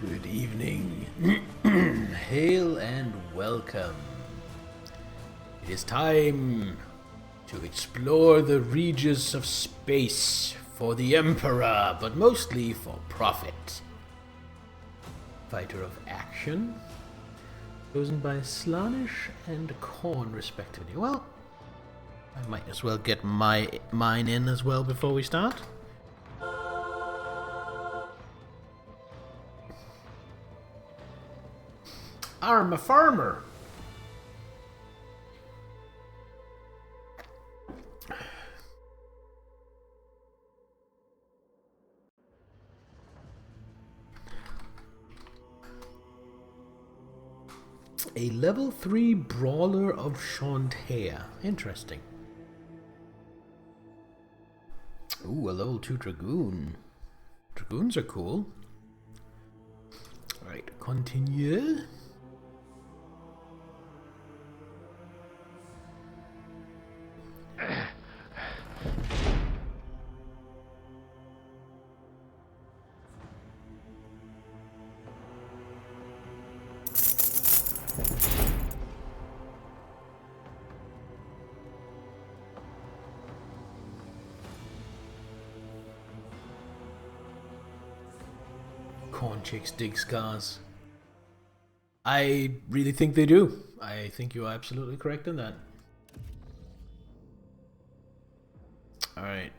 Good evening. Hail and welcome. It is time to explore the reaches of space for the Emperor, but mostly for profit. Fighter of action, chosen by Slanish and Korn respectively. Well, I might as well get mine in as well before we start. I'm a farmer. A level 3 brawler of Shantae. Interesting. Ooh, a level 2 dragoon. Dragoons are cool. Alright, continue. Corn chicks dig scars. I really think they do. I think you are absolutely correct in that. Alright.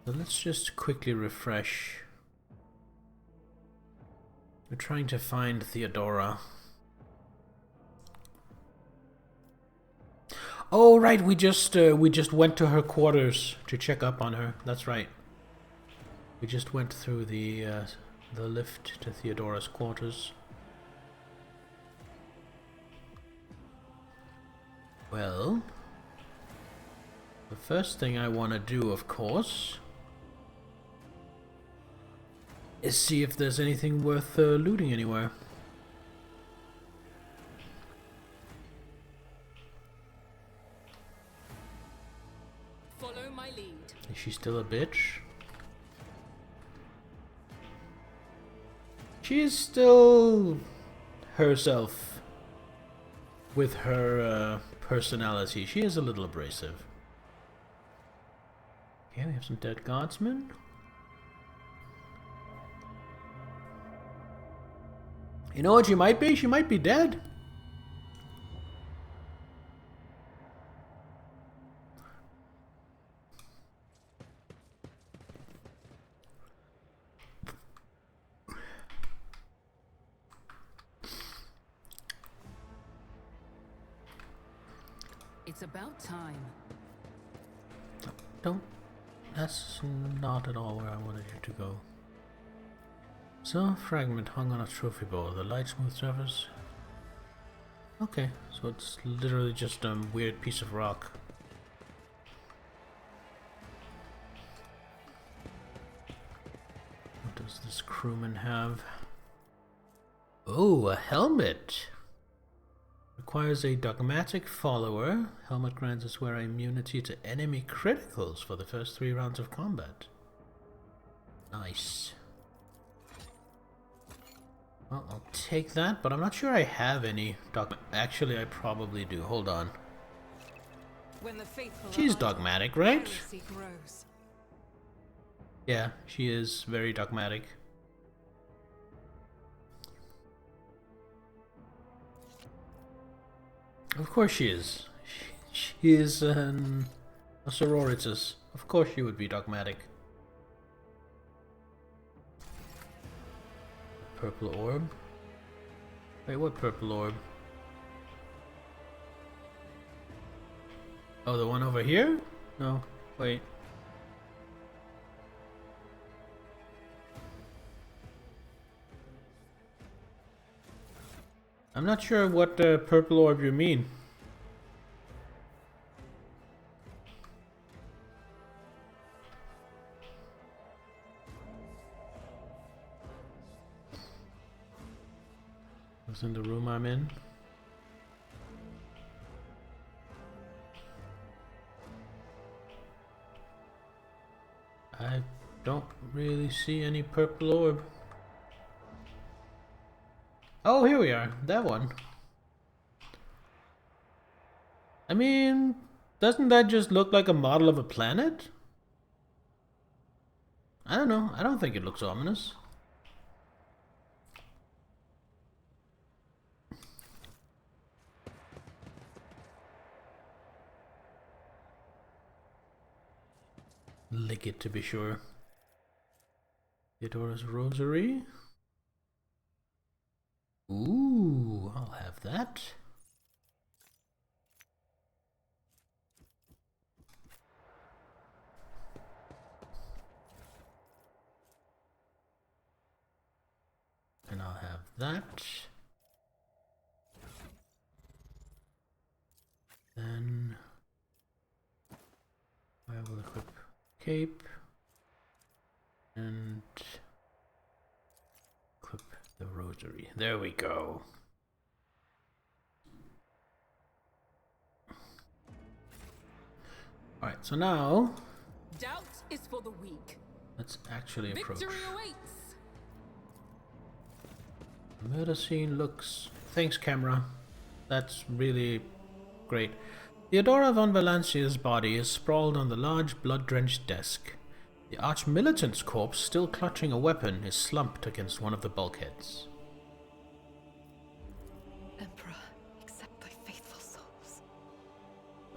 So let's just quickly refresh. We're trying to find Theodora. Oh right, we just went to her quarters to check up on her. That's right. We just went through the lift to Theodora's quarters. Well, the first thing I want to do, of course, is see if there's anything worth looting anywhere. Follow my lead. Is she still a bitch? She is still herself with her personality. She is a little abrasive. Okay, we have some dead guardsmen. You know what she might be? She might be dead. It's about time. Don't. That's not at all where I wanted you to go. So, fragment hung on a trophy bowl. The light smooth surface. Okay, so it's literally just a weird piece of rock. What does this crewman have? Oh, a helmet! Requires a dogmatic follower. Helmet grants its wearer immunity to enemy criticals for the first 3 rounds of combat. Nice. Well, I'll take that, but I'm not sure I have any Actually, I probably do. Hold on. When the faithful She's dogmatic, right? heresy grows. Yeah, she is very dogmatic. Of course she is. She is a sororitas. Of course she would be dogmatic. Purple orb? Wait, what purple orb? Oh, the one over here? No, wait. I'm not sure what purple orb you mean. Was in the room I'm in. I don't really see any purple orb. Oh, here we are. That one. I mean, doesn't that just look like a model of a planet? I don't know. I don't think it looks ominous. Lick it to be sure. Theodora's rosary. Ooh, I'll have that. And I'll have that. Then I will equip cape and equip the rosary. There we go. Alright, so now Doubt is for the weak. let's actually approach. Victory awaits. The murder scene looks... Thanks, camera. That's really great. Theodora von Valancia's body is sprawled on the large, blood-drenched desk. The arch-militant's corpse, still clutching a weapon, is slumped against one of the bulkheads. Emperor, accept thy faithful souls.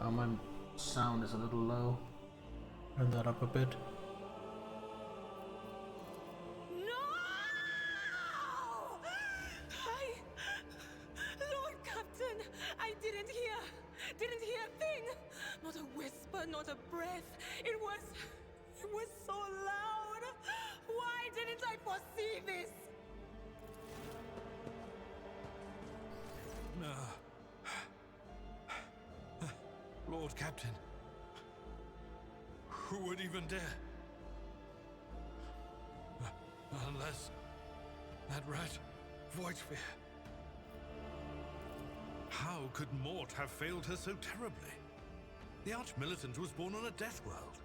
Oh, my sound is a little low. Turn that up a bit. Lord Captain, I didn't hear a thing. Not a whisper, not a breath. It was so loud. Why didn't I foresee this? Lord Captain, who would even dare? Unless that rat, Voidsphere. How could Mort have failed her so terribly? The Arch-Militant was born on a death world.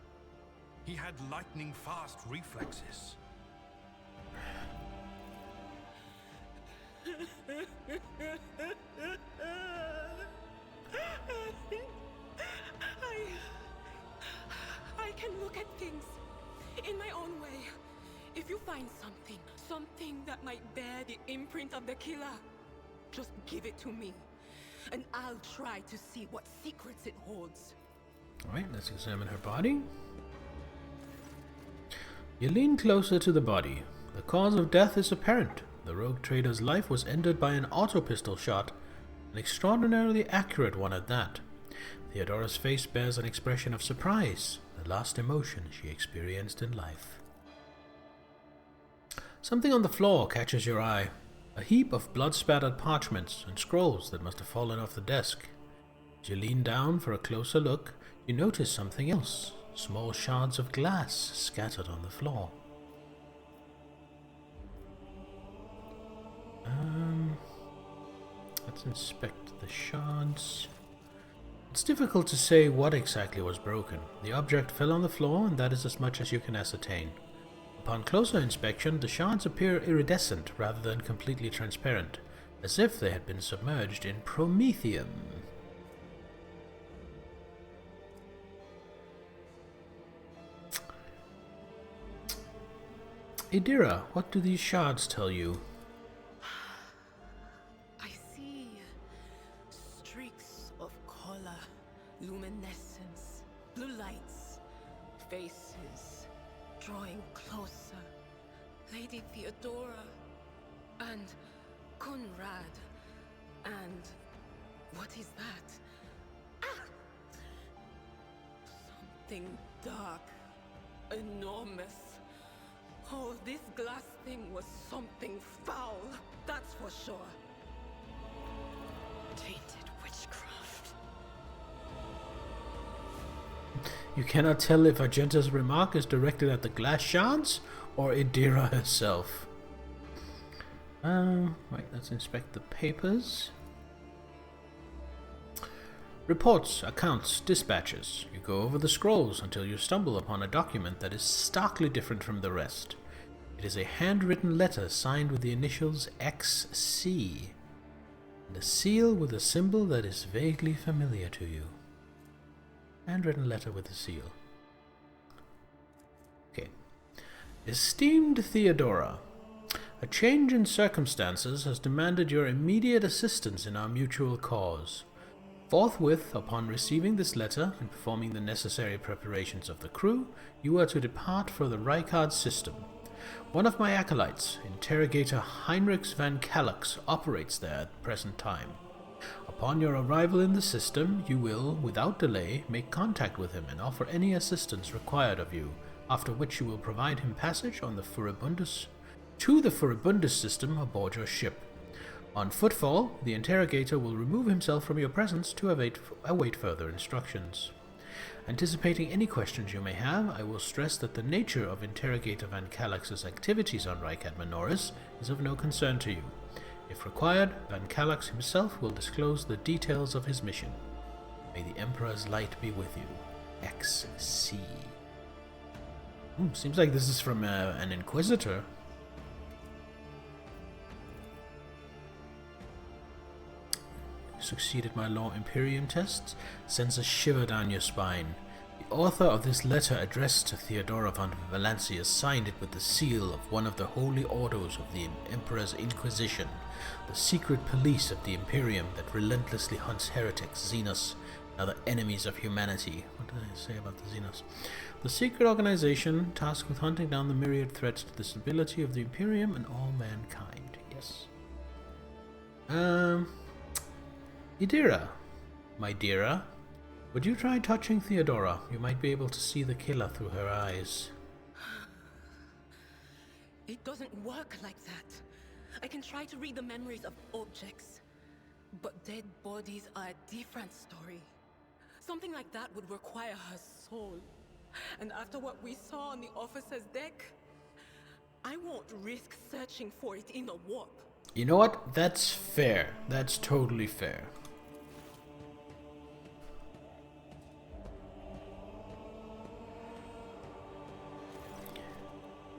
He had lightning-fast reflexes. I can look at things in my own way. If you find something that might bear the imprint of the killer, just give it to me, and I'll try to see what secrets it holds. Alright, let's examine her body. You lean closer to the body. The cause of death is apparent. The rogue trader's life was ended by an auto-pistol shot, an extraordinarily accurate one at that. Theodora's face bears an expression of surprise, the last emotion she experienced in life. Something on the floor catches your eye. A heap of blood-spattered parchments and scrolls that must have fallen off the desk. As you lean down for a closer look, you notice something else. Small shards of glass scattered on the floor. Let's inspect the shards. It's difficult to say what exactly was broken. The object fell on the floor, and that is as much as you can ascertain. Upon closer inspection, the shards appear iridescent rather than completely transparent, as if they had been submerged in promethium. Idira, what do these shards tell you? I see streaks of color, luminescence, blue lights, faces drawing closer. Lady Theodora and Conrad and what is that? Ah! Something dark, enormous. Oh, this glass thing was something foul, that's for sure. Tainted witchcraft. You cannot tell if Argenta's remark is directed at the glass shards or Idira herself. Right, let's inspect the papers. Reports, accounts, dispatches. You go over the scrolls until you stumble upon a document that is starkly different from the rest. It is a handwritten letter signed with the initials XC, and a seal with a symbol that is vaguely familiar to you. Handwritten letter with a seal. Okay. Esteemed Theodora, a change in circumstances has demanded your immediate assistance in our mutual cause. Forthwith, upon receiving this letter and performing the necessary preparations of the crew, you are to depart for the Rykard system. One of my acolytes, Interrogator Heinrich van Kalux, operates there at the present time. Upon your arrival in the system, you will, without delay, make contact with him and offer any assistance required of you, after which you will provide him passage on the to the Furibundus system aboard your ship. On footfall, the interrogator will remove himself from your presence to await further instructions. Anticipating any questions you may have, I will stress that the nature of Interrogator Van Kallax's activities on Rykard Minoris is of no concern to you. If required, Van Kallax himself will disclose the details of his mission. May the Emperor's light be with you. XC. Seems like this is from an Inquisitor. Succeeded my Law Imperium tests, sends a shiver down your spine. The author of this letter addressed to Theodora von Valancius signed it with the seal of one of the holy orders of the Emperor's Inquisition, the secret police of the Imperium that relentlessly hunts heretics, Xenos, and other enemies of humanity. What did I say about the Xenos? The secret organization tasked with hunting down the myriad threats to the stability of the Imperium and all mankind. Yes. Idira, my deara, would you try touching Theodora? You might be able to see the killer through her eyes. It doesn't work like that. I can try to read the memories of objects, but dead bodies are a different story. Something like that would require her soul. And after what we saw on the officer's deck, I won't risk searching for it in a warp. You know what? That's fair. That's totally fair.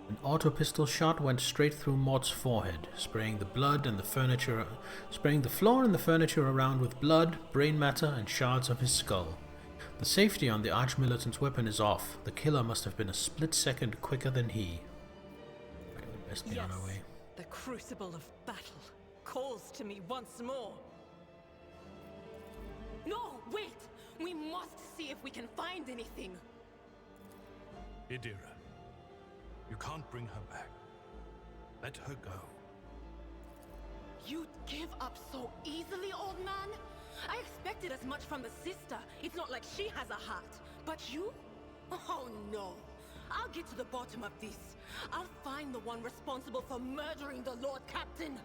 An auto-pistol shot went straight through Mort's forehead, spraying the floor and the furniture around with blood, brain matter, and shards of his skull. The safety on the Arch-Militant's weapon is off. The killer must have been a split second quicker than he. Right, we'd best be on our way. The crucible of battle calls to me once more. No, wait! We must see if we can find anything. Idira, you can't bring her back. Let her go. You'd give up so easily, old man? I expected as much from the sister. It's not like she has a heart. But you? Oh no. I'll get to the bottom of this. I'll find the one responsible for murdering the Lord Captain.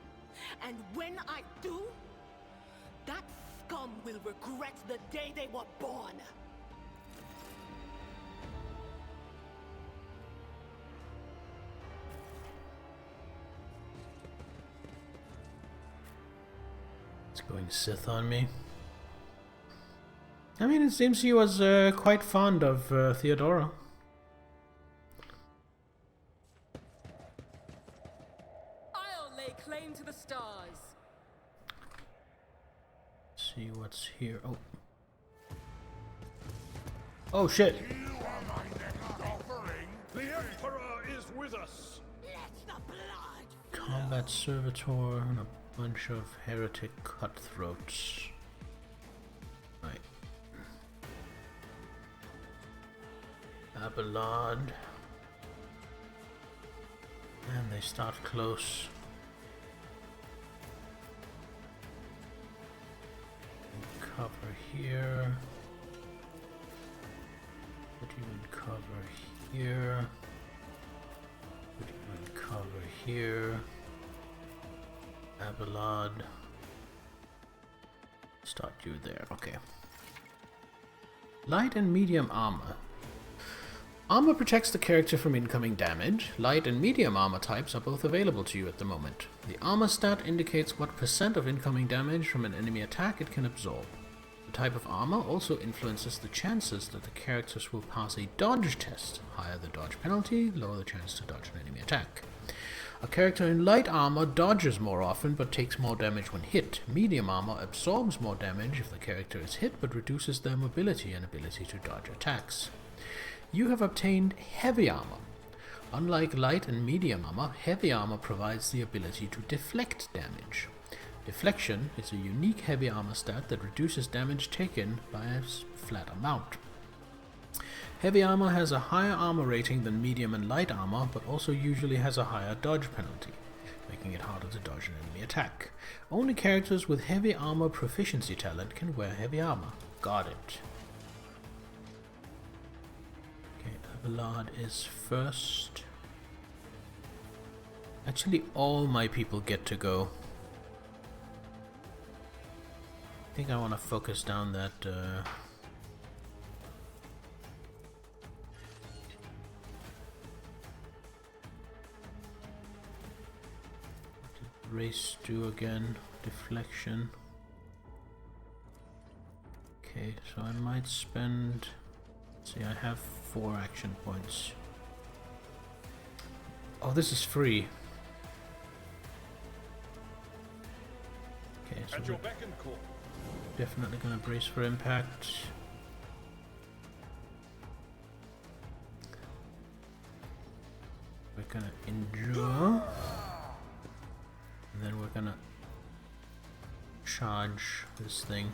And when I do, that scum will regret the day they were born. It's going Sith on me. I mean, it seems he was quite fond of Theodora. I'll lay claim to the stars. Let's see what's here. Oh. Oh shit. You are my next offering. The Emperor is with us. Let the blood flow. Combat servitor and a bunch of heretic cutthroats. Right. Abelard. And they start close. Cover here. Put you in cover here. Put you in cover here. Abelard. Start you there, okay. Light and medium armor. Armor protects the character from incoming damage. Light and medium armor types are both available to you at the moment. The armor stat indicates what % of incoming damage from an enemy attack it can absorb. The type of armor also influences the chances that the characters will pass a dodge test. Higher the dodge penalty, lower the chance to dodge an enemy attack. A character in light armor dodges more often but takes more damage when hit. Medium armor absorbs more damage if the character is hit but reduces their mobility and ability to dodge attacks. You have obtained heavy armor. Unlike light and medium armor, heavy armor provides the ability to deflect damage. Deflection is a unique heavy armor stat that reduces damage taken by a flat amount. Heavy armor has a higher armor rating than medium and light armor, but also usually has a higher dodge penalty, making it harder to dodge an enemy attack. Only characters with heavy armor proficiency talent can wear heavy armor. Got it. Okay, Abelard is first. Actually, all my people get to go. I think I want to focus down that race do again, deflection. Okay, so I might spend, see, I have 4 action points. Oh, this is free. Okay, so At your beck and call. definitely gonna brace for impact. We're gonna endure. And then we're gonna charge this thing.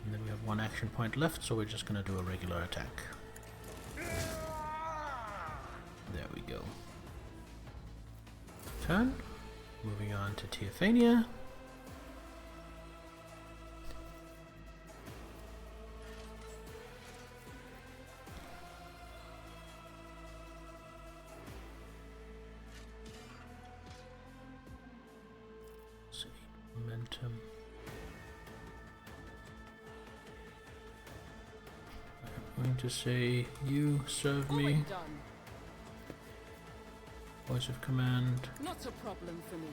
And then we have 1 action point left, so we're just gonna do a regular attack. There we go. Turn. Moving on to Teophania. Momentum. I'm going to say, you serve me. Voice of command. Not a problem for me.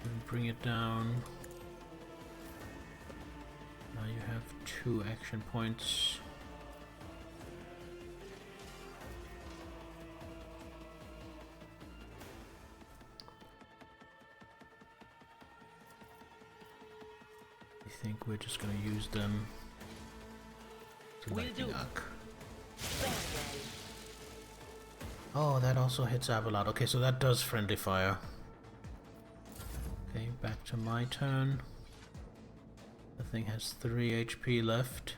And bring it down. Now you have 2 action points. I think we're just going to use them to lightning arc. Oh, that also hits Abelard. Okay, so that does friendly fire. Okay, back to my turn. The thing has 3 HP left.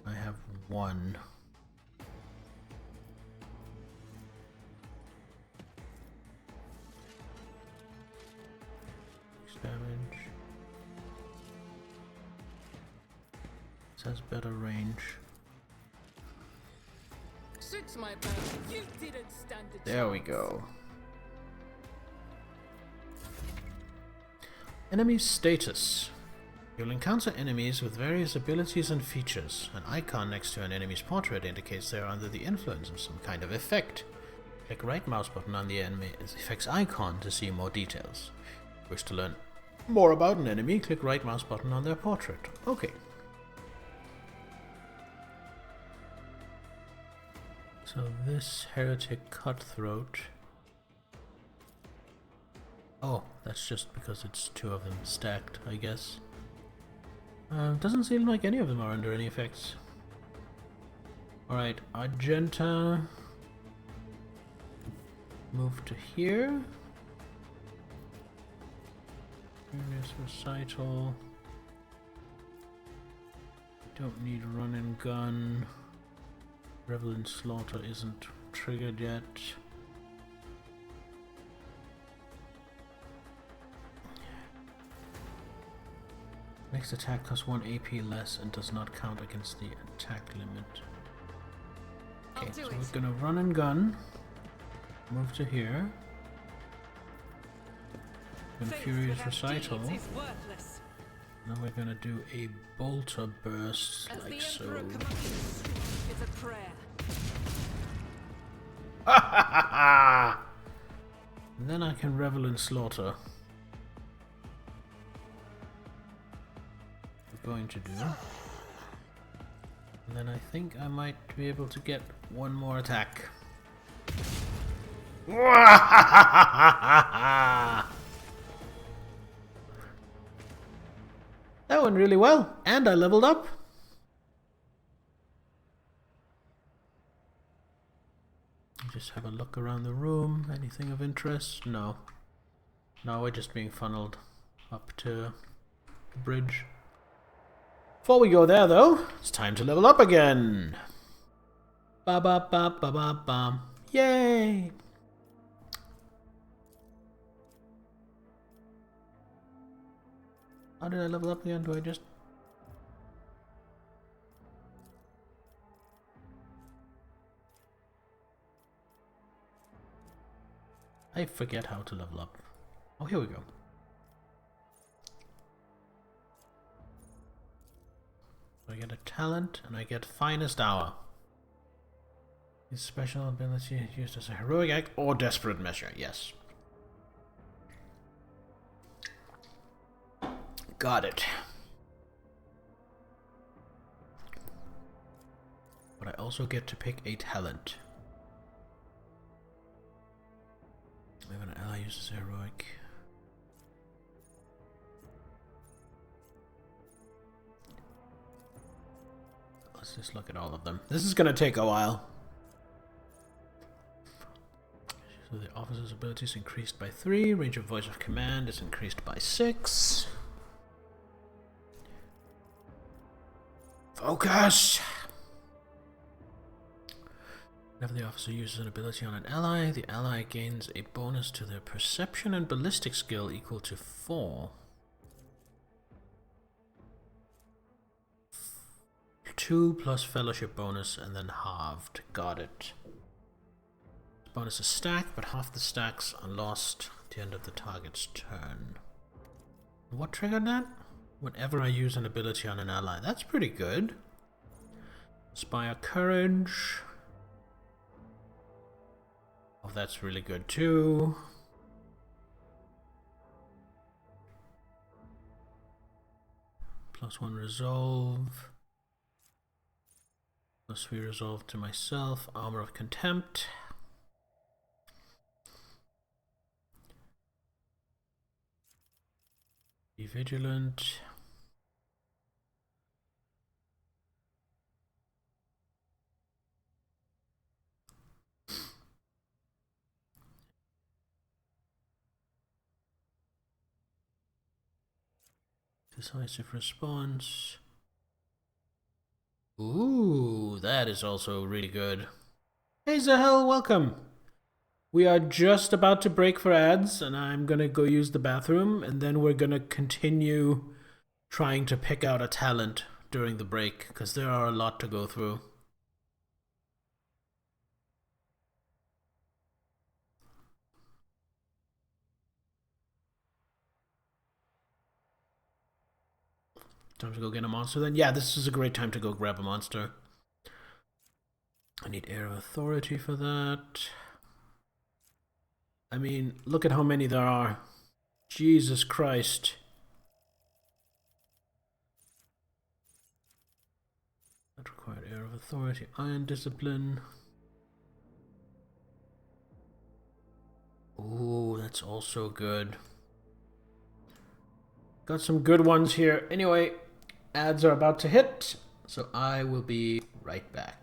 I have 1. Damage. This has better range. Suits my plan. You didn't stand a There we chance. go. Enemy status. You'll encounter enemies with various abilities and features. An icon next to an enemy's portrait indicates they are under the influence of some kind of effect. Click right mouse button on the enemy effect's icon to see more details. Wish to learn more about an enemy, click right mouse button on their portrait. Okay. So this heretic cutthroat. Oh, that's just because it's 2 of them stacked, I guess. Doesn't seem like any of them are under any effects. Alright, Argenta. Move to here. Furious Recital. Don't need run and gun. Revel in Slaughter isn't triggered yet. Next attack costs 1 AP less and does not count against the attack limit. Okay, so we're gonna run and gun. Move to here. Furious Recital. Now we're gonna do a bolter burst like so. It's a prayer. And then I can revel in slaughter. going to do. And then I think I might be able to get one more attack. That went really well, and I leveled up. Just have a look around the room. Anything of interest? No. No, we're just being funneled up to the bridge. Before we go there, though, it's time to level up again. Ba ba ba ba ba ba. Yay! How did I level up again? Do I just... I forget how to level up. Oh, here we go. I get a talent, and I get Finest Hour. His special ability used as a heroic act or desperate measure, yes. Got it. But I also get to pick a talent. Maybe an ally uses heroic. Let's just look at all of them. This is gonna take a while. So the officer's ability is increased by 3. Range of voice of command is increased by 6. Focus! Whenever the officer uses an ability on an ally, the ally gains a bonus to their perception and ballistic skill equal to 4. 2 plus fellowship bonus and then halved. Got it. Bonus is stacked, but half the stacks are lost at the end of the target's turn. What triggered that? Whenever I use an ability on an ally. That's pretty good. Inspire Courage. Oh, that's really good too. +1 Resolve. +3 Resolve to myself. Armor of Contempt. Be vigilant. Decisive response. Ooh, that is also really good. Hey Zahel, welcome. We are just about to break for ads, and I'm gonna go use the bathroom, and then we're gonna continue trying to pick out a talent during the break, because there are a lot to go through. Time to go get a monster then? Yeah, this is a great time to go grab a monster. I need Air of Authority for that. I mean, look at how many there are. Jesus Christ. That required Air of Authority. Iron Discipline. Ooh, that's also good. Got some good ones here. Anyway, ads are about to hit, so I will be right back.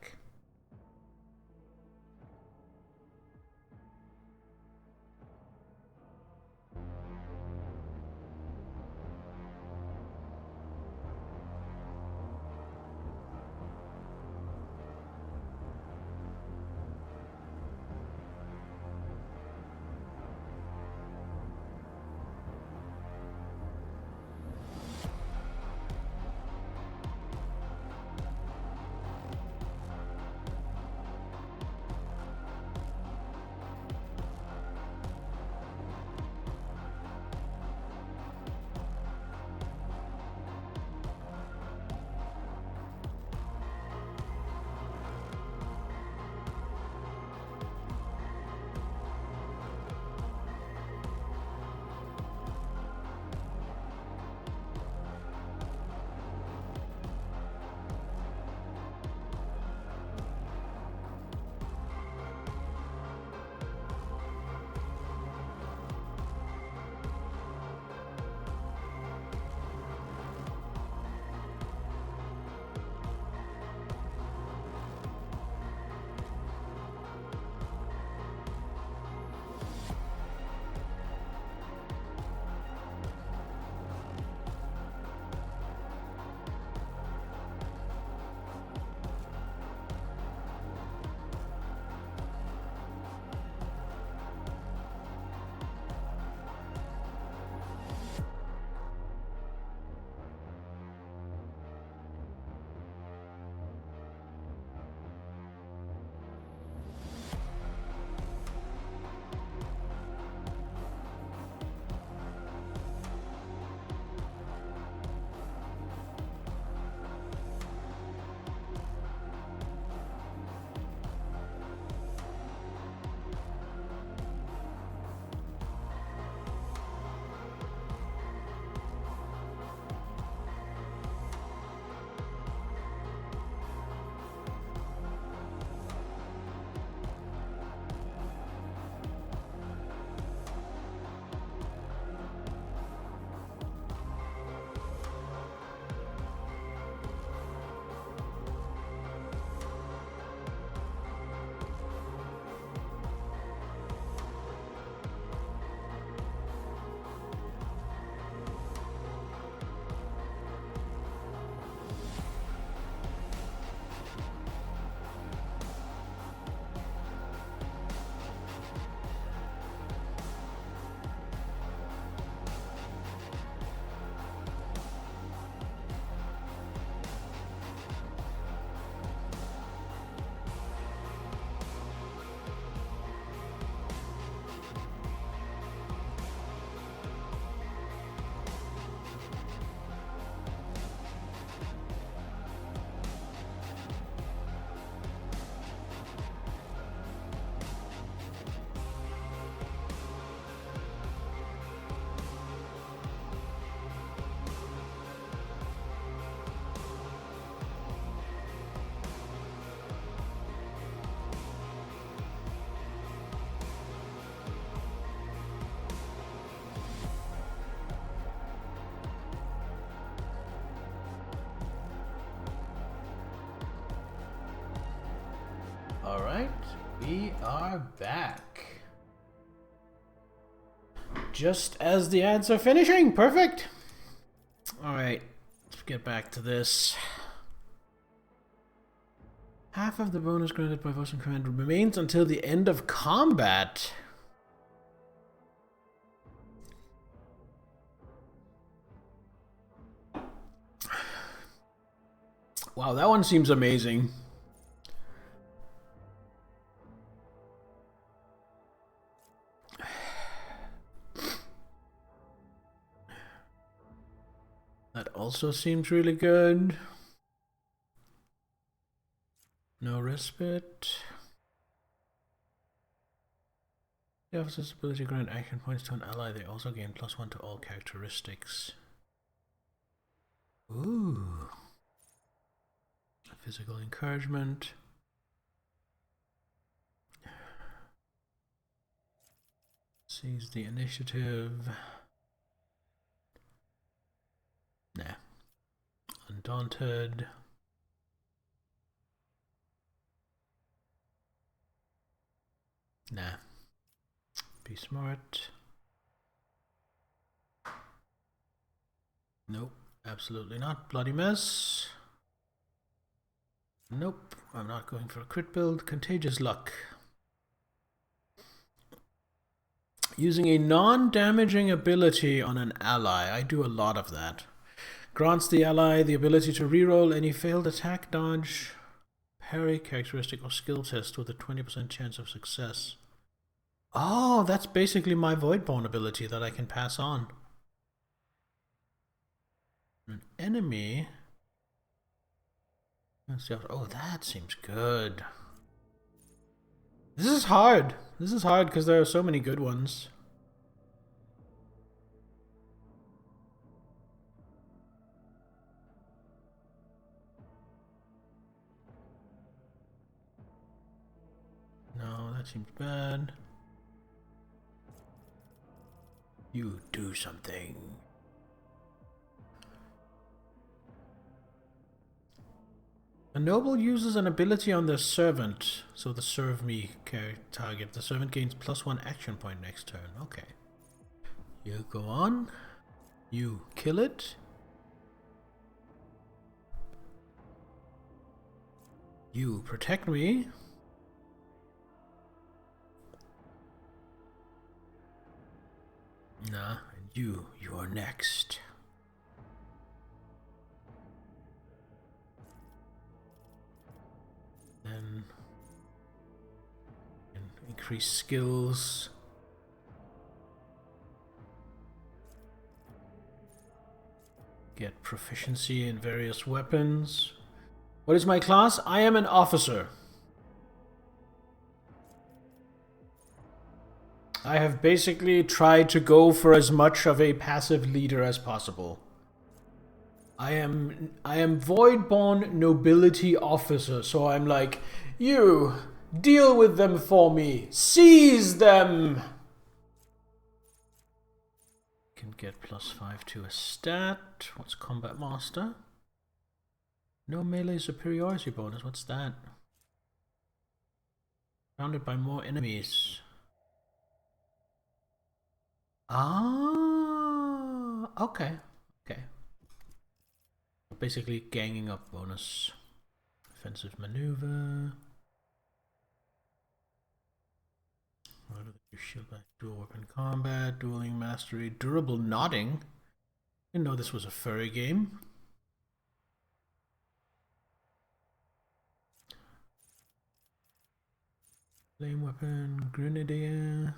Alright, we are back. Just as the ads are finishing. Perfect. Alright, let's get back to this. Half of the bonus granted by voice and command remains until the end of combat. Wow, that one seems amazing. That also seems really good. No respite. The officer's ability to grant action points to an ally. They also gain +1 to all characteristics. Ooh. Physical encouragement. Seize the initiative. Nah. Undaunted. Nah. Be smart. Nope. Absolutely not. Bloody mess. Nope. I'm not going for a crit build. Contagious luck. Using a non-damaging ability on an ally. I do a lot of that. Grants the ally the ability to reroll any failed attack, dodge, parry, characteristic, or skill test with a 20% chance of success. Oh, that's basically my Voidborn ability that I can pass on. An enemy. Oh, that seems good. This is hard. This is hard because there are so many good ones. No, that seems bad. You do something. A noble uses an ability on their servant, so the serve me target. The servant gains +1 action point next turn. Okay. You go on. You kill it. You protect me. Nah, and you are next. Then increase skills. Get proficiency in various weapons. What is my class? I am an officer. I have basically tried to go for as much of a passive leader as possible. I am Voidborn Nobility Officer, so I'm like, you, deal with them for me. Seize them! Can get +5 to a stat. What's Combat Master? No melee superiority bonus. What's that? Surrounded by more enemies. Ah, okay. Okay. Basically ganging up bonus. Offensive maneuver. Shield back, dual weapon combat, dueling mastery, durable nodding. Didn't know this was a furry game. Flame weapon, grenadier.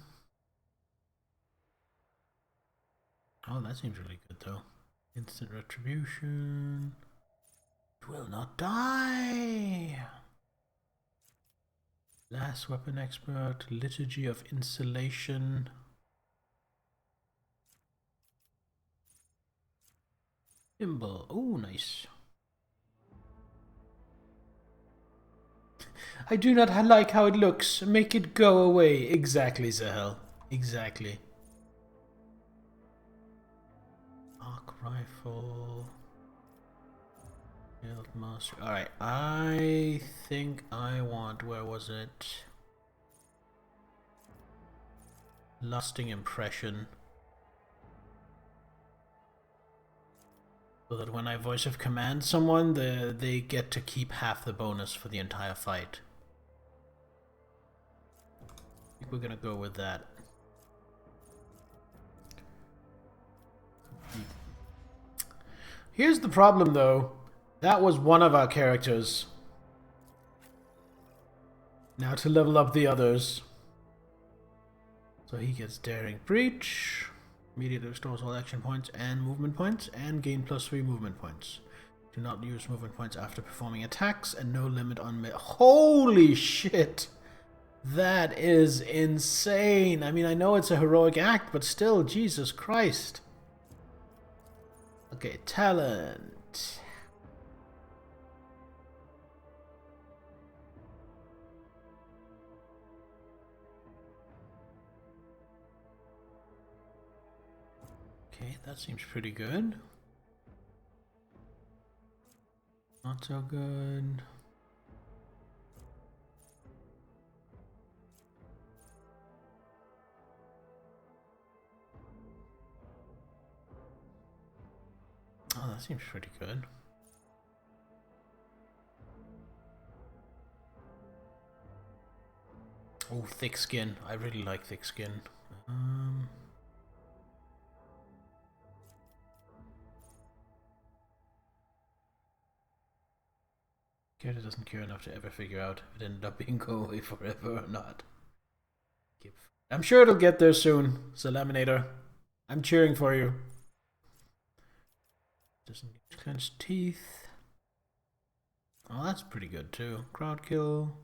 Oh, that seems really good though. Instant retribution. It will not die. Last weapon expert, liturgy of insulation. Symbol. Oh, nice. I do not like how it looks. Make it go away. Exactly, Zahel. Exactly. Arc rifle. Build master. Alright, I think I want, where was it? Lasting impression. So that when I voice of command someone, they get to keep half the bonus for the entire fight. I think we're gonna go with that. Here's the problem though. That was one of our characters. Now to level up the others. So he gets Daring Breach. Immediately restores all action points and movement points, and gain +3 movement points. Do not use movement points after performing attacks, and no limit on... Holy shit! That is insane! I mean, I know it's a heroic act, but still, Jesus Christ. Okay, talent. Okay, that seems pretty good. Not so good. Oh, that seems pretty good. Oh, thick skin. I really like thick skin. Character doesn't care enough to ever figure out if it ended up being go away forever or not. I'm sure it'll get there soon, Salaminator. I'm cheering for you. Doesn't get clenched teeth. Oh, that's pretty good too. Crowd kill.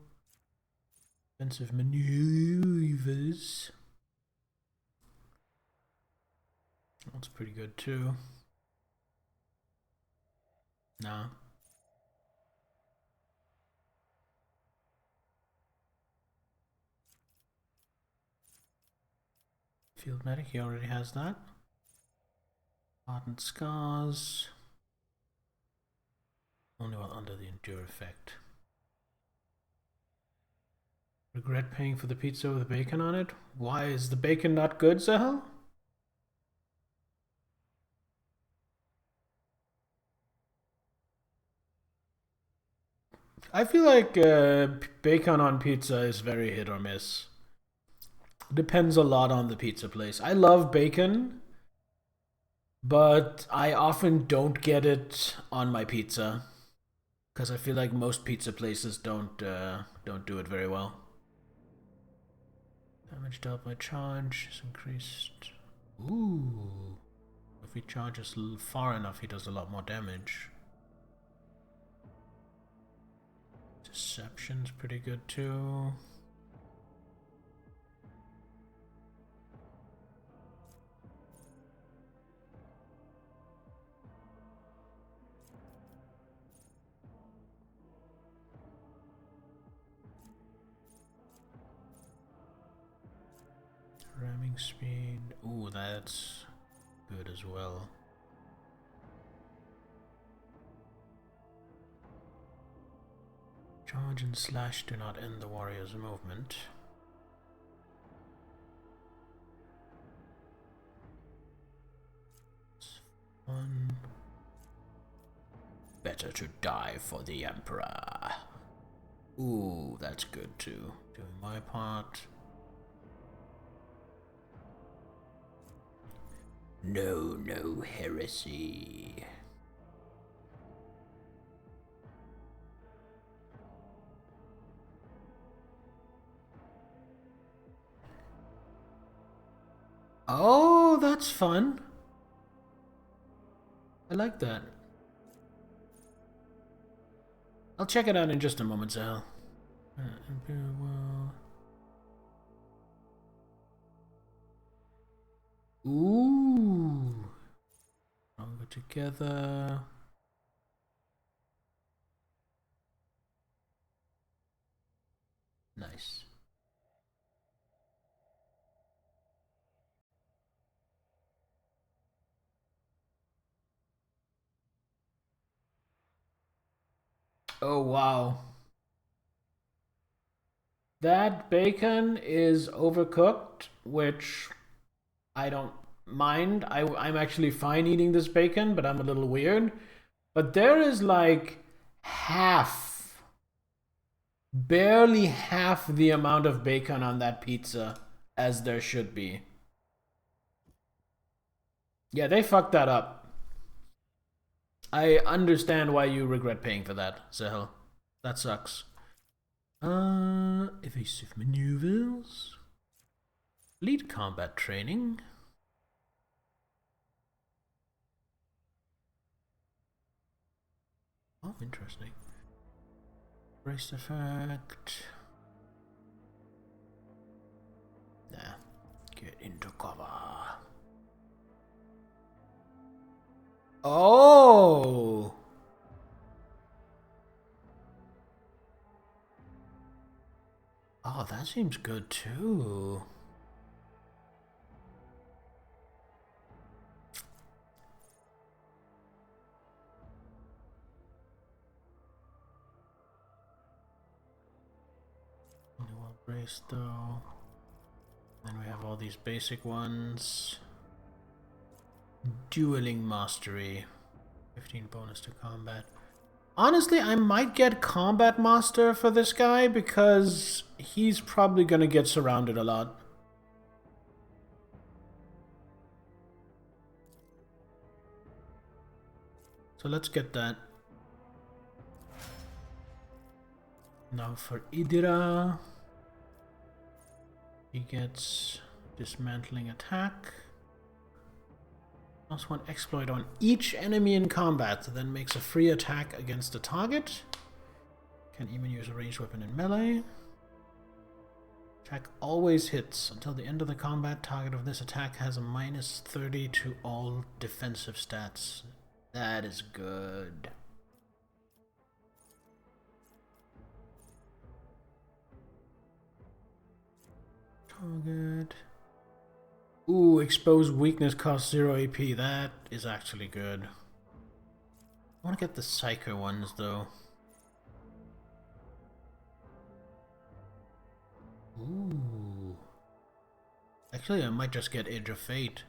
Defensive maneuvers. That's pretty good too. Nah. Field medic, he already has that. Ardent scars. Only while under the endure effect. Regret paying for the pizza with bacon on it? Why is the bacon not good, Zahel? I feel like bacon on pizza is very hit or miss. Depends a lot on the pizza place. I love bacon, but I often don't get it on my pizza because I feel like most pizza places don't do it very well. Damage dealt by charge is increased. Ooh, if he charges far enough, he does a lot more damage. Deception's pretty good too. Ramming speed. Ooh, that's good as well. Charge and slash do not end the warrior's movement. It's fun. Better to die for the Emperor. Ooh, that's good too. Doing my part. No heresy. Oh, that's fun. I like that. I'll check it out in just a moment, Zal. Ooh. Stronger together. Nice. Oh, wow. That bacon is overcooked, which I don't mind. I'm actually fine eating this bacon, but I'm a little weird. But there is like half, barely half the amount of bacon on that pizza as there should be. Yeah, they fucked that up. I understand why you regret paying for that, Sahel. That sucks. Evasive maneuvers. Lead combat training. Oh, interesting. Brace effect. Nah. Get into cover. Oh! Oh, that seems good too. Only one brace though. Then we have all these basic ones. Dueling mastery. 15 bonus to combat. Honestly, I might get combat master for this guy because he's probably gonna get surrounded a lot. So let's get that. Now for Idira, he gets dismantling attack. Plus one exploit on each enemy in combat, then makes a free attack against the target. Can even use a ranged weapon in melee. Attack always hits. Until the end of the combat, target of this attack has a minus 30 to all defensive stats. That is good. Target. Ooh, expose weakness costs 0 AP. That is actually good. I want to get the Psycho ones though. Ooh. Actually, I might just get Edge of Fate.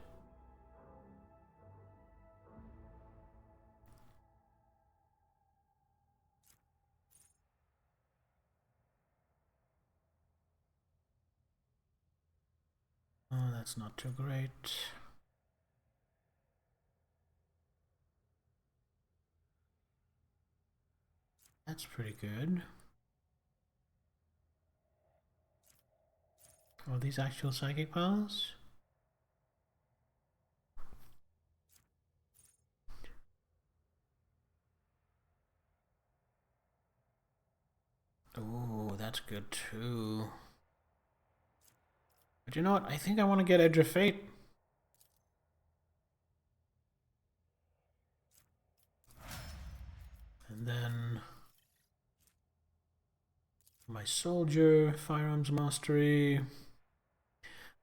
Oh, that's not too great. That's pretty good. Are these actual psychic powers? Oh, that's good too. But you know what? I think I want to get Edge of Fate. And then my soldier, firearms mastery.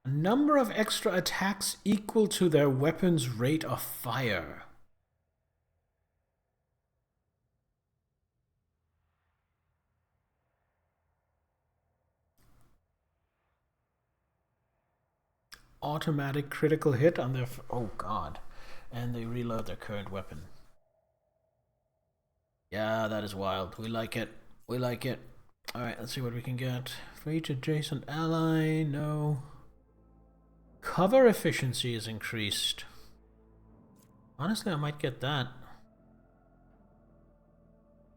A number of extra attacks equal to their weapon's rate of fire. Automatic critical hit on their... oh god. And they reload their current weapon. Yeah, that is wild. We like it. We like it. Alright, let's see what we can get. For each adjacent ally, no. Cover efficiency is increased. Honestly, I might get that.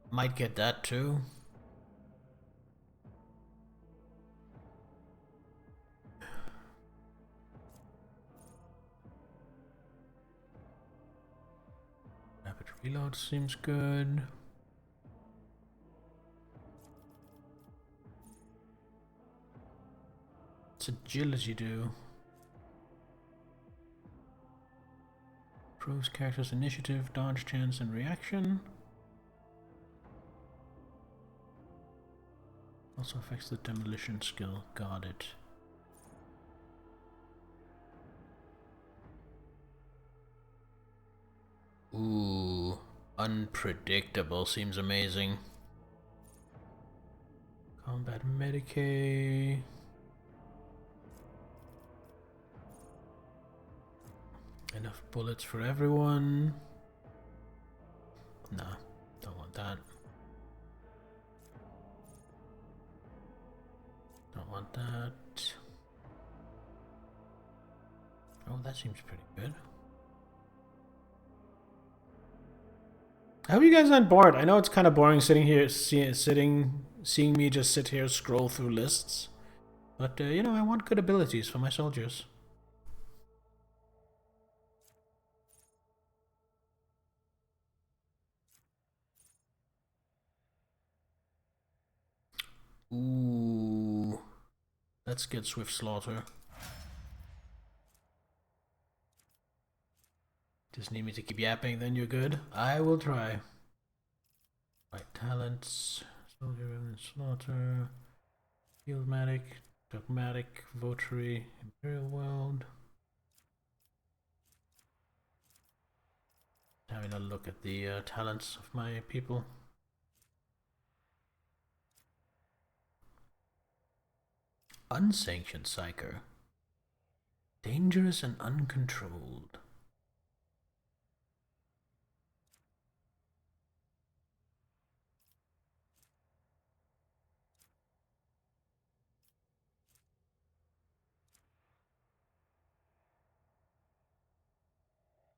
Might get that too. Rapid reload seems good. What's agility do? Improves character's initiative, dodge chance, and reaction. Also affects the demolition skill. Got it. Ooh, unpredictable seems amazing. Combat Medicaid. Enough bullets for everyone. Nah, don't want that. Don't want that. Oh, that seems pretty good. I hope you guys aren't bored. I know it's kind of boring sitting here, seeing me just sit here scroll through lists. But you know, I want good abilities for my soldiers. Ooh, let's get Swift Slaughter. Just need me to keep yapping, then you're good. I will try. Right, talents, soldier, and slaughter, fieldmatic, dogmatic, votary, imperial world. Having a look at the talents of my people. Unsanctioned Psyker. Dangerous and uncontrolled.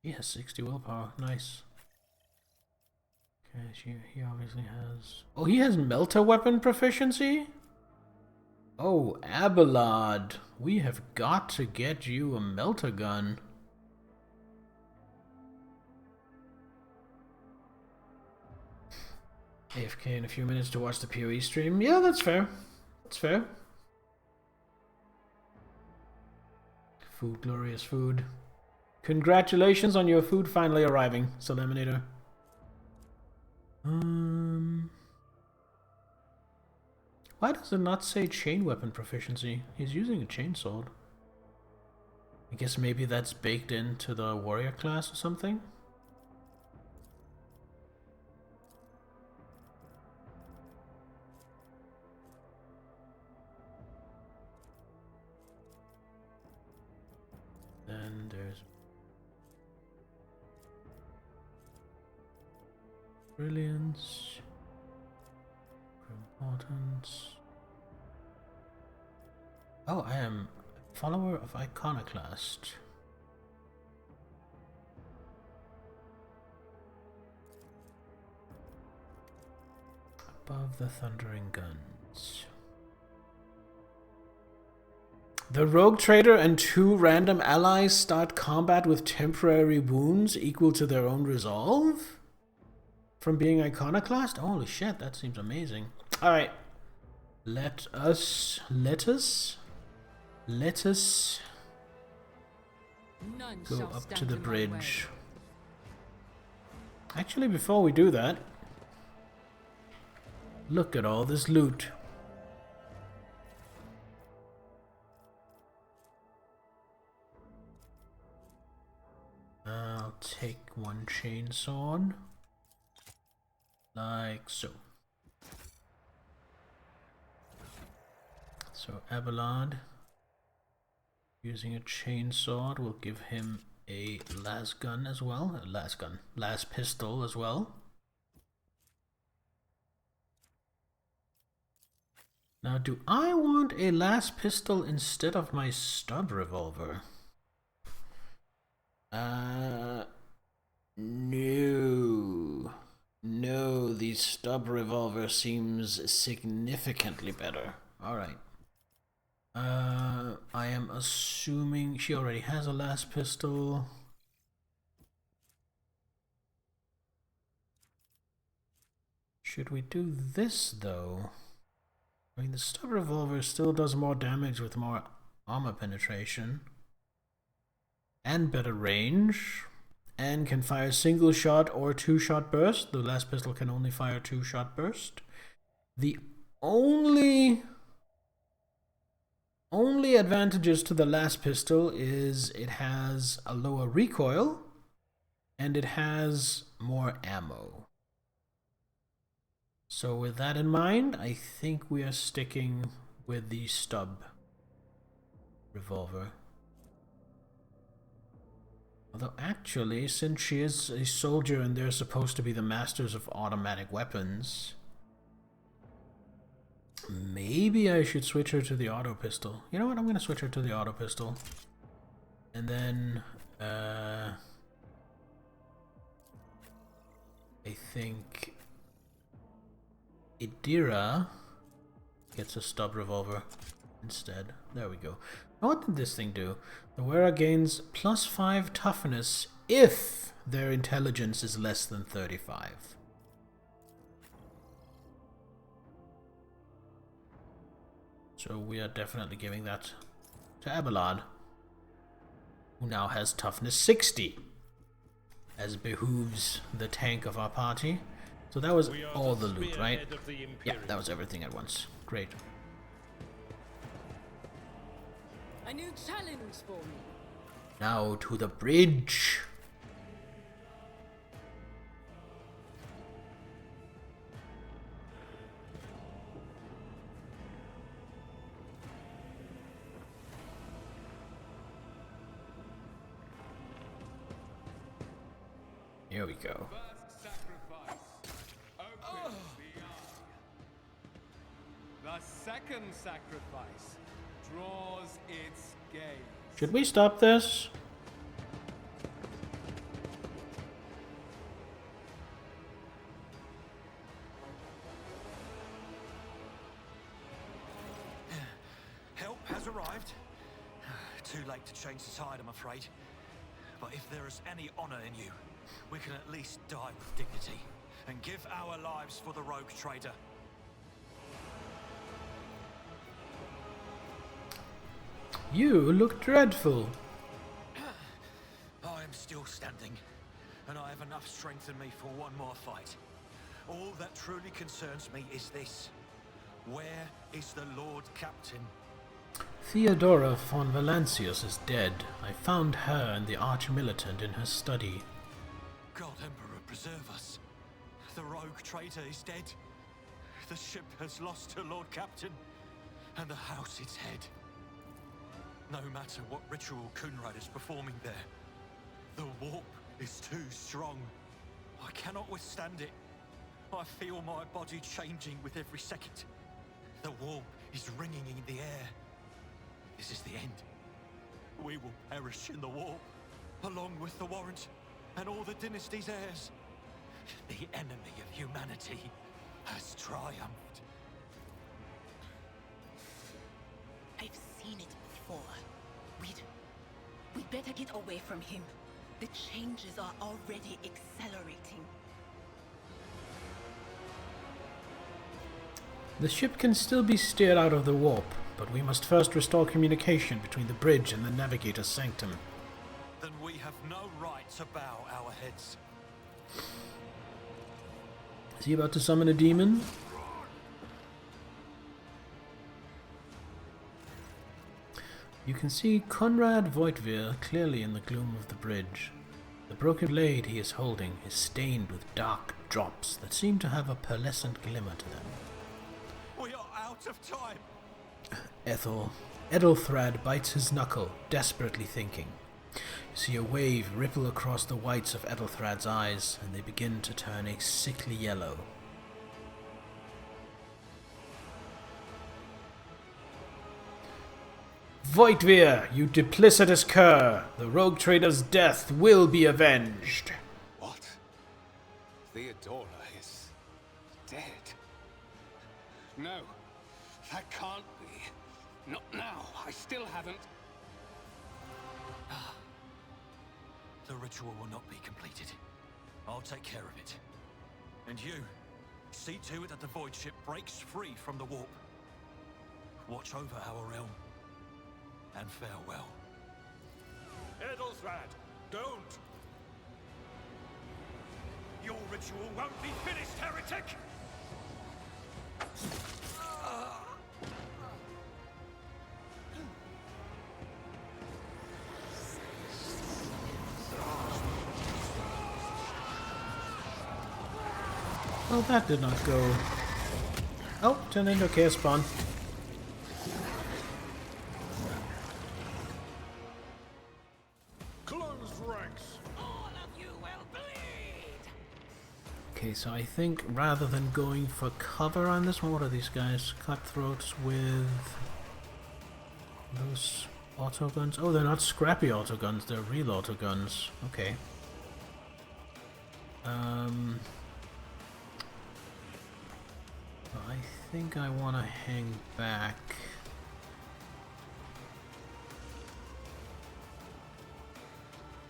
He has 60 willpower. Nice. Okay, he obviously has... Oh, he has melta weapon proficiency? Oh, Abelard. We have got to get you a melta gun. AFK in a few minutes to watch the PoE stream. Yeah, that's fair. That's fair. Food, glorious food. Congratulations on your food finally arriving, Salaminator. Why does it not say chain weapon proficiency? He's using a chainsword. I guess maybe that's baked into the warrior class or something? Then there's brilliance, importance. Oh, I am a follower of Iconoclast. Above the thundering guns. The rogue trader and 2 random allies start combat with temporary wounds equal to their own resolve? From being Iconoclast? Holy shit, that seems amazing. Alright. Let us go up to the bridge. Actually, before we do that, look at all this loot. I'll take one chainsword, like so. So Abelard, using a chainsword, will give him a las gun as well. Las pistol as well. Now, do I want a las pistol instead of my stub revolver? No. No, the stub revolver seems significantly better. Alright. I am assuming she already has a las pistol. Should we do this, though? I mean, the stub revolver still does more damage with more armor penetration. And better range. And can fire single shot or 2-shot burst. The las pistol can only fire 2-shot burst. The only advantages to the las pistol is it has a lower recoil and it has more ammo. So with that in mind, I think we are sticking with the stub revolver. Although actually, since she is a soldier and they're supposed to be the masters of automatic weapons, maybe I should switch her to the auto pistol. You know what? I'm going to switch her to the auto pistol. And then, I think Idira gets a stub revolver instead. There we go. Now what did this thing do? The wearer gains +5 toughness if their intelligence is less than 35. So we are definitely giving that to Abelard, who now has toughness 60, as behooves the tank of our party. So that was all the loot, right? Yeah, that was everything at once. Great. A new challenge for me. Now to the bridge. Here we go. The second sacrifice draws its gaze. Should we stop this? Help has arrived. Too late to change the tide, I'm afraid. But if there is any honor in you, we can at least die with dignity and give our lives for the rogue trader. You look dreadful. I am still standing, and I have enough strength in me for one more fight. All that truly concerns me is this. Where is the Lord Captain? Theodora von Valancius is dead. I found her and the arch-militant in her study. God Emperor preserve us. The rogue traitor is dead. The ship has lost her Lord Captain, and the house its head. No matter what ritual Kunrad is performing there, the warp is too strong. I cannot withstand it. I feel my body changing with every second. The warp is ringing in the air. This is the end. We will perish in the warp, along with the Warrant and all the dynasty's heirs. The enemy of humanity has triumphed. I've seen it before. We'd better get away from him. The changes are already accelerating. The ship can still be steered out of the warp, but we must first restore communication between the bridge and the navigator's sanctum. Then we have no right to bow our heads. Is he about to summon a demon? You can see Konrad Voitvir clearly in the gloom of the bridge. The broken blade he is holding is stained with dark drops that seem to have a pearlescent glimmer to them. We are out of time. Ethelthrad bites his knuckle, desperately thinking. You see a wave ripple across the whites of Ethelthrad's eyes, and they begin to turn a sickly yellow. Voitvir, you duplicitous cur! The rogue trader's death will be avenged! What? Theodora is dead? No, that can't be. Not now. I still haven't. The ritual will not be completed. I'll take care of it. And you, see to it that the void ship breaks free from the warp. Watch over our realm. And farewell. Ethelthrad, don't! Your ritual won't be finished, heretic! Well, that did not go Oh, turned into a chaos spawn. Closed ranks. All of you will bleed! Okay, so I think rather than going for cover on this one, what are these guys? Cutthroats with those autoguns? Oh, they're not scrappy autoguns, they're real autoguns. Okay. I think I want to hang back.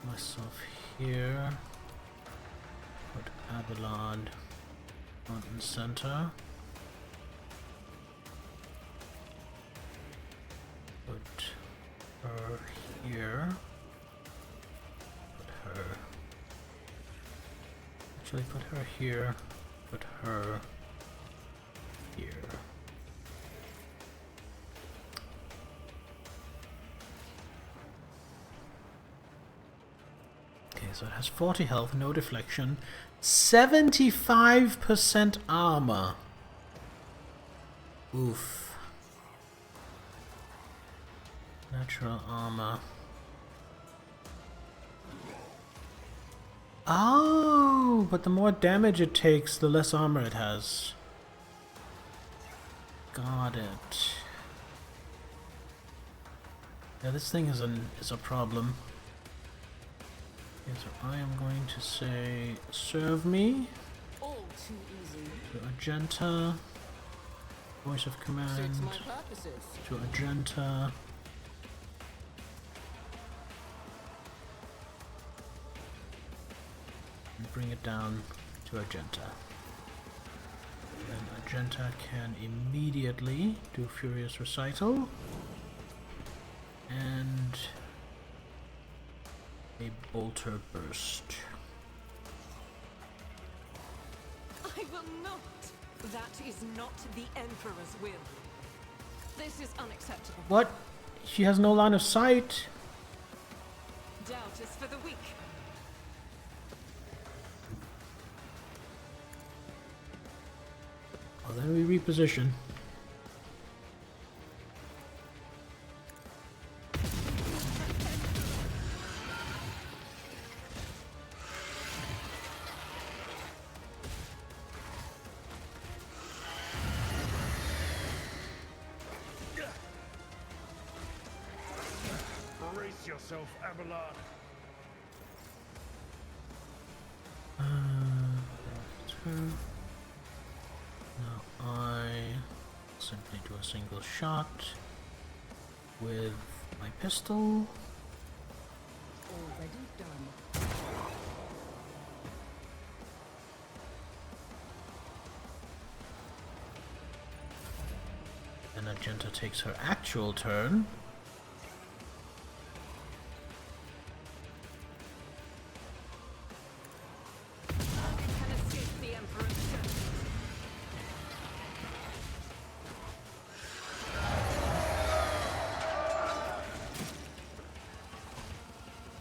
Myself here. Put Abelard front and center. Put her here. Put her. Actually, put her here. Put her here. Okay, so it has 40 health, no deflection, 75% armor. Oof. Natural armor. Oh, but the more damage it takes, the less armor it has. Got it. Yeah, this thing is a problem. Okay, so I am going to say, serve me. All too easy. To Argenta. Voice of command. Suits my purposes. To Argenta. And bring it down to Argenta. Then Argenta can immediately do Furious Recital. And a Bolter Burst. I will not. That is not the Emperor's will. This is unacceptable. What? She has no line of sight. Doubt is for the weak. Well, then we reposition. Brace yourself, Abelard. Now I simply do a single shot with my pistol. Already done. Then Argenta takes her actual turn. Can escape the Emperor's justice.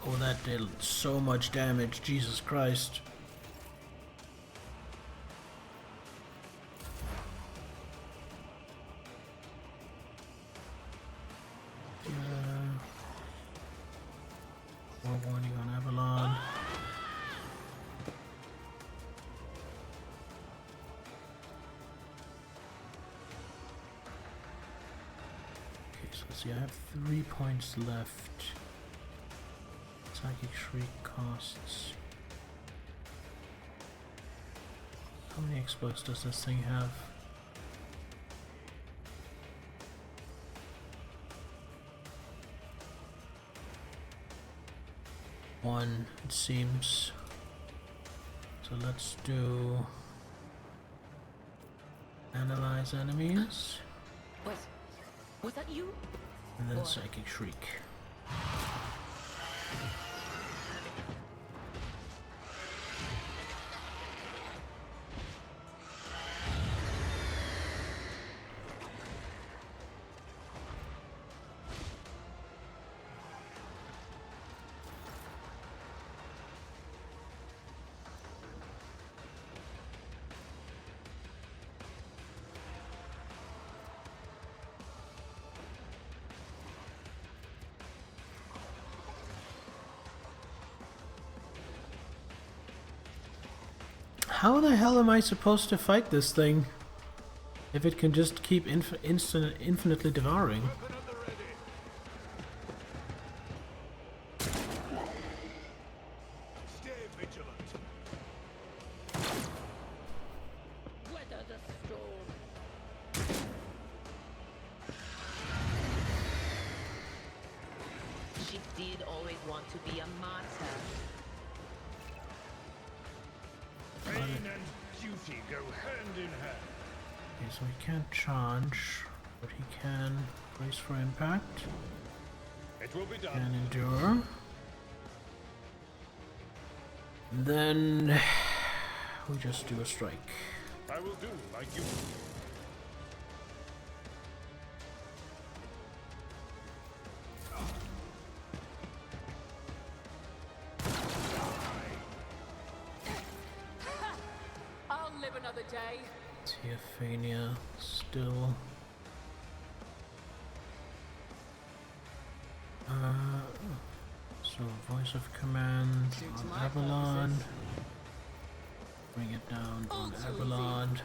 Oh, that did so much damage, Jesus Christ. More warning on Avalon. Okay, so let's see, I have 3 points left. Psychic Shriek costs. How many exploits does this thing have? One, it seems. So let's do analyze enemies Wait, was that you? and then Or- Psychic Shriek. How the hell am I supposed to fight this thing if it can just keep infinitely devouring? She did always want to be a martyr. Pain and duty go hand in hand. Okay, so he can't charge, but he can brace for impact. It will be done. Can endure. Then we just do a strike. I will do like you. I'll live another day. Theophania still. So voice of command on Avalon. Bring it down on Avalon.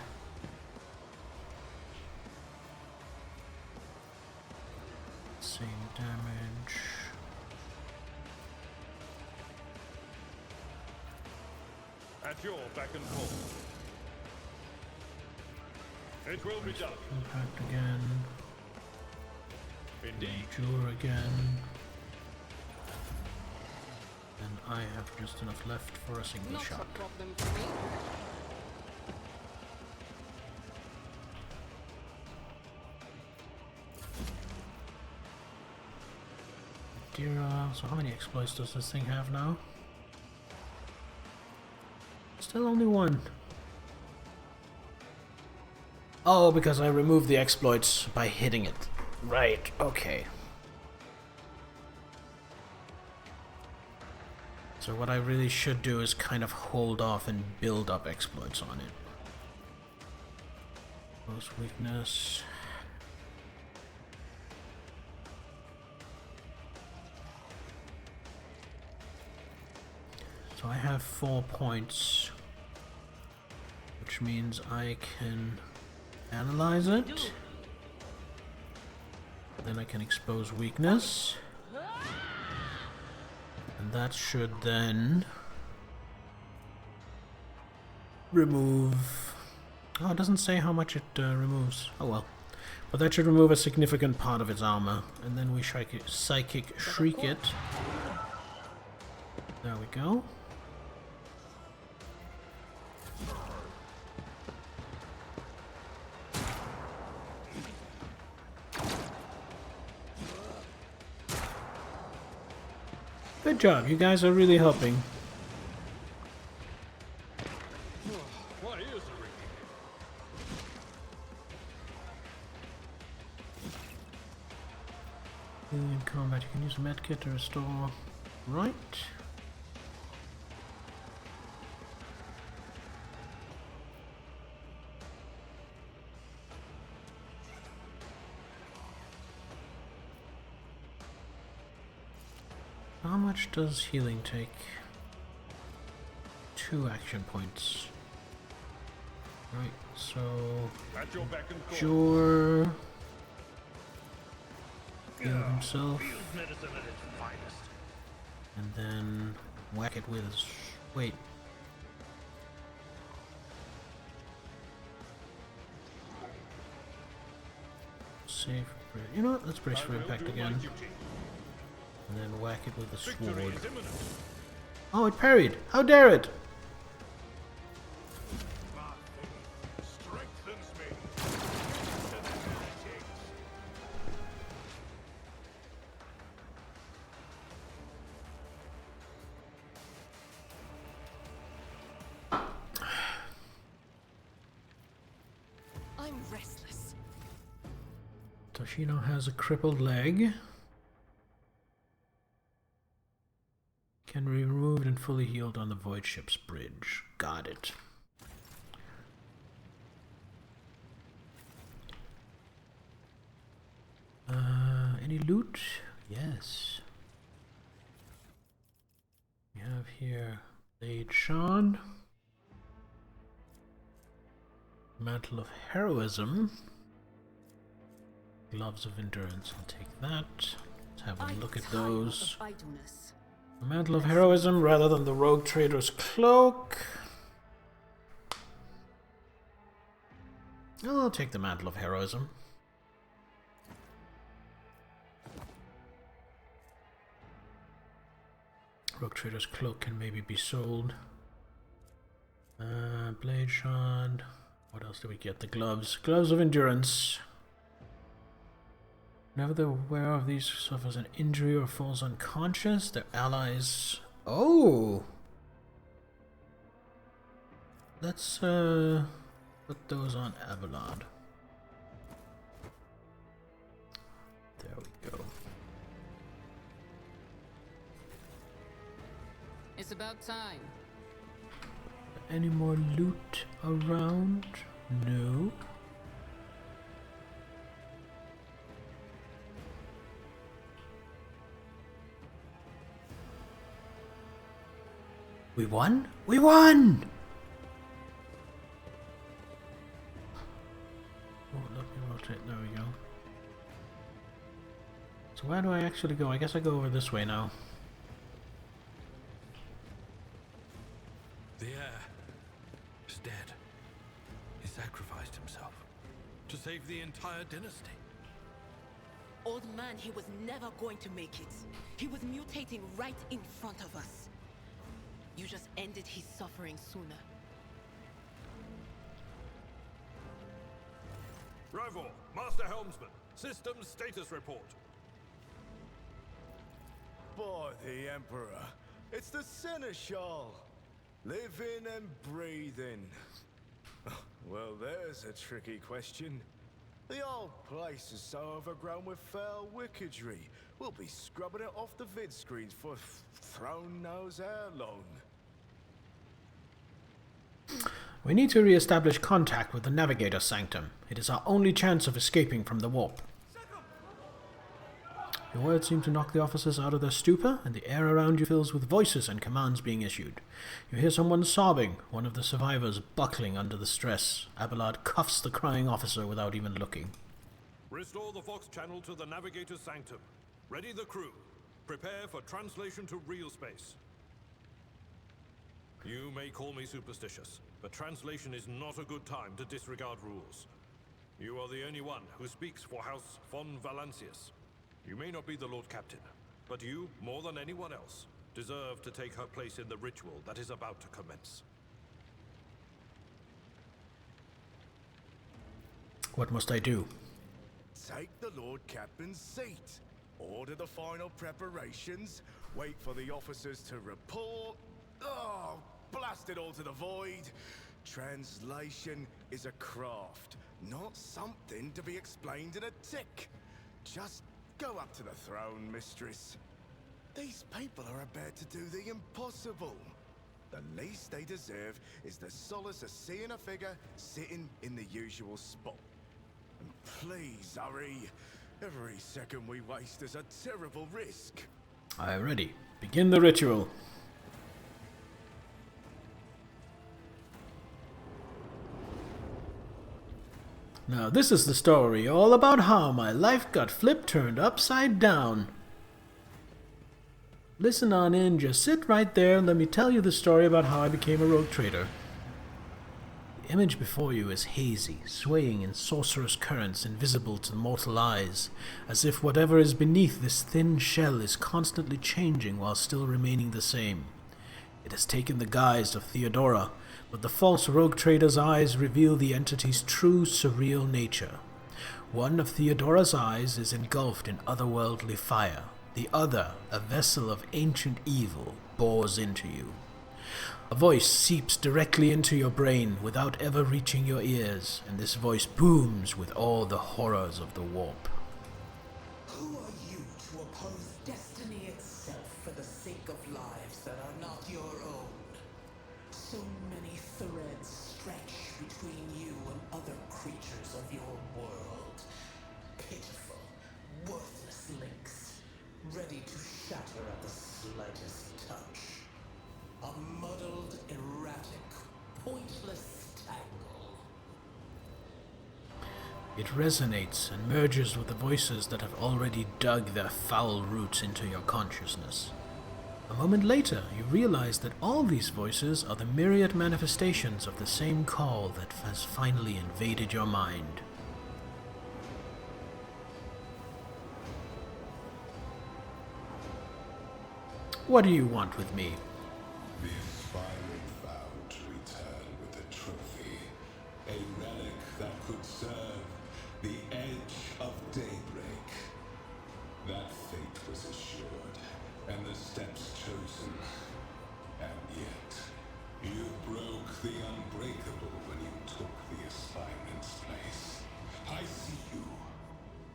Same damage. At your beck and call. It will be done. Impact again. Indeed. Endure again. And I have just enough left for a single Not shot. a problem for me. Dira, so how many exploits does this thing have now? Still only one. Oh, because I removed the exploits by hitting it. Right, okay. So what I really should do is kind of hold off and build up exploits on it. Most weakness. So I have 4 points, which means I can analyze it. Then I can expose weakness. And that should then remove... Oh, it doesn't say how much it removes. Oh well. But that should remove a significant part of its armor. And then we psychic shriek it. There we go. Good job, you guys are really helping. What is the In combat, you can use a medkit to restore. Right. How much does healing take? 2 action points. Right, so At your beck and call. Jor heal himself, Field medicine at its finest. and then whack it with his... Wait. Save. You know what? Let's brace for I will impact do my again, duty. and then whack it with a Victory sword. is imminent. Oh, it parried! How dare it! My faith strengthens me. I'm restless. Toshino has a crippled leg. Can be removed and fully healed on the Void Ship's bridge. Got it. Any loot? Yes. We have here Blade Sean. Mantle of Heroism. Gloves of Endurance. I'll take that. Let's have a look at those. The Mantle of Heroism rather than the Rogue Trader's Cloak. I'll take the Mantle of Heroism. Rogue Trader's Cloak can maybe be sold. Blade Shard. What else do we get? The gloves. Gloves of Endurance. Whenever the wearer of these suffers an injury or falls unconscious, their allies... Oh! Let's put those on Abelard. There we go. It's about time. Any more loot around? No. We won? We won! Oh, let me rotate. There we go. So where do I actually go? I guess I go over this way now. The heir is dead. He sacrificed himself to save the entire dynasty. Old man, he was never going to make it. He was mutating right in front of us. You just ended his suffering sooner. Rivor, Master Helmsman, systems status report. By the Emperor, it's the Seneschal. Living and breathing. Well, there's a tricky question. The old place is so overgrown with foul wickedry. We'll be scrubbing it off the vid screens for throne knows how long. We need to re-establish contact with the Navigator Sanctum. It is our only chance of escaping from the warp. Your words seem to knock the officers out of their stupor, and the air around you fills with voices and commands being issued. You hear someone sobbing, one of the survivors buckling under the stress. Abelard cuffs the crying officer without even looking. Restore the Vox channel to the Navigator's Sanctum. Ready the crew. Prepare for translation to real space. You may call me superstitious, but translation is not a good time to disregard rules. You are the only one who speaks for House von Valancius. You may not be the Lord Captain, but you, more than anyone else, deserve to take her place in the ritual that is about to commence. What must I do? Take the Lord Captain's seat. Order the final preparations. Wait for the officers to report. Oh, blast it all to the void. Translation is a craft, not something to be explained in a tick. Just go up to the throne, mistress. These people are about to do the impossible. The least they deserve is the solace of seeing a figure sitting in the usual spot. And please hurry. Every second we waste is a terrible risk. I am ready. Begin the ritual. Now this is the story all about how my life got turned upside down. Listen on in, just sit right there and let me tell you the story about how I became a rogue trader. The image before you is hazy, swaying in sorcerous currents invisible to mortal eyes, as if whatever is beneath this thin shell is constantly changing while still remaining the same. It has taken the guise of Theodora, but the false rogue trader's eyes reveal the entity's true surreal nature. One of Theodora's eyes is engulfed in otherworldly fire. The other, a vessel of ancient evil, bores into you. A voice seeps directly into your brain without ever reaching your ears, and this voice booms with all the horrors of the warp. Who are you to oppose destiny itself for the sake of lives that are not your own? So many threads stretch between you and other creatures of your world. Pitiful, worthless links, ready to shatter at the slightest touch. A muddled, erratic, pointless tangle. It resonates and merges with the voices that have already dug their foul roots into your consciousness. A moment later, you realize that all these voices are the myriad manifestations of the same call that has finally invaded your mind. What do you want with me? The aspiring vowed to return with a trophy, a relic that could serve the edge of daybreak. That fate was assured, and the steps chosen. And yet, you broke the unbreakable when you took the aspirement's place. I see you.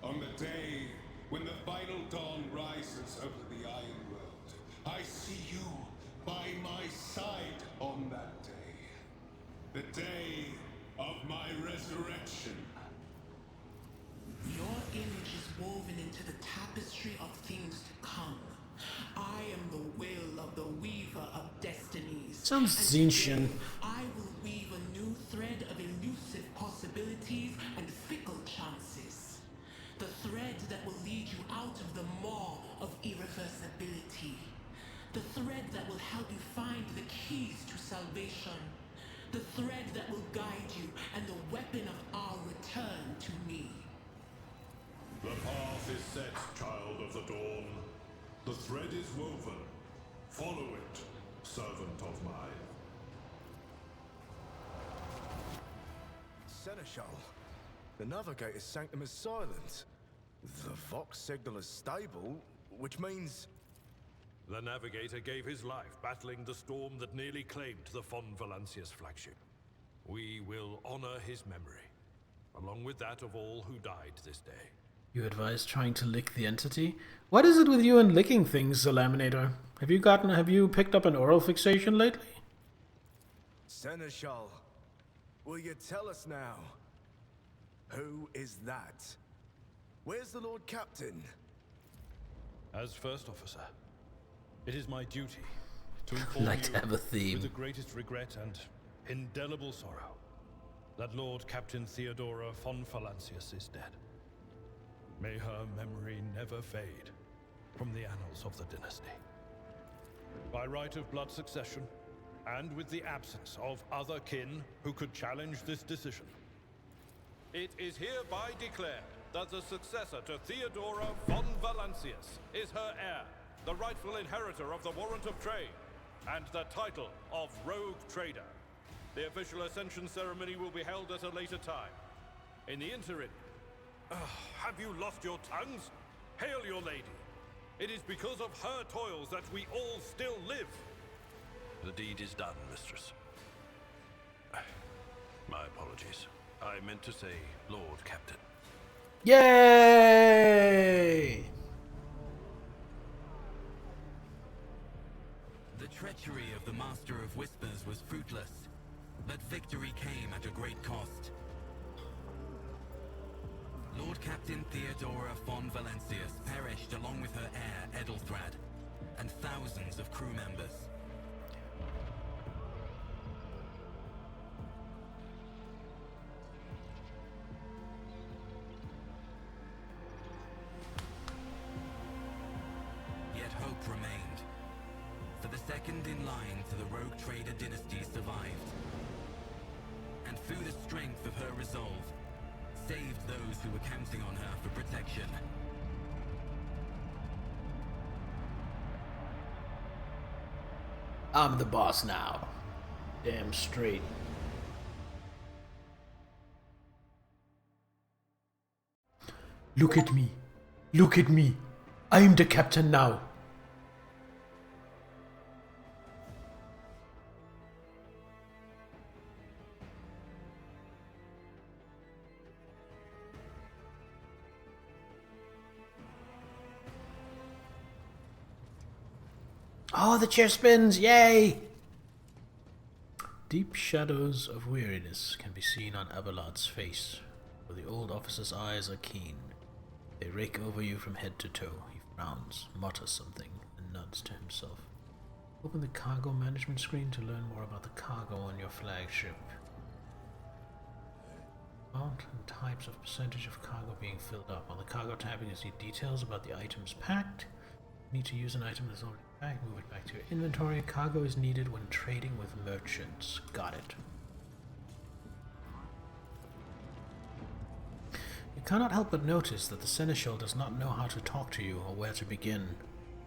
On the day when the final dawn rises over the Iron World, I see you by my side on that day. The day of my resurrection. Your image is woven into the tapestry of things to come. I am the will of the weaver of destinies. Sounds And Zinchen. today, I will weave a new thread of elusive possibilities and fickle chances. The thread that will lead you out of the maw of irreversibility. The thread that will help you find the keys to salvation. The thread that will guide you and the weapon of our return to me. The path is set, child of the dawn. The thread is woven. Follow it, servant of mine. Seneschal, the Navigator's sanctum is silent. The Vox signal is stable, which means... The Navigator gave his life battling the storm that nearly claimed the Von Valancius flagship. We will honor his memory, along with that of all who died this day. You advise trying to lick the entity? What is it with you and licking things, Laminator? Have you picked up an oral fixation lately? Seneschal, will you tell us now? Who is that? Where's the Lord Captain? As First Officer, it is my duty to inform Like to you have a theme. with the greatest regret and indelible sorrow that Lord Captain Theodora von Valancius is dead. May her memory never fade from the annals of the dynasty. By right of blood succession, and with the absence of other kin who could challenge this decision, it is hereby declared that the successor to Theodora von Valancius is her heir, the rightful inheritor of the warrant of trade, and the title of Rogue Trader. The official ascension ceremony will be held at a later time. In the interim, have you lost your tongues? Hail your lady. It is because of her toils that we all still live. The deed is done, mistress. My apologies. I meant to say Lord Captain. Yay! The treachery of the Master of Whispers was fruitless, but victory came at a great cost. Lord Captain Theodora von Valancius perished along with her heir, Edelthrad, and thousands of crew members. Yet hope remained, for the second in line to the Rogue Trader dynasty survived, and through the strength of her resolve, saved those who were counting on her for protection. I'm the boss now. Damn straight. Look at me. Look at me. I am the captain now. Oh, the chair spins! Yay! Deep shadows of weariness can be seen on Abelard's face, where the old officer's eyes are keen. They rake over you from head to toe. He frowns, mutters something, and nods to himself. Open the cargo management screen to learn more about the cargo on your flagship. Oh, amount and types of percentage of cargo being filled up. On the cargo tab, you can see details about the items packed. You need to use an item that's already packed, move it back to your inventory. Cargo is needed when trading with merchants. Got it. You cannot help but notice that the seneschal does not know how to talk to you or where to begin.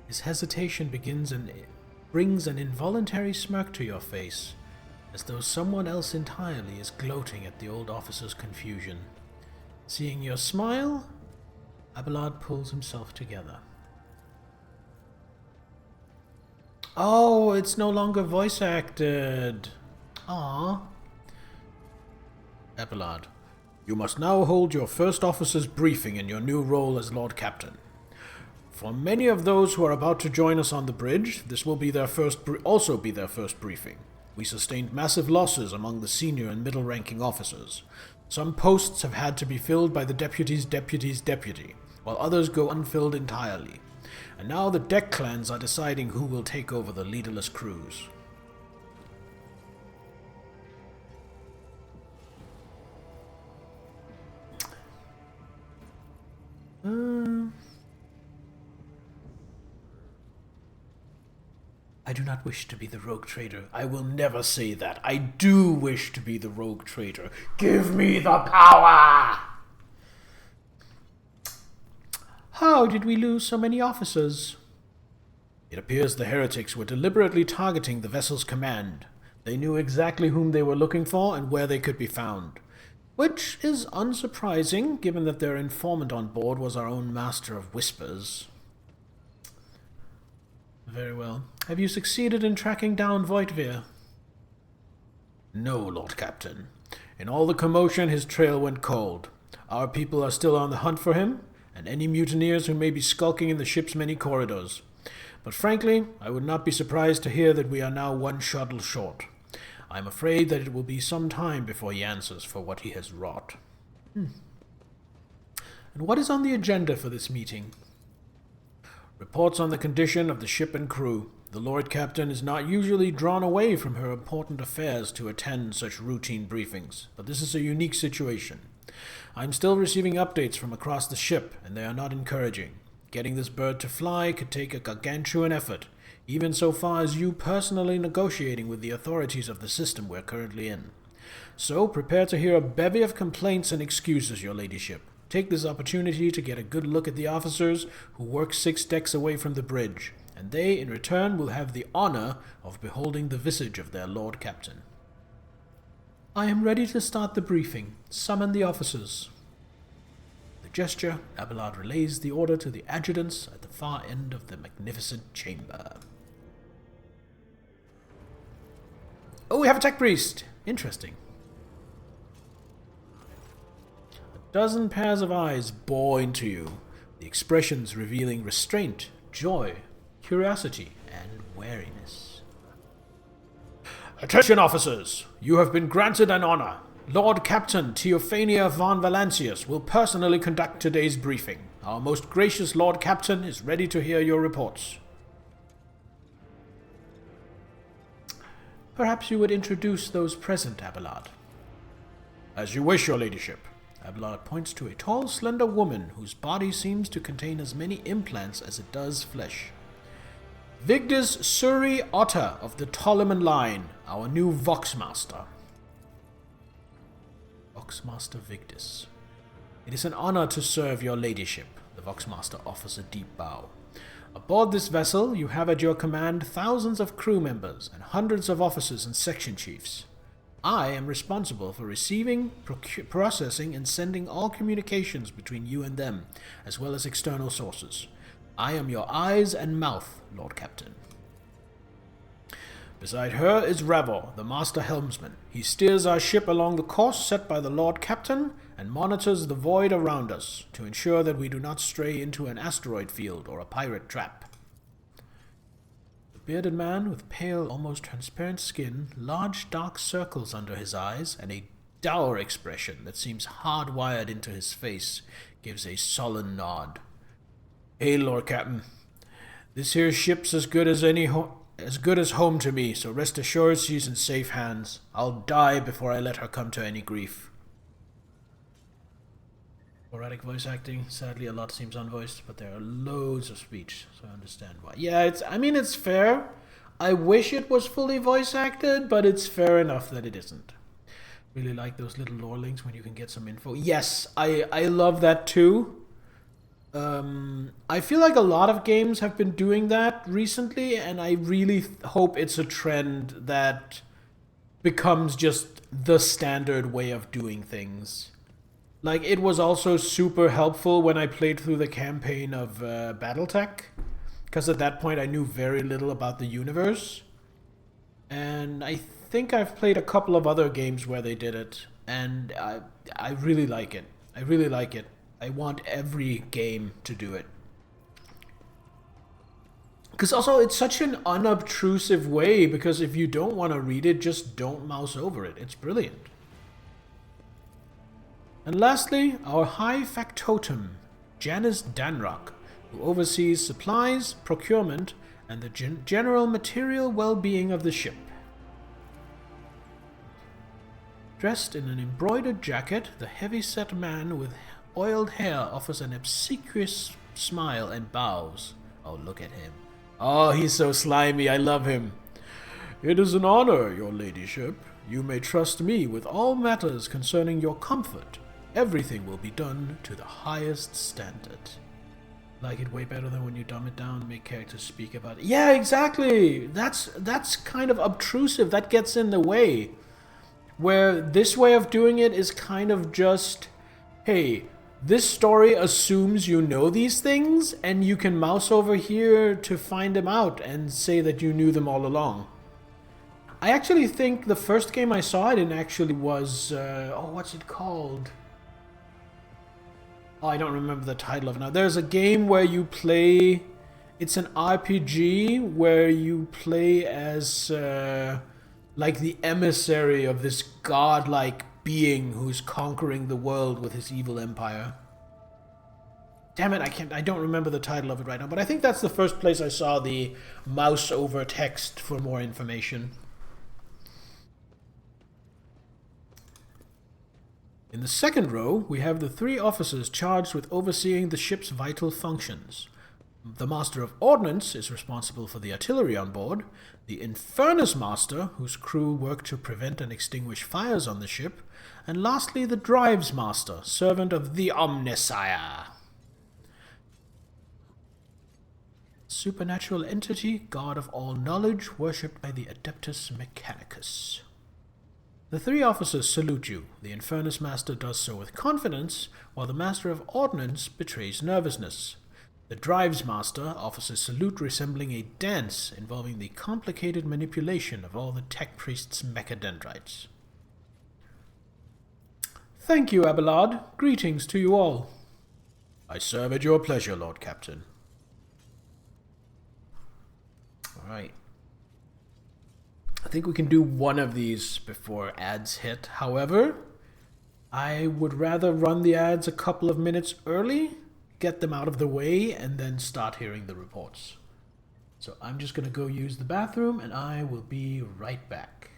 His hesitation brings an involuntary smirk to your face, as though someone else entirely is gloating at the old officer's confusion. Seeing your smile, Abelard pulls himself together. Oh, it's no longer voice acted. Ah. Abelard, you must now hold your first officer's briefing in your new role as Lord Captain. For many of those who are about to join us on the bridge, this will be their first briefing. We sustained massive losses among the senior and middle-ranking officers. Some posts have had to be filled by the deputy's deputy, while others go unfilled entirely. And now the deck clans are deciding who will take over the leaderless crews. I do not wish to be the rogue trader. I will never say that. I do wish to be the rogue trader. Give me the power! How did we lose so many officers? It appears the heretics were deliberately targeting the vessel's command. They knew exactly whom they were looking for and where they could be found. Which is unsurprising, given that their informant on board was our own master of whispers. Very well. Have you succeeded in tracking down Voitvir? No, Lord Captain. In all the commotion, his trail went cold. Our people are still on the hunt for him, and any mutineers who may be skulking in the ship's many corridors. But frankly, I would not be surprised to hear that we are now one shuttle short. I am afraid that it will be some time before he answers for what he has wrought. And what is on the agenda for this meeting? Reports on the condition of the ship and crew. The Lord Captain is not usually drawn away from her important affairs to attend such routine briefings, but this is a unique situation. I am still receiving updates from across the ship, and they are not encouraging. Getting this bird to fly could take a gargantuan effort, even so far as you personally negotiating with the authorities of the system we're currently in. So prepare to hear a bevy of complaints and excuses, your ladyship. Take this opportunity to get a good look at the officers who work 6 decks away from the bridge, and they, in return, will have the honor of beholding the visage of their Lord Captain. I am ready to start the briefing. Summon the officers. With a gesture, Abelard relays the order to the adjutants at the far end of the magnificent chamber. Oh, we have a tech priest! Interesting. 12 pairs of eyes bore into you, the expressions revealing restraint, joy, curiosity, and wariness. Attention, officers! You have been granted an honor. Lord Captain Theophania von Valancius will personally conduct today's briefing. Our most gracious Lord Captain is ready to hear your reports. Perhaps you would introduce those present, Abelard. As you wish, your ladyship. Abelard points to a tall, slender woman whose body seems to contain as many implants as it does flesh. Vigdis Suri Otter of the Ptolemon line, our new Voxmaster. Voxmaster Vigdis. It is an honor to serve your ladyship, the Voxmaster offers a deep bow. Aboard this vessel, you have at your command thousands of crew members and hundreds of officers and section chiefs. I am responsible for receiving, processing, and sending all communications between you and them, as well as external sources. I am your eyes and mouth, Lord Captain. Beside her is Ravor, the master helmsman. He steers our ship along the course set by the Lord Captain and monitors the void around us to ensure that we do not stray into an asteroid field or a pirate trap. The bearded man with pale, almost transparent skin, large dark circles under his eyes, and a dour expression that seems hardwired into his face gives a sullen nod. Hey, Lord Captain. This here ship's as good as home to me, so rest assured she's in safe hands. I'll die before I let her come to any grief. Sporadic voice acting. Sadly, a lot seems unvoiced, but there are loads of speech, so I understand why. Yeah, it's fair. I wish it was fully voice acted, but it's fair enough that it isn't. Really like those little lore links when you can get some info. Yes, I love that too. I feel like a lot of games have been doing that recently, and I really hope it's a trend that becomes just the standard way of doing things. Like, it was also super helpful when I played through the campaign of Battletech, because at that point I knew very little about the universe. And I think I've played a couple of other games where they did it, and I really like it. I really like it. I want every game to do it. Because also, it's such an unobtrusive way, because if you don't want to read it, just don't mouse over it. It's brilliant. And lastly, our High Factotum, Janice Danrock, who oversees supplies, procurement, and the general material well-being of the ship. Dressed in an embroidered jacket, the heavy-set man with oiled hair offers an obsequious smile and bows. Oh, look at him. Oh, he's so slimy. I love him. It is an honor, your ladyship. You may trust me with all matters concerning your comfort. Everything will be done to the highest standard. Like it way better than when you dumb it down and make characters speak about it. Yeah, exactly. That's kind of obtrusive. That gets in the way. Where this way of doing it is kind of just, hey, this story assumes you know these things, and you can mouse over here to find them out and say that you knew them all along. I actually think the first game I saw it in actually was, what's it called? Oh, I don't remember the title of it now. There's a game where you play, it's an RPG where you play as, like the emissary of this godlike being who's conquering the world with his evil empire. Damn it, I don't remember the title of it right now, but I think that's the first place I saw the mouse over text for more information. In the second row, we have the 3 officers charged with overseeing the ship's vital functions. The Master of Ordnance is responsible for the artillery on board, the Infernus Master, whose crew work to prevent and extinguish fires on the ship, and lastly the Drives Master, servant of the Omnissiah. Supernatural entity, god of all knowledge, worshipped by the Adeptus Mechanicus. The 3 officers salute you. The Infernus Master does so with confidence, while the Master of Ordnance betrays nervousness. The Drives Master offers a salute resembling a dance involving the complicated manipulation of all the Tech Priest's mechadendrites. Thank you, Abelard. Greetings to you all. I serve at your pleasure, Lord Captain. Alright. I think we can do one of these before ads hit. However, I would rather run the ads a couple of minutes early, get them out of the way, and then start hearing the reports. So I'm just going to go use the bathroom, and I will be right back.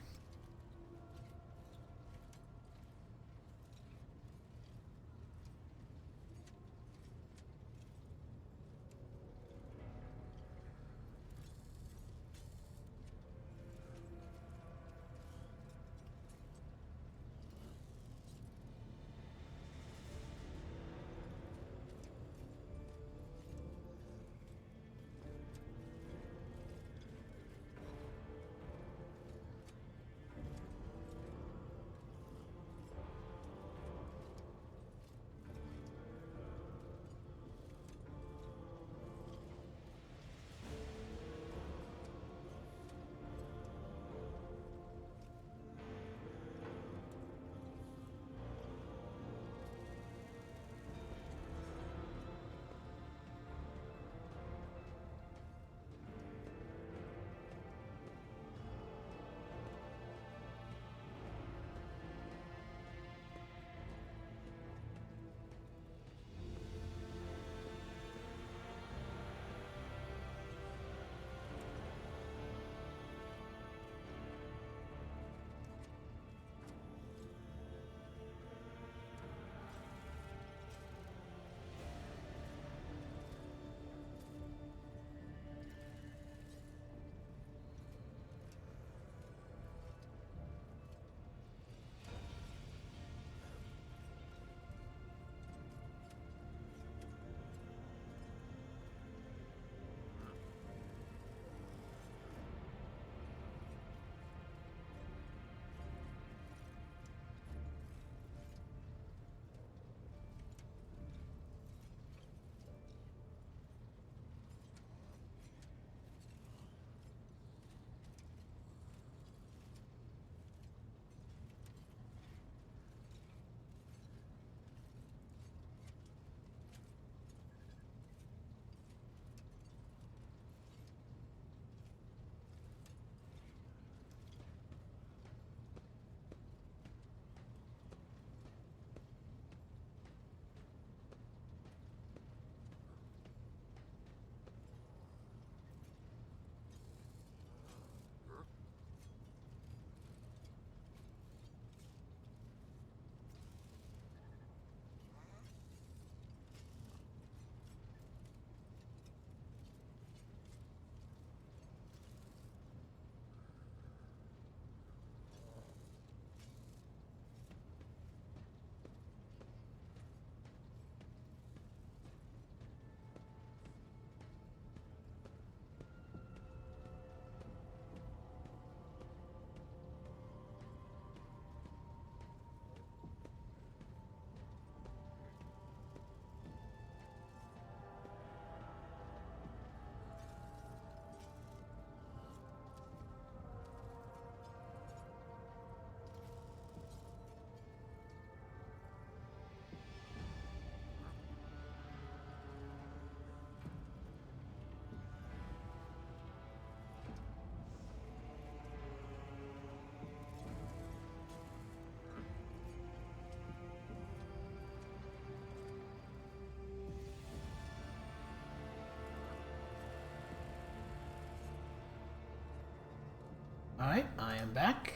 Alright, I am back.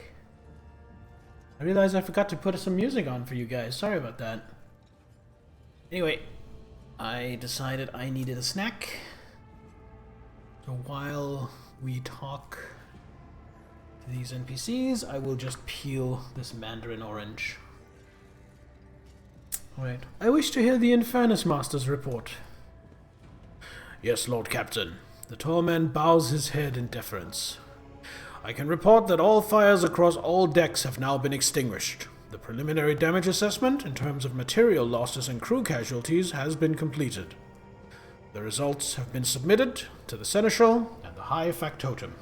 I realized I forgot to put some music on for you guys. Sorry about that. Anyway, I decided I needed a snack. So while we talk to these NPCs, I will just peel this mandarin orange. Alright. I wish to hear the Infernus Master's report. Yes, Lord Captain. The tall man bows his head in deference. I can report that all fires across all decks have now been extinguished. The preliminary damage assessment, in terms of material losses and crew casualties, has been completed. The results have been submitted to the Seneschal and the High Factotum.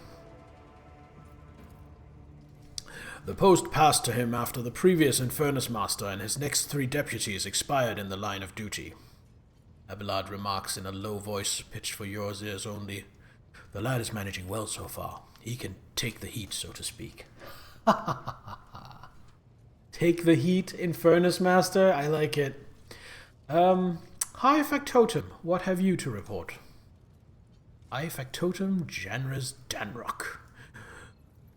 The post passed to him after the previous Infernus Master and his next 3 deputies expired in the line of duty. Abelard remarks in a low voice, pitched for your ears only. The lad is managing well so far. He can take the heat, so to speak. Take the heat, Infernus Master? I like it. High Factotum, what have you to report? High Factotum Janris Danrock.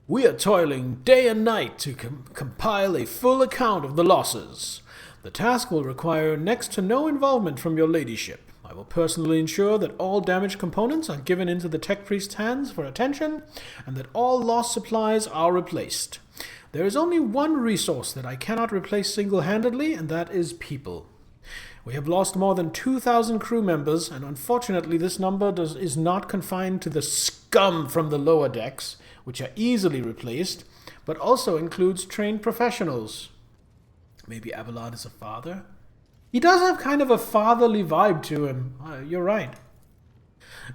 We are toiling day and night to compile a full account of the losses. The task will require next to no involvement from your ladyship. I will personally ensure that all damaged components are given into the tech priest's hands for attention, and that all lost supplies are replaced. There is only one resource that I cannot replace single-handedly, and that is people. We have lost more than 2,000 crew members, and unfortunately this number is not confined to the scum from the lower decks, which are easily replaced, but also includes trained professionals. Maybe Abelard is a father? He does have kind of a fatherly vibe to him. You're right.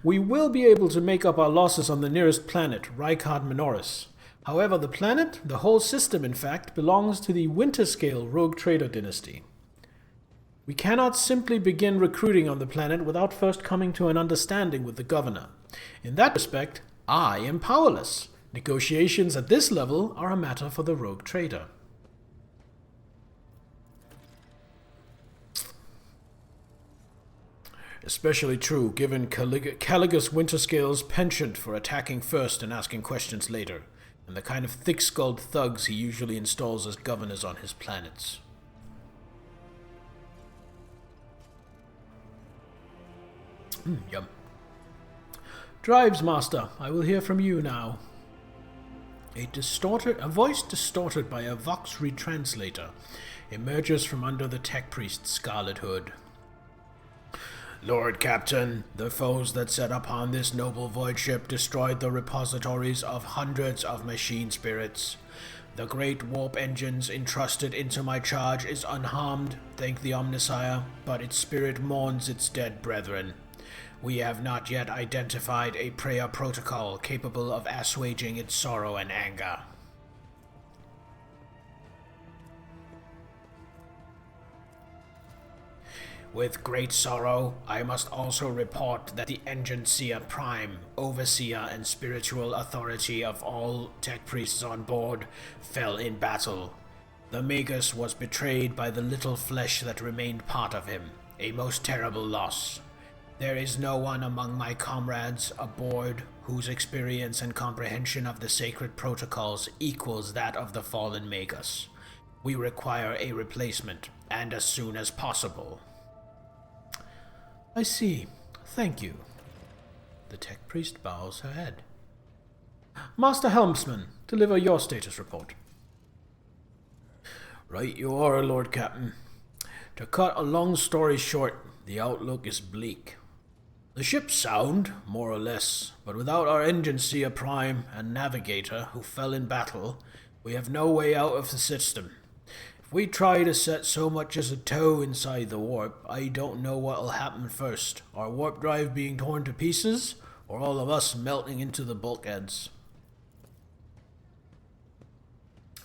We will be able to make up our losses on the nearest planet, Rykard Minoris. However, the planet, the whole system in fact, belongs to the Winterscale Rogue Trader dynasty. We cannot simply begin recruiting on the planet without first coming to an understanding with the governor. In that respect, I am powerless. Negotiations at this level are a matter for the Rogue Trader. Especially true given Caligus Winterscale's penchant for attacking first and asking questions later, and the kind of thick-skulled thugs he usually installs as governors on his planets. Yum. Drives, Master, I will hear from you now. A voice distorted by a Vox retranslator emerges from under the tech priest's scarlet hood. Lord Captain, the foes that set upon this noble void ship destroyed the repositories of hundreds of machine spirits. The great warp engines entrusted into my charge is unharmed, thank the Omnissiah, but its spirit mourns its dead brethren. We have not yet identified a prayer protocol capable of assuaging its sorrow and anger. With great sorrow, I must also report that the Engine Seer Prime, overseer and spiritual authority of all tech priests on board, fell in battle. The Magus was betrayed by the little flesh that remained part of him, a most terrible loss. There is no one among my comrades aboard whose experience and comprehension of the sacred protocols equals that of the fallen Magus. We require a replacement, and as soon as possible. I see. Thank you. The tech priest bows her head. Master Helmsman, deliver your status report. Right you are, Lord Captain. To cut a long story short, the outlook is bleak. The ship's sound, more or less, but without our Engine Seer Prime and Navigator, who fell in battle, we have no way out of the system. If we try to set so much as a toe inside the warp, I don't know what'll happen first. Our warp drive being torn to pieces, or all of us melting into the bulkheads.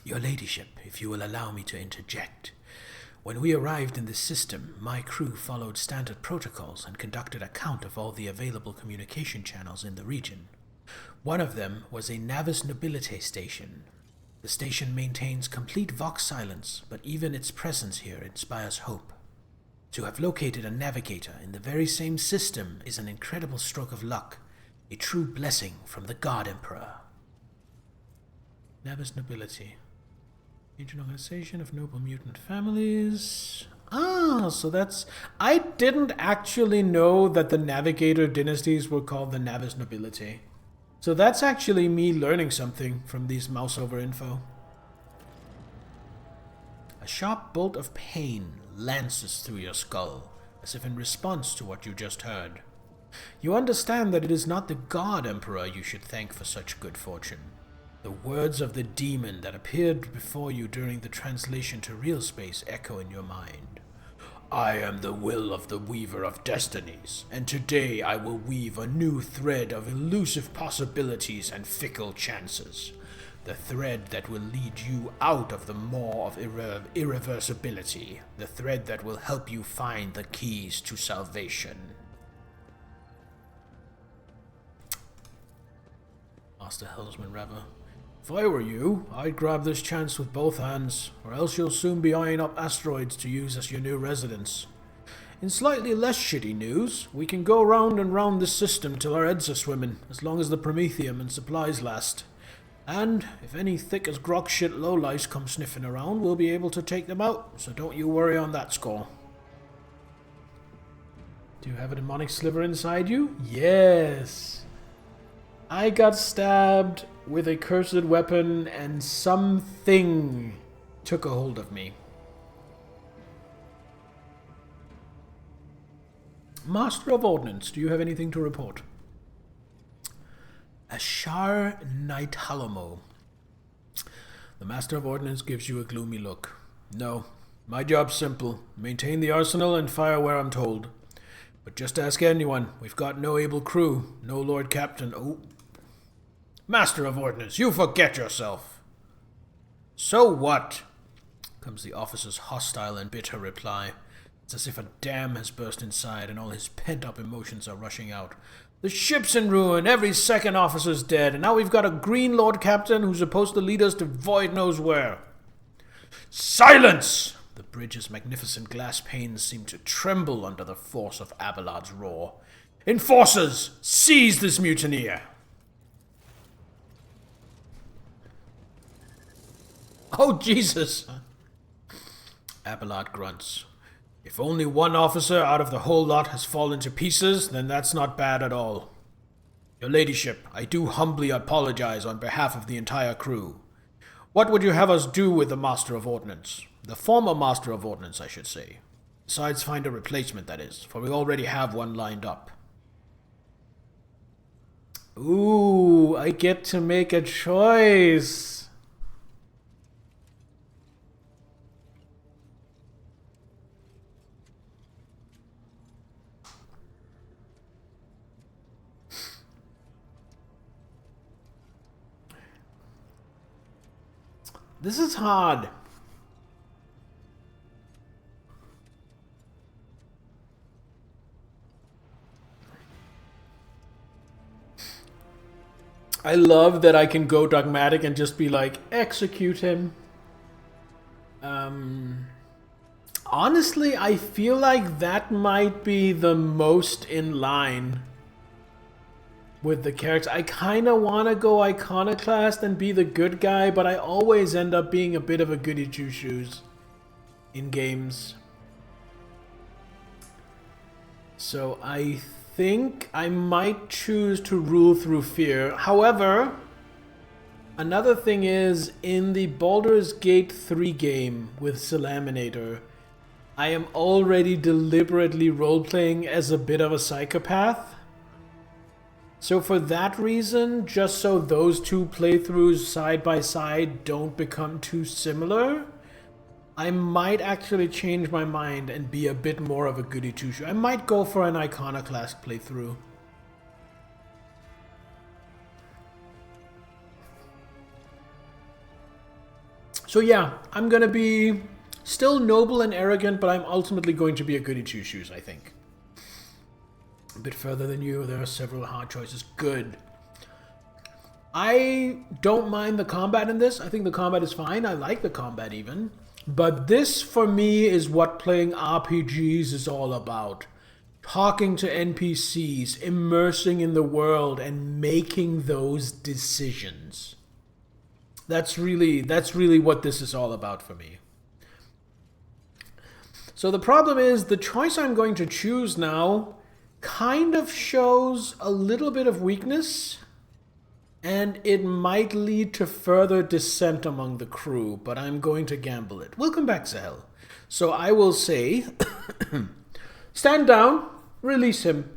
Your Ladyship, if you will allow me to interject. When we arrived in this system, my crew followed standard protocols and conducted a count of all the available communication channels in the region. One of them was a Navis Nobilite station. The station maintains complete Vox silence, but even its presence here inspires hope. To have located a navigator in the very same system is an incredible stroke of luck, a true blessing from the God Emperor. Navis nobility. Ancient organization of noble mutant families. Ah, so that's... I didn't actually know that the Navigator dynasties were called the Navis nobility. So that's actually me learning something from these mouse over info. A sharp bolt of pain lances through your skull, as if in response to what you just heard. You understand that it is not the God Emperor you should thank for such good fortune. The words of the demon that appeared before you during the translation to real space echo in your mind. I am the will of the Weaver of Destinies, and today I will weave a new thread of elusive possibilities and fickle chances. The thread that will lead you out of the maw of irreversibility. The thread that will help you find the keys to salvation. Master Helmsman Reva. If I were you, I'd grab this chance with both hands, or else you'll soon be eyeing up asteroids to use as your new residence. In slightly less shitty news, we can go round and round this system till our heads are swimming, as long as the Promethium and supplies last. And if any thick as grog shit lowlights come sniffing around, we'll be able to take them out, so don't you worry on that score. Do you have a demonic sliver inside you? Yes! I got stabbed with a cursed weapon and something took a hold of me. Master of Ordnance, do you have anything to report? Ashar Nightalomo. The Master of Ordnance gives you a gloomy look. No, my job's simple. Maintain the arsenal and fire where I'm told. But just ask anyone. We've got no able crew. No Lord Captain. Oh. Master of Ordnance, you forget yourself. So what? Comes the officer's hostile and bitter reply. It's as if a dam has burst inside and all his pent-up emotions are rushing out. The ship's in ruin, every second officer's dead, and now we've got a green Lord Captain who's supposed to lead us to void knows where. Silence! The bridge's magnificent glass panes seem to tremble under the force of Abelard's roar. Enforcers, seize this mutineer! Oh, Jesus! Abelard grunts. If only one officer out of the whole lot has fallen to pieces, then that's not bad at all. Your ladyship, I do humbly apologize on behalf of the entire crew. What would you have us do with the Master of Ordnance? The former Master of Ordnance, I should say. Besides find a replacement, that is, for we already have one lined up. Ooh, I get to make a choice. This is hard. I love that I can go dogmatic and just be like, execute him. Honestly, I feel like that might be the most in line with the character. I kind of want to go iconoclast and be the good guy, but I always end up being a bit of a goody two-shoes in games. So I think I might choose to rule through fear. However, another thing is, in the Baldur's Gate 3 game with Salaminator, I am already deliberately role-playing as a bit of a psychopath. So for that reason, just so those two playthroughs side by side don't become too similar, I might actually change my mind and be a bit more of a goody two-shoe. I might go for an iconoclast playthrough. So yeah, I'm gonna be still noble and arrogant, but I'm ultimately going to be a goody two-shoes, I think. A bit further than you, there are several hard choices. Good. I don't mind the combat in this. I think the combat is fine. I like the combat even. But this, for me, is what playing RPGs is all about. Talking to NPCs, immersing in the world, and making those decisions. That's really what this is all about for me. So the problem is the choice I'm going to choose now kind of shows a little bit of weakness, and it might lead to further dissent among the crew, but I'm going to gamble it. Welcome back, Zahel. So I will say, stand down, release him.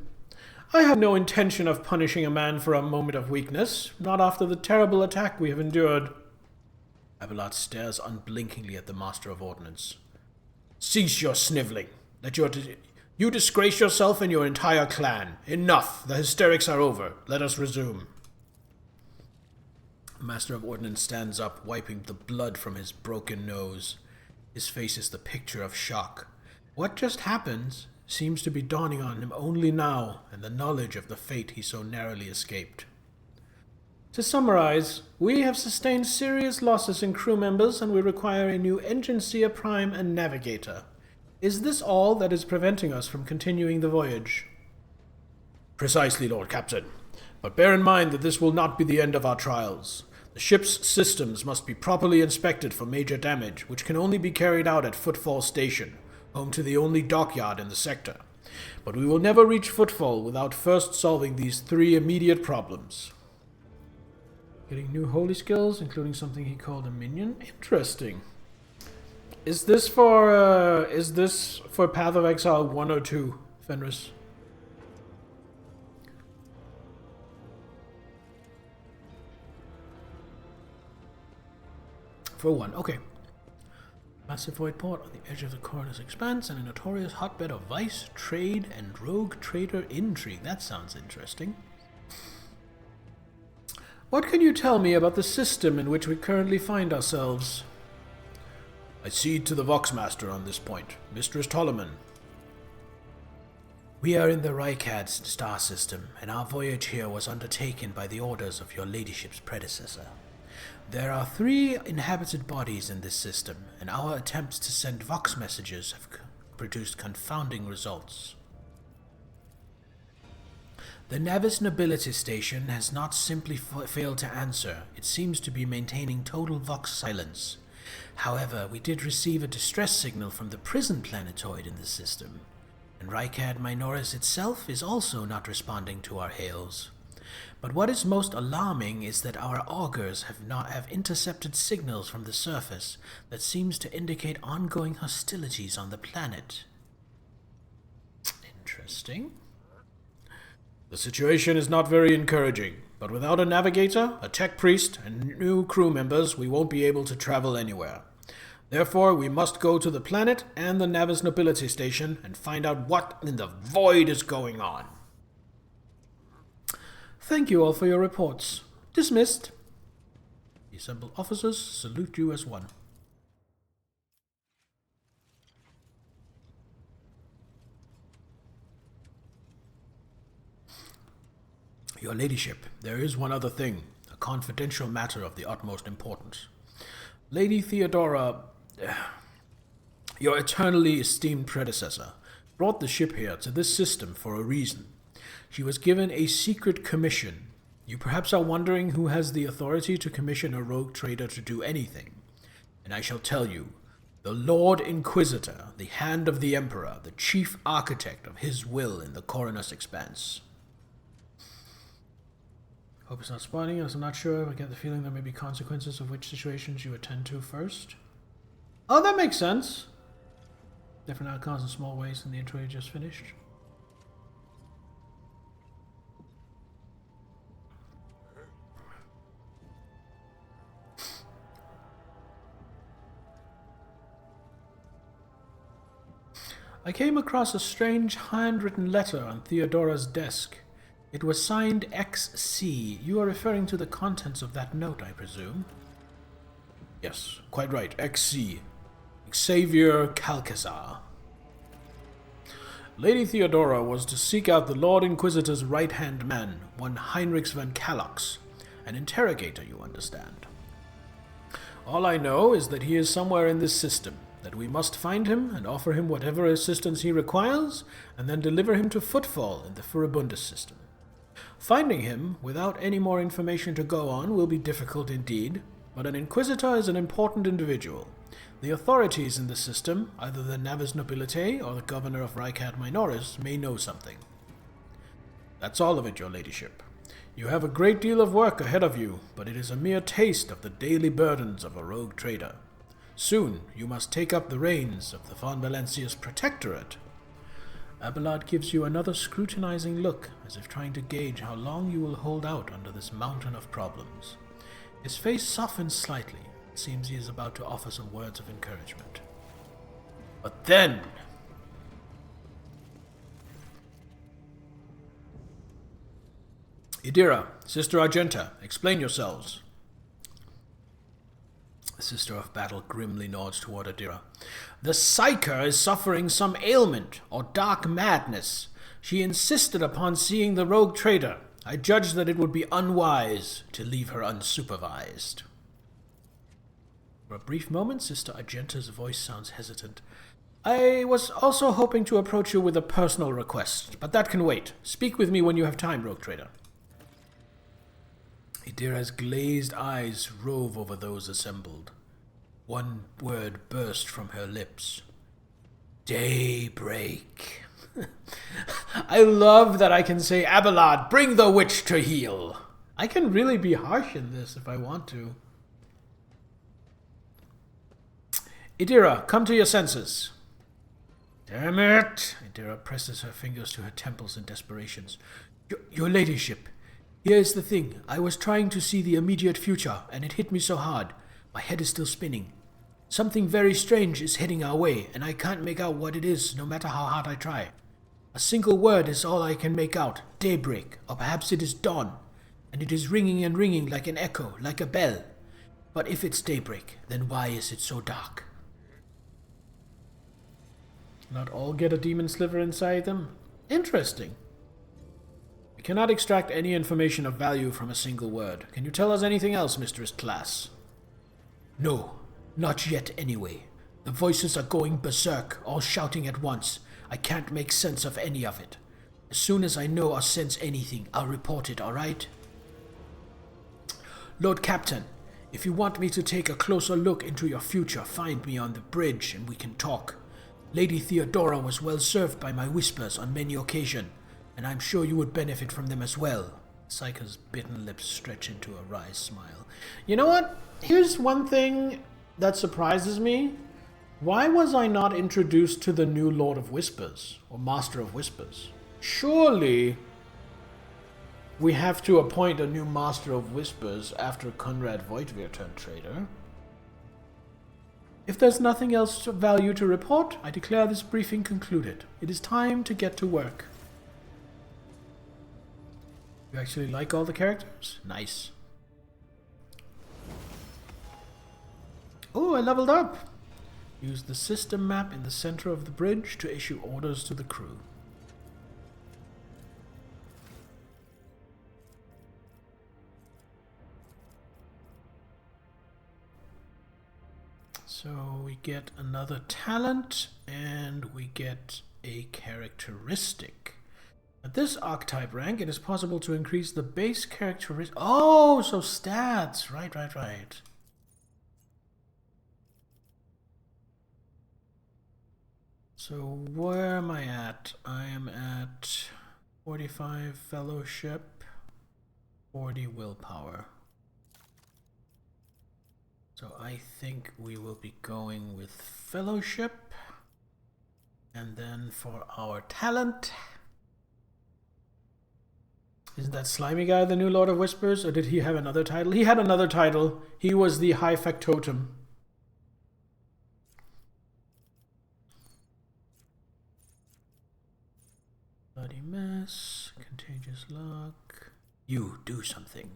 I have no intention of punishing a man for a moment of weakness, not after the terrible attack we have endured. Abelard stares unblinkingly at the Master of Ordnance. Cease your sniveling. You disgrace yourself and your entire clan. Enough. The hysterics are over. Let us resume. The Master of Ordnance stands up, wiping the blood from his broken nose. His face is the picture of shock. What just happened seems to be dawning on him only now, and the knowledge of the fate he so narrowly escaped. To summarize, we have sustained serious losses in crew members, and we require a new engine seer prime and navigator. Is this all that is preventing us from continuing the voyage? Precisely, Lord Captain. But bear in mind that this will not be the end of our trials. The ship's systems must be properly inspected for major damage, which can only be carried out at Footfall Station, home to the only dockyard in the sector. But we will never reach Footfall without first solving these 3 immediate problems. Getting new holy skills, including something he called a minion. Interesting. Is this for Path of Exile 1 or 2, Fenris? For 1, okay. Massive void port on the edge of the coroner's expanse and a notorious hotbed of vice, trade, and rogue trader intrigue. That sounds interesting. What can you tell me about the system in which we currently find ourselves? I cede to the Voxmaster on this point, Mistress Tolleman. We are in the Rykad star system, and our voyage here was undertaken by the orders of your ladyship's predecessor. There are 3 inhabited bodies in this system, and our attempts to send Vox messages have produced confounding results. The Navis Nobility Station has not simply failed to answer, it seems to be maintaining total Vox silence. However, we did receive a distress signal from the prison planetoid in the system, and Rykad Minoris itself is also not responding to our hails. But what is most alarming is that our augurs have intercepted signals from the surface that seems to indicate ongoing hostilities on the planet. Interesting. The situation is not very encouraging, but without a navigator, a tech priest, and new crew members, we won't be able to travel anywhere. Therefore, we must go to the planet and the Navis Nobility Station and find out what in the void is going on. Thank you all for your reports. Dismissed. The assembled officers salute you as one. Your ladyship, there is one other thing, a confidential matter of the utmost importance. Lady Theodora, your eternally esteemed predecessor, brought the ship here to this system for a reason. She was given a secret commission. You perhaps are wondering who has the authority to commission a rogue trader to do anything. And I shall tell you, the Lord Inquisitor, the hand of the Emperor, the chief architect of his will in the Coronus Expanse. Hope it's not spawning, as I'm not sure. I get the feeling there may be consequences of which situations you attend to first. Oh, that makes sense. Different outcomes in small ways in the intro you just finished. I came across a strange handwritten letter on Theodora's desk. It was signed XC. You are referring to the contents of that note, I presume? Yes, quite right. XC. Xavier Calcazar. Lady Theodora was to seek out the Lord Inquisitor's right-hand man, one Heinrichs van Kalox, an interrogator, you understand. All I know is that he is somewhere in this system, that we must find him and offer him whatever assistance he requires, and then deliver him to Footfall in the Furibundus system. Finding him, without any more information to go on, will be difficult indeed, but an Inquisitor is an important individual. The authorities in the system, either the Navis Nobilite or the Governor of Rycat Minoris, may know something. That's all of it, your ladyship. You have a great deal of work ahead of you, but it is a mere taste of the daily burdens of a rogue trader. Soon you must take up the reins of the Von Valencia's protectorate. Abelard gives you another scrutinizing look, as if trying to gauge how long you will hold out under this mountain of problems. His face softens slightly. It seems he is about to offer some words of encouragement. But then... Idira, Sister Argenta, explain yourselves. The Sister of Battle grimly nods toward Idira. The Psyker is suffering some ailment or dark madness. She insisted upon seeing the rogue trader. I judged that it would be unwise to leave her unsupervised. For a brief moment, Sister Argenta's voice sounds hesitant. I was also hoping to approach you with a personal request, but that can wait. Speak with me when you have time, rogue trader. Idira's glazed eyes rove over those assembled. One word burst from her lips. Daybreak. I love that I can say, Abelard, bring the witch to heel. I can really be harsh in this if I want to. Idira, come to your senses. Damn it! Idira presses her fingers to her temples in desperation. Your ladyship, here is the thing. I was trying to see the immediate future, and it hit me so hard. My head is still spinning. Something very strange is heading our way, and I can't make out what it is, no matter how hard I try. A single word is all I can make out. Daybreak, or perhaps it is dawn, and it is ringing and ringing like an echo, like a bell. But if it's daybreak, then why is it so dark? Not all get a demon sliver inside them? Interesting. We cannot extract any information of value from a single word. Can you tell us anything else, Mistress Class? No, not yet anyway. The voices are going berserk, all shouting at once. I can't make sense of any of it. As soon as I know or sense anything, I'll report it, all right? Lord Captain, if you want me to take a closer look into your future, find me on the bridge and we can talk. Lady Theodora was well served by my whispers on many occasions, and I'm sure you would benefit from them as well. Psyker's bitten lips stretch into a wry smile. You know what? Here's one thing that surprises me. Why was I not introduced to the new Lord of Whispers, or Master of Whispers? Surely we have to appoint a new Master of Whispers after Conrad Voigtwehr turned traitor. If there's nothing else of value to report, I declare this briefing concluded. It is time to get to work. You actually like all the characters? Nice. Oh, I leveled up! Use the system map in the center of the bridge to issue orders to the crew. So we get another talent and we get a characteristic. At this archetype rank, it is possible to increase the base characteristic. Oh, so stats. Right. So where am I at? I am at 45 fellowship, 40 willpower. So I think we will be going with fellowship. And then for our talent... Isn't that slimy guy the new Lord of Whispers? Or did he have another title? He had another title. He was the High Factotum. Bloody mess. Contagious luck. You do something.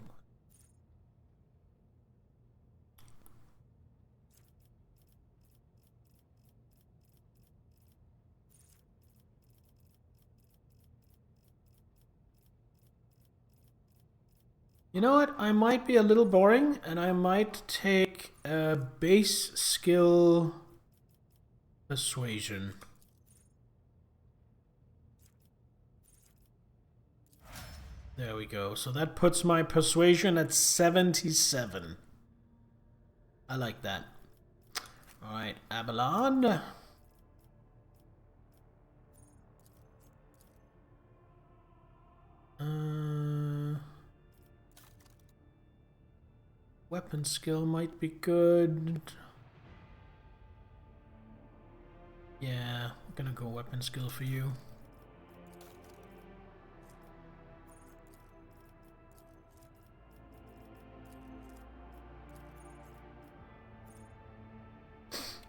You know what? I might be a little boring, and I might take a base skill persuasion. There we go. So that puts my persuasion at 77. I like that. Alright, Abelard. Weapon skill might be good. Yeah, I'm gonna go weapon skill for you.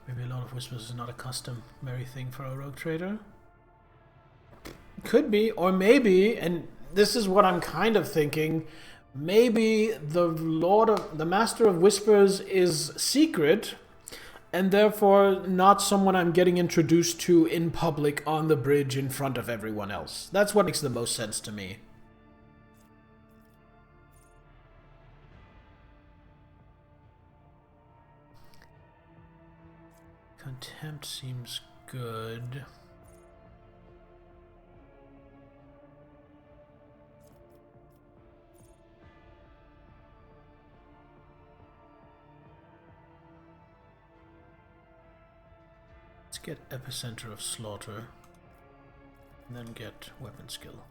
Maybe a lot of whispers is not a customary thing for a rogue trader. Could be, or maybe, and this is what I'm kind of thinking, maybe the Master of Whispers is secret, and therefore not someone I'm getting introduced to in public on the bridge in front of everyone else. That's what makes the most sense to me. Contempt seems good. Let's get Epicenter of Slaughter, and then get weapon skill.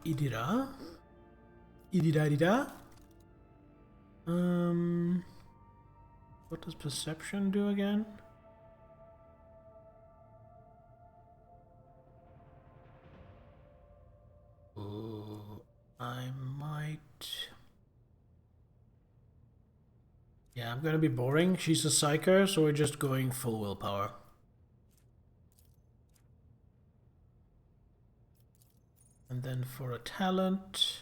Idira? Idira? What does perception do again? Oh, I might... Yeah, I'm gonna be boring. She's a psyker, so we're just going full willpower. And then for a talent...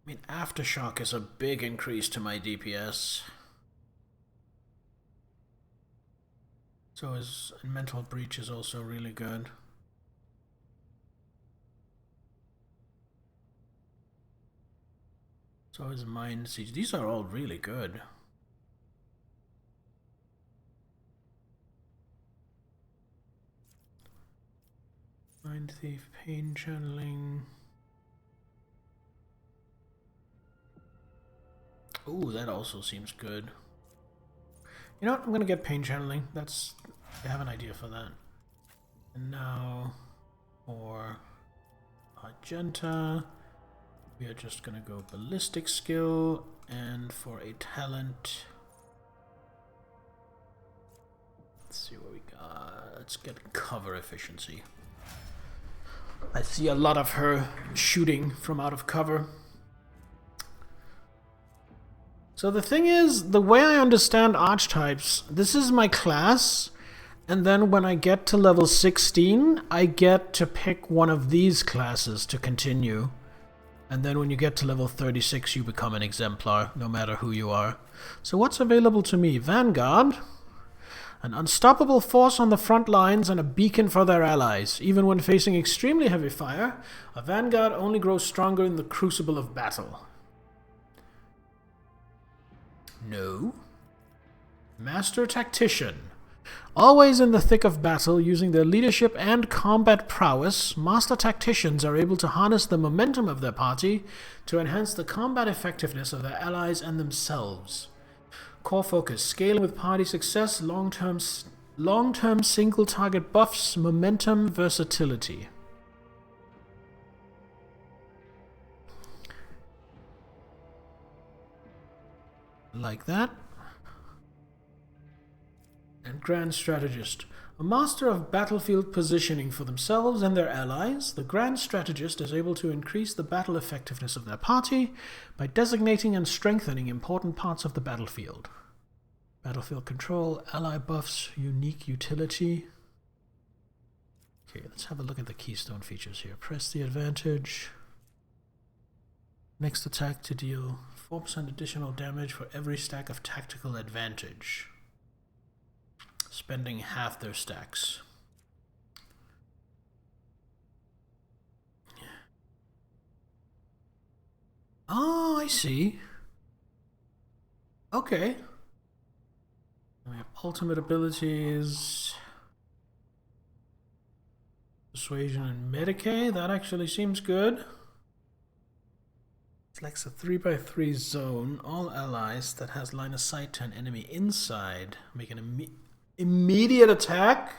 I mean, Aftershock is a big increase to my DPS. So is Mental Breach is also really good. So is Mind Siege. These are all really good. Mind Thief, Pain Channeling. Ooh, that also seems good. You know what? I'm gonna get Pain Channeling. I have an idea for that. And now for Argenta, we are just gonna go Ballistic Skill, and for a talent, let's see what we got. Let's get Cover Efficiency. I see a lot of her shooting from out of cover. So the thing is, the way I understand archetypes, this is my class, and then when I get to level 16, I get to pick one of these classes to continue. And then when you get to level 36, you become an exemplar, no matter who you are. So what's available to me? Vanguard, an unstoppable force on the front lines and a beacon for their allies. Even when facing extremely heavy fire, a Vanguard only grows stronger in the crucible of battle. No. Master Tactician. Always in the thick of battle, using their leadership and combat prowess, Master Tacticians are able to harness the momentum of their party to enhance the combat effectiveness of their allies and themselves. Core focus, scaling with party success, long-term single target buffs, momentum, versatility. Like that. And Grand Strategist. A master of battlefield positioning for themselves and their allies, the Grand Strategist is able to increase the battle effectiveness of their party by designating and strengthening important parts of the battlefield. Battlefield control, ally buffs, unique utility. Okay, let's have a look at the keystone features here. Press the advantage. Next attack to deal 4% additional damage for every stack of tactical advantage. Spending half their stacks. Oh, I see. Okay. We have ultimate abilities. Persuasion and Medicaid. That actually seems good. Selects a 3x3 zone. All allies that has line of sight to an enemy inside make an immediate attack.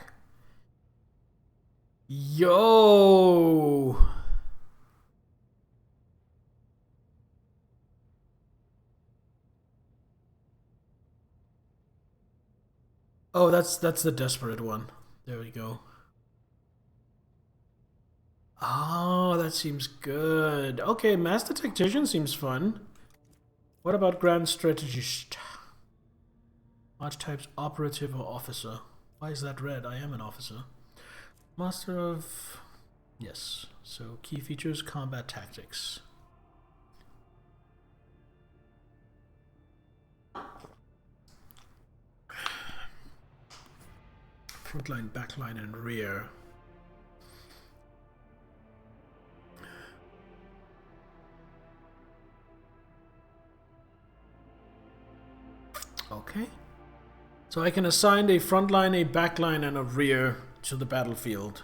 Yo! Oh, that's the desperate one. There we go. Oh, that seems good. Okay, Master Tactician seems fun. What about Grand Strategist? Archetypes Operative or Officer. Why is that red? I am an officer. Master of... Yes. So, key features, combat tactics. Frontline, backline, and rear. Okay. So I can assign a frontline, a backline, and a rear to the battlefield.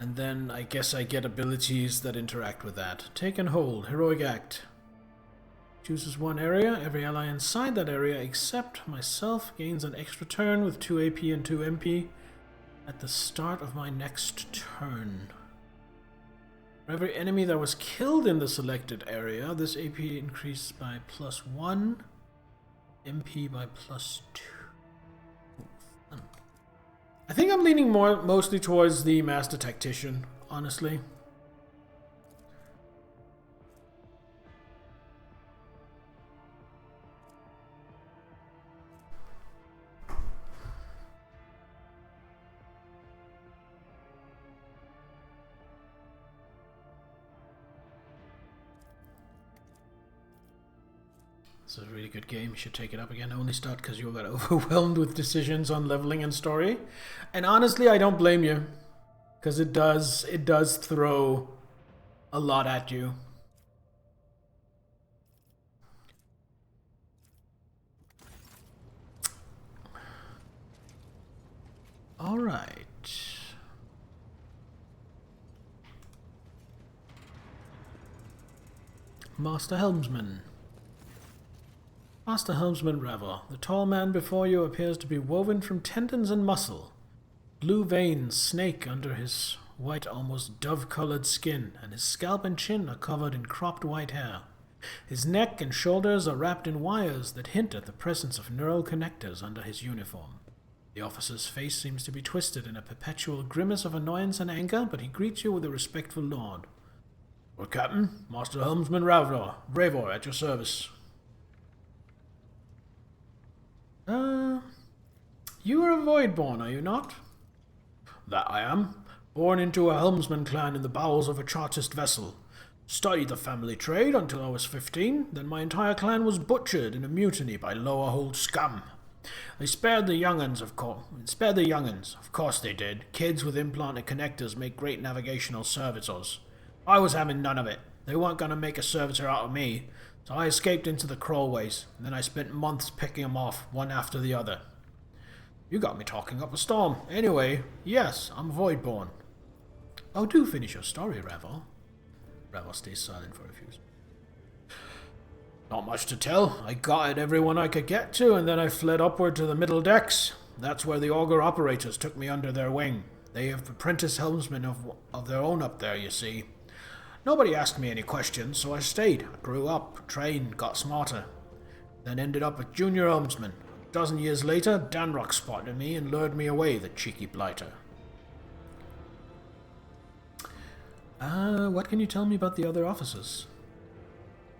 And then I guess I get abilities that interact with that. Take and hold. Heroic act. Chooses one area. Every ally inside that area except myself gains an extra turn with 2 AP and 2 MP at the start of my next turn. For every enemy that was killed in the selected area, this AP increased by +1, MP by +2. I think I'm leaning mostly towards the Master Tactician, honestly. It's a really good game. You should take it up again. Only start because you got overwhelmed with decisions on leveling and story. And honestly, I don't blame you. Because it does throw a lot at you. Alright. Master Helmsman. Master Helmsman Revel. The tall man before you appears to be woven from tendons and muscle. Blue veins snake under his white, almost dove-colored skin, and his scalp and chin are covered in cropped white hair. His neck and shoulders are wrapped in wires that hint at the presence of neural connectors under his uniform. The officer's face seems to be twisted in a perpetual grimace of annoyance and anger, but he greets you with a respectful nod. Lord Captain, Master Helmsman Ravnor, Bravor at your service. You are a Voidborn, are you not? That I am. Born into a helmsman clan in the bowels of a chartist vessel. Studied the family trade until I was 15, then my entire clan was butchered in a mutiny by lower-hold scum. They spared the young'uns, of course they did. Kids with implanted connectors make great navigational servitors. I was having none of it. They weren't going to make a servitor out of me, so I escaped into the crawlways, and then I spent months picking them off, one after the other. You got me talking up a storm. Anyway, yes, I'm Voidborn. Oh, do finish your story, Ravel. Ravel stays silent for a few seconds. Not much to tell. I gutted everyone I could get to, and then I fled upward to the middle decks. That's where the auger operators took me under their wing. They have apprentice helmsmen of their own up there, you see. Nobody asked me any questions, so I stayed. I grew up, trained, got smarter. Then ended up a junior helmsman. A dozen years later, Danrock spotted me and lured me away, the cheeky blighter. What can you tell me about the other officers?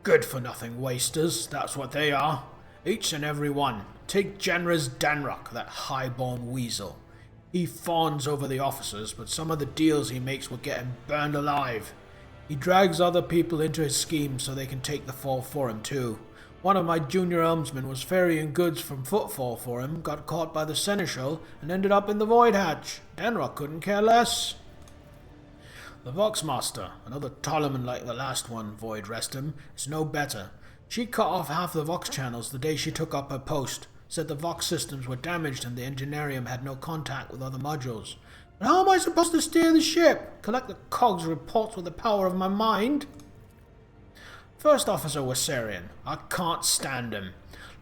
Good-for-nothing wasters, that's what they are. Each and every one. Take Generous Danrock, that high-born weasel. He fawns over the officers, but some of the deals he makes will get him burned alive. He drags other people into his schemes so they can take the fall for him too. One of my junior helmsmen was ferrying goods from Footfall for him, got caught by the Seneschal, and ended up in the Void Hatch. Danrock couldn't care less. The Voxmaster, another Ptolemy like the last one, void rest him, is no better. She cut off half the Vox channels the day she took up her post, said the Vox systems were damaged and the Engineerium had no contact with other modules. But how am I supposed to steer the ship? Collect the cogs reports with the power of my mind? First officer was Sarian. I can't stand him.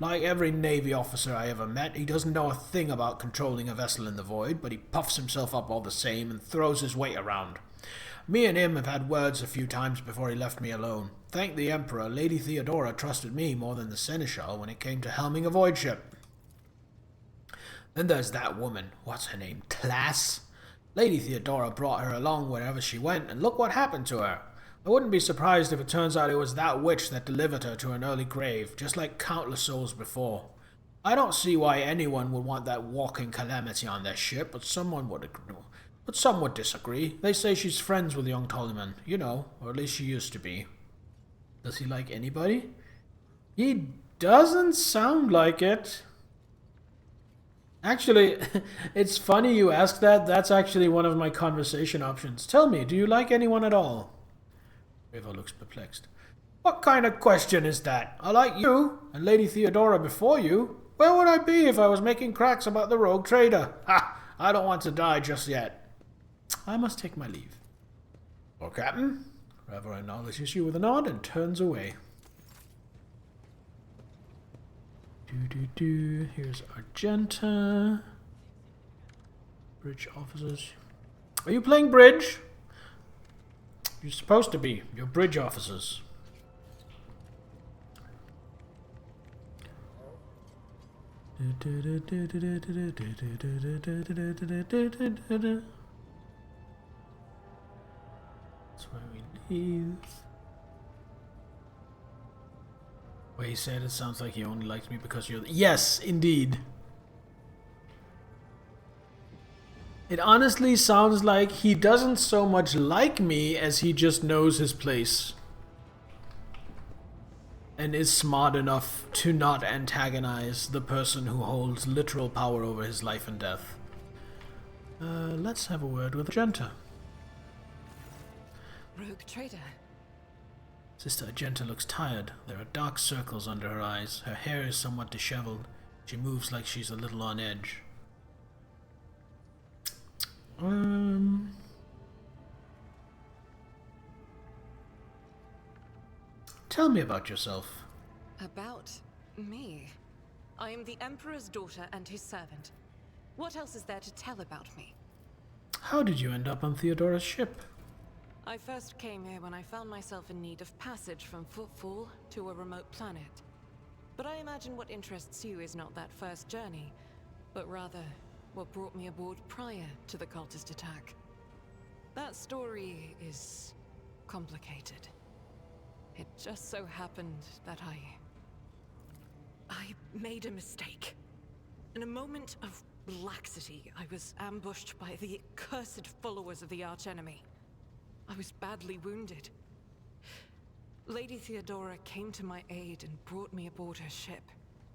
Like every Navy officer I ever met, he doesn't know a thing about controlling a vessel in the void, but he puffs himself up all the same and throws his weight around. Me and him have had words a few times before he left me alone. Thank the Emperor, Lady Theodora trusted me more than the Seneschal when it came to helming a void ship. Then there's that woman. What's her name? Class? Lady Theodora brought her along wherever she went, and look what happened to her. I wouldn't be surprised if it turns out it was that witch that delivered her to an early grave, just like countless souls before. I don't see why anyone would want that walking calamity on their ship, but some would disagree. They say she's friends with young Ptolemy, you know, or at least she used to be. Does he like anybody? He doesn't sound like it. Actually, it's funny you ask that. That's actually one of my conversation options. Tell me, do you like anyone at all? River looks perplexed. What kind of question is that? I like you, and Lady Theodora before you. Where would I be if I was making cracks about the rogue trader? Ha! I don't want to die just yet. I must take my leave. Or Captain? River acknowledges you with a nod and turns away. Here's Argenta. Bridge officers. Are you playing bridge? You're supposed to be. You're bridge officers. That's where we leave. Well, he said it sounds like he only likes me because you're... Yes, indeed. It honestly sounds like he doesn't so much like me as he just knows his place. And is smart enough to not antagonize the person who holds literal power over his life and death. Let's have a word with Argenta. Rogue trader. Sister Argenta looks tired. There are dark circles under her eyes. Her hair is somewhat disheveled. She moves like she's a little on edge. Tell me about yourself. About me? I am the Emperor's daughter and his servant. What else is there to tell about me? How did you end up on Theodora's ship? I first came here when I found myself in need of passage from Footfall to a remote planet. But I imagine what interests you is not that first journey, but rather what brought me aboard prior to the cultist attack. That story is complicated. It just so happened that I made a mistake. In a moment of laxity, I was ambushed by the accursed followers of the archenemy. I was badly wounded. Lady Theodora came to my aid and brought me aboard her ship,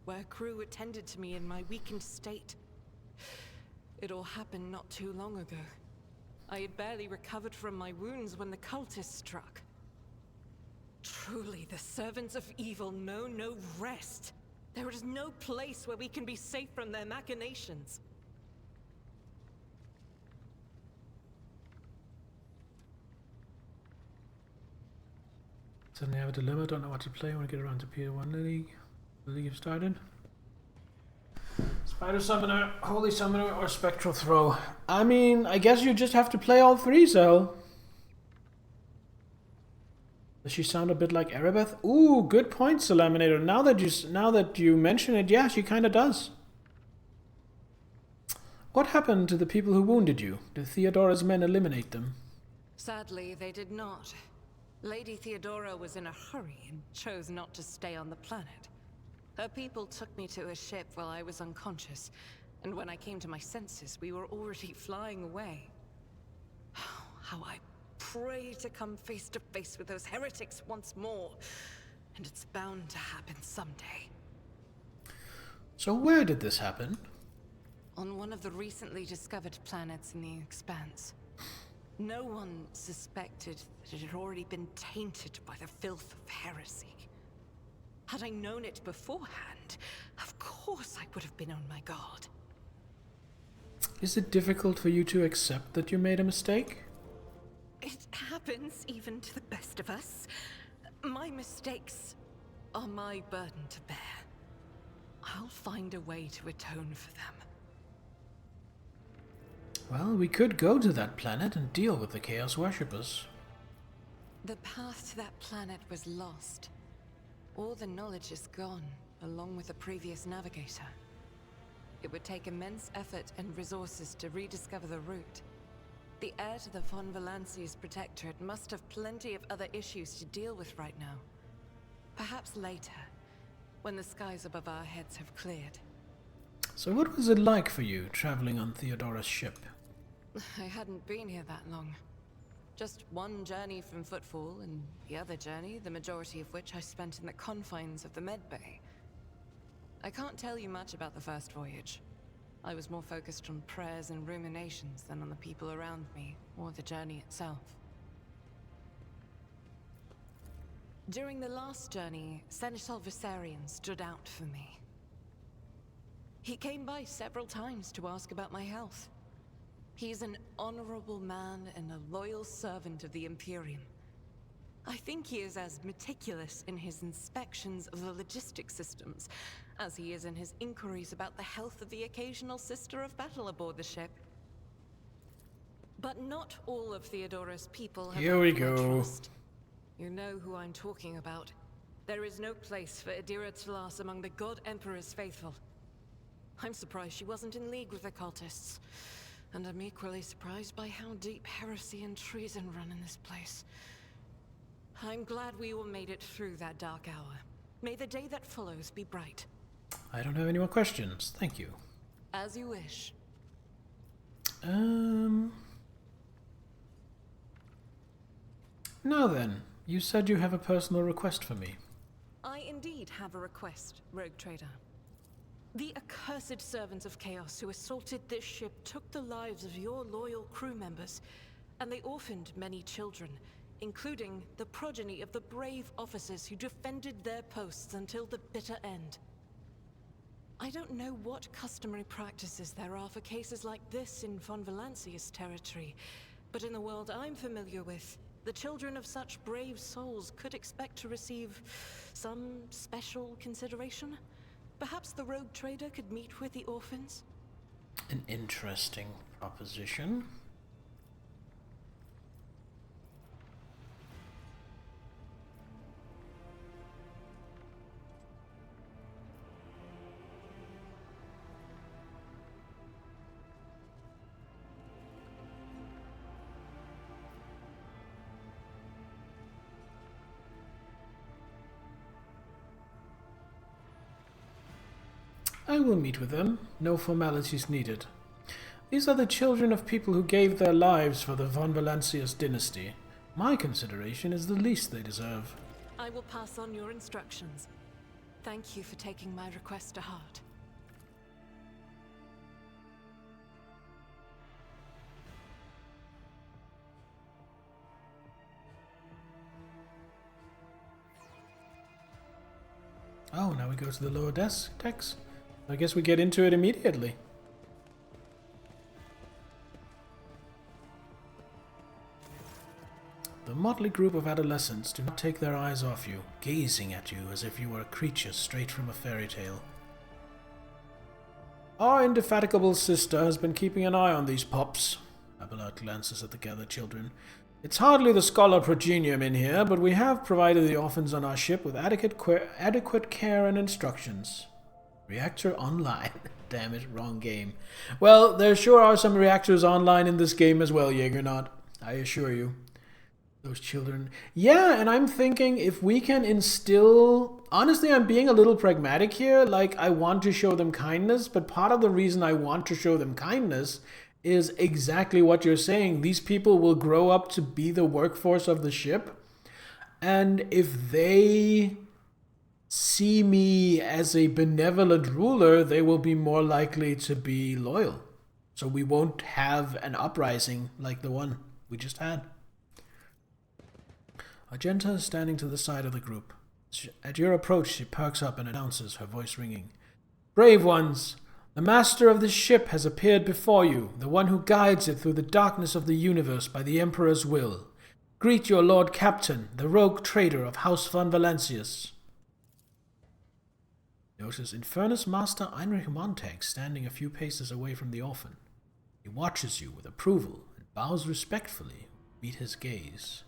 where crew attended to me in my weakened state. It all happened not too long ago. I had barely recovered from my wounds when the cultists struck. Truly, the servants of evil know no rest. There is no place where we can be safe from their machinations. Suddenly I have a dilemma, don't know what to play. I want to get around to Pier 1 League. The league have started. Spider Summoner, Holy Summoner, or Spectral Throw. I mean, I guess you just have to play all three, so. Does she sound a bit like Erebeth? Ooh, good point, Salaminator. Now that you mention it, yeah, she kind of does. What happened to the people who wounded you? Did Theodora's men eliminate them? Sadly, they did not. Lady Theodora was in a hurry and chose not to stay on the planet. Her people took me to a ship while I was unconscious, and when I came to my senses, we were already flying away. How I pray to come face to face with those heretics once more, and it's bound to happen someday. So where did this happen? On one of the recently discovered planets in the Expanse. No one suspected that it had already been tainted by the filth of heresy. Had I known it beforehand, of course I would have been on my guard. Is it difficult for you to accept that you made a mistake? It happens even to the best of us. My mistakes are my burden to bear. I'll find a way to atone for them. Well, we could go to that planet and deal with the Chaos Worshippers. The path to that planet was lost. All the knowledge is gone, along with the previous navigator. It would take immense effort and resources to rediscover the route. The heir to the von Valancius Protectorate must have plenty of other issues to deal with right now. Perhaps later, when the skies above our heads have cleared. So what was it like for you, traveling on Theodora's ship? I hadn't been here that long. Just one journey from Footfall, and the other journey, the majority of which I spent in the confines of the medbay. I can't tell you much about the first voyage. I was more focused on prayers and ruminations than on the people around me, or the journey itself. During the last journey, Seneschal Viserion stood out for me. He came by several times to ask about my health. He's an honorable man and a loyal servant of the Imperium. I think he is as meticulous in his inspections of the logistics systems as he is in his inquiries about the health of the occasional sister of battle aboard the ship. But not all of Theodora's people have Here we earned my go. trust. You know who I'm talking about. There is no place for Adira Tlas among the God Emperor's faithful. I'm surprised she wasn't in league with the cultists. And I'm equally surprised by how deep heresy and treason run in this place. I'm glad we all made it through that dark hour. May the day that follows be bright. I don't have any more questions, thank you. As you wish. Now then, you said you have a personal request for me. I indeed have a request, Rogue Trader. The accursed servants of Chaos who assaulted this ship took the lives of your loyal crew members, and they orphaned many children, including the progeny of the brave officers who defended their posts until the bitter end. I don't know what customary practices there are for cases like this in von Valancius territory, but in the world I'm familiar with, the children of such brave souls could expect to receive some special consideration. Perhaps the Rogue Trader could meet with the orphans? An interesting proposition. I will meet with them. No formalities needed. These are the children of people who gave their lives for the von Valancius dynasty. My consideration is the least they deserve. I will pass on your instructions. Thank you for taking my request to heart. Oh, now we go to the lower decks. I guess we get into it immediately. The motley group of adolescents do not take their eyes off you, gazing at you as if you were a creature straight from a fairy tale. Our indefatigable sister has been keeping an eye on these pups. Abelard glances at the gathered children. It's hardly the scholar progenium in here, but we have provided the orphans on our ship with adequate care and instructions. Reactor online. Damn it, wrong game. Well, there sure are some reactors online in this game as well, Jaegernaut. I assure you. Those children. Yeah, and I'm thinking if we can instill... Honestly, I'm being a little pragmatic here. Like, I want to show them kindness, but part of the reason I want to show them kindness is exactly what you're saying. These people will grow up to be the workforce of the ship. And if they see me as a benevolent ruler, they will be more likely to be loyal. So we won't have an uprising like the one. we just had. Argenta is standing to the side of the group. At your approach, she perks up and announces, her voice ringing. Brave ones! The master of this ship has appeared before you, the one who guides it through the darkness of the universe by the Emperor's will. Greet your Lord Captain, the rogue trader of House von Valancius. Notice Infernus Master Heinrich Montag standing a few paces away from the orphan. He watches you with approval and bows respectfully, meet his gaze.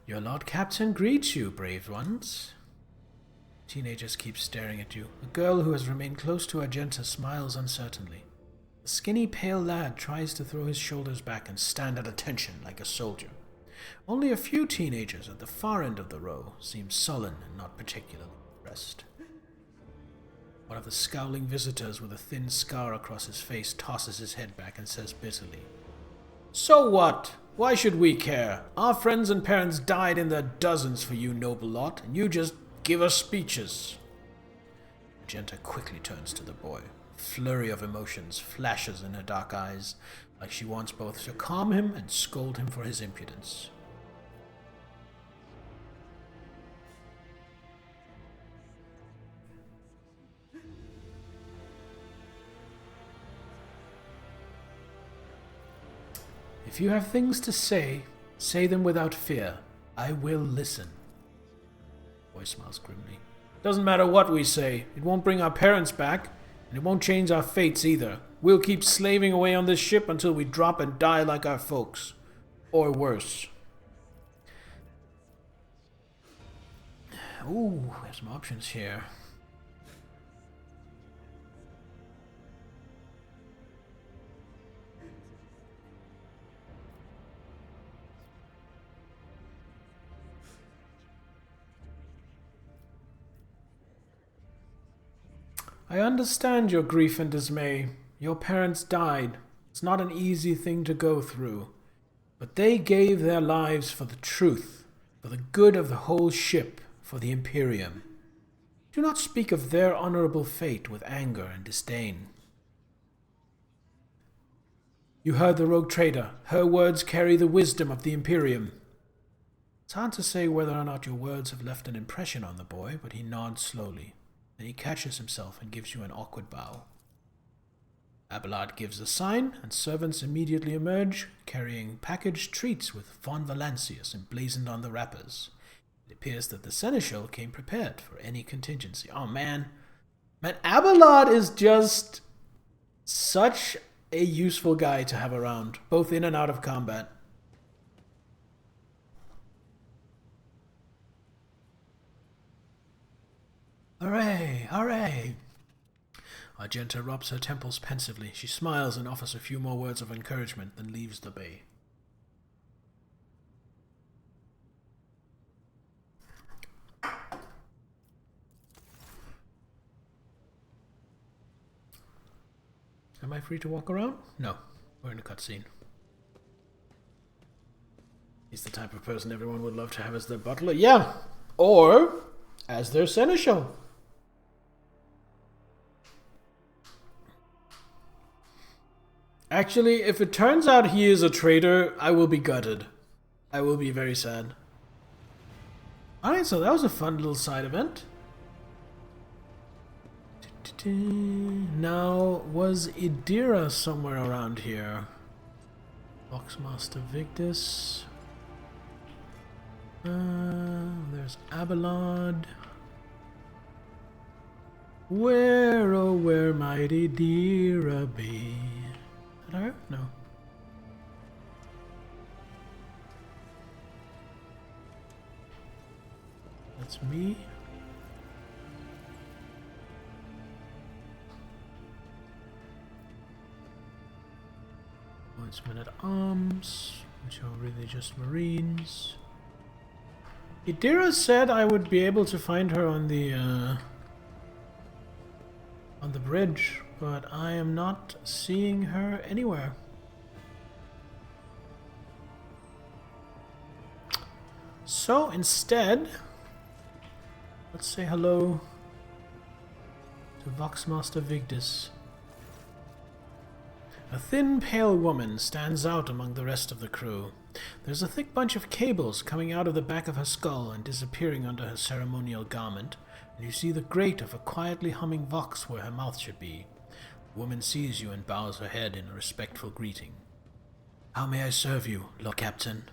Your Lord Captain greets you, brave ones. Teenagers keep staring at you. A girl who has remained close to Argenta smiles uncertainly. The skinny, pale lad tries to throw his shoulders back and stand at attention like a soldier. Only a few teenagers at the far end of the row seem sullen and not particularly impressed. One of the scowling visitors with a thin scar across his face tosses his head back and says bitterly, So what? Why should we care? Our friends and parents died in their dozens for you, noble lot, and you just give us speeches. Argenta quickly turns to the boy. A flurry of emotions flashes in her dark eyes, like she wants both to calm him and scold him for his impudence. If you have things to say, say them without fear. I will listen. The boy smiles grimly. Doesn't matter what we say. It won't bring our parents back, and it won't change our fates either. We'll keep slaving away on this ship until we drop and die like our folks. Or worse. Ooh, there's some options here. I understand your grief and dismay. Your parents died. It's not an easy thing to go through. But they gave their lives for the truth, for the good of the whole ship, for the Imperium. Do not speak of their honorable fate with anger and disdain. You heard the rogue trader. Her words carry the wisdom of the Imperium. It's hard to say whether or not your words have left an impression on the boy, but he nods slowly. Then he catches himself and gives you an awkward bow. Abelard gives a sign, and servants immediately emerge, carrying packaged treats with von Valancius emblazoned on the wrappers. It appears that the Seneschal came prepared for any contingency. Oh man. Man, Abelard is just such a useful guy to have around, both in and out of combat. Hooray! Hooray! Argenta rubs her temples pensively. She smiles and offers a few more words of encouragement, then leaves the bay. Am I free to walk around? No. We're in a cutscene. He's the type of person everyone would love to have as their butler. Yeah! Or as their seneschal. Actually, if it turns out he is a traitor, I will be gutted. I will be very sad. Alright, so that was a fun little side event. Now, was Idira somewhere around here? Boxmaster Victus. There's Abelard. Where, oh, where might Idira be? Is that her? No. That's me. Men at Arms, which are really just Marines. Idira said I would be able to find her on the bridge, but I am not seeing her anywhere. So instead, let's say hello to Voxmaster Vigdis. A thin, pale woman stands out among the rest of the crew. There's a thick bunch of cables coming out of the back of her skull and disappearing under her ceremonial garment, and you see the grate of a quietly humming vox where her mouth should be. The woman sees you and bows her head in a respectful greeting. How may I serve you, Lord Captain?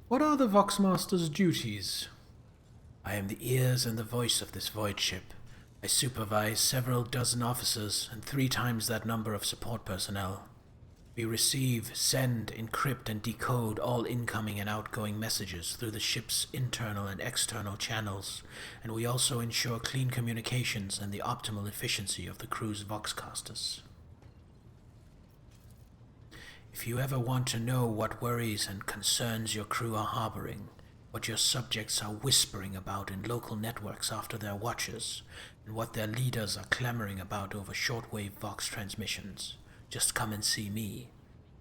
What are the Voxmaster's duties? I am the ears and the voice of this void ship. I supervise several dozen officers and 3 times that number of support personnel. We receive, send, encrypt, and decode all incoming and outgoing messages through the ship's internal and external channels, and we also ensure clean communications and the optimal efficiency of the crew's Voxcasters. If you ever want to know what worries and concerns your crew are harboring, what your subjects are whispering about in local networks after their watches, and what their leaders are clamoring about over shortwave Vox transmissions, just come and see me.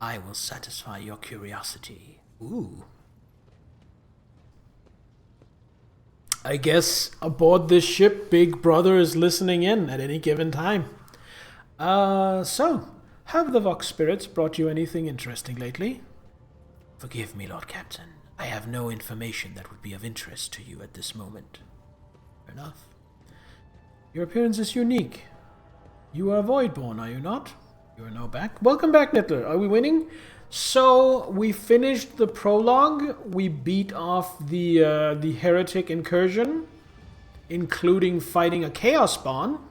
I will satisfy your curiosity. Ooh. I guess aboard this ship, Big Brother is listening in at any given time. So, have the Vox spirits brought you anything interesting lately? Forgive me, Lord Captain. I have no information that would be of interest to you at this moment. Fair enough. Your appearance is unique. You are Voidborn, are you not? You are now back. Welcome back, Nittler. Are we winning? So, we finished the prologue. We beat off the heretic incursion, including fighting a chaos spawn.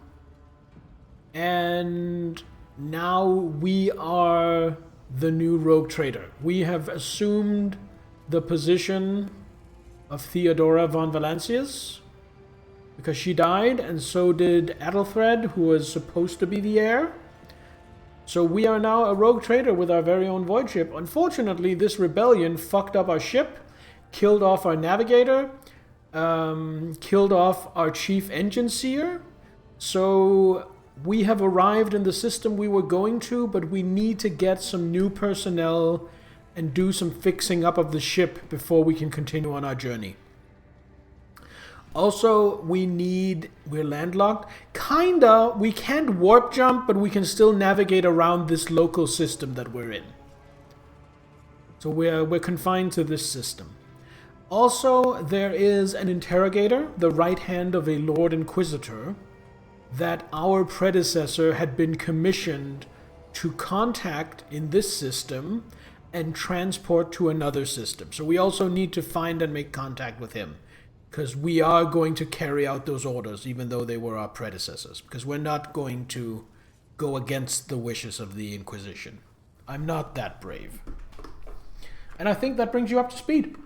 And now we are the new rogue trader. We have assumed the position of Theodora von Valancius because she died, and so did Adelthred, who was supposed to be the heir. So we are now a rogue trader with our very own void ship. Unfortunately, this rebellion fucked up our ship, killed off our navigator, killed off our chief engine seer. So we have arrived in the system we were going to, but we need to get some new personnel and do some fixing up of the ship before we can continue on our journey. Also, we're landlocked. Kinda, we can't warp jump, but we can still navigate around this local system that we're in. So we're confined to this system. Also, there is an interrogator, the right hand of a Lord Inquisitor, that our predecessor had been commissioned to contact in this system and transport to another system. So we also need to find and make contact with him, because we are going to carry out those orders, even though they were our predecessors, because we're not going to go against the wishes of the Inquisition. I'm not that brave. And I think that brings you up to speed.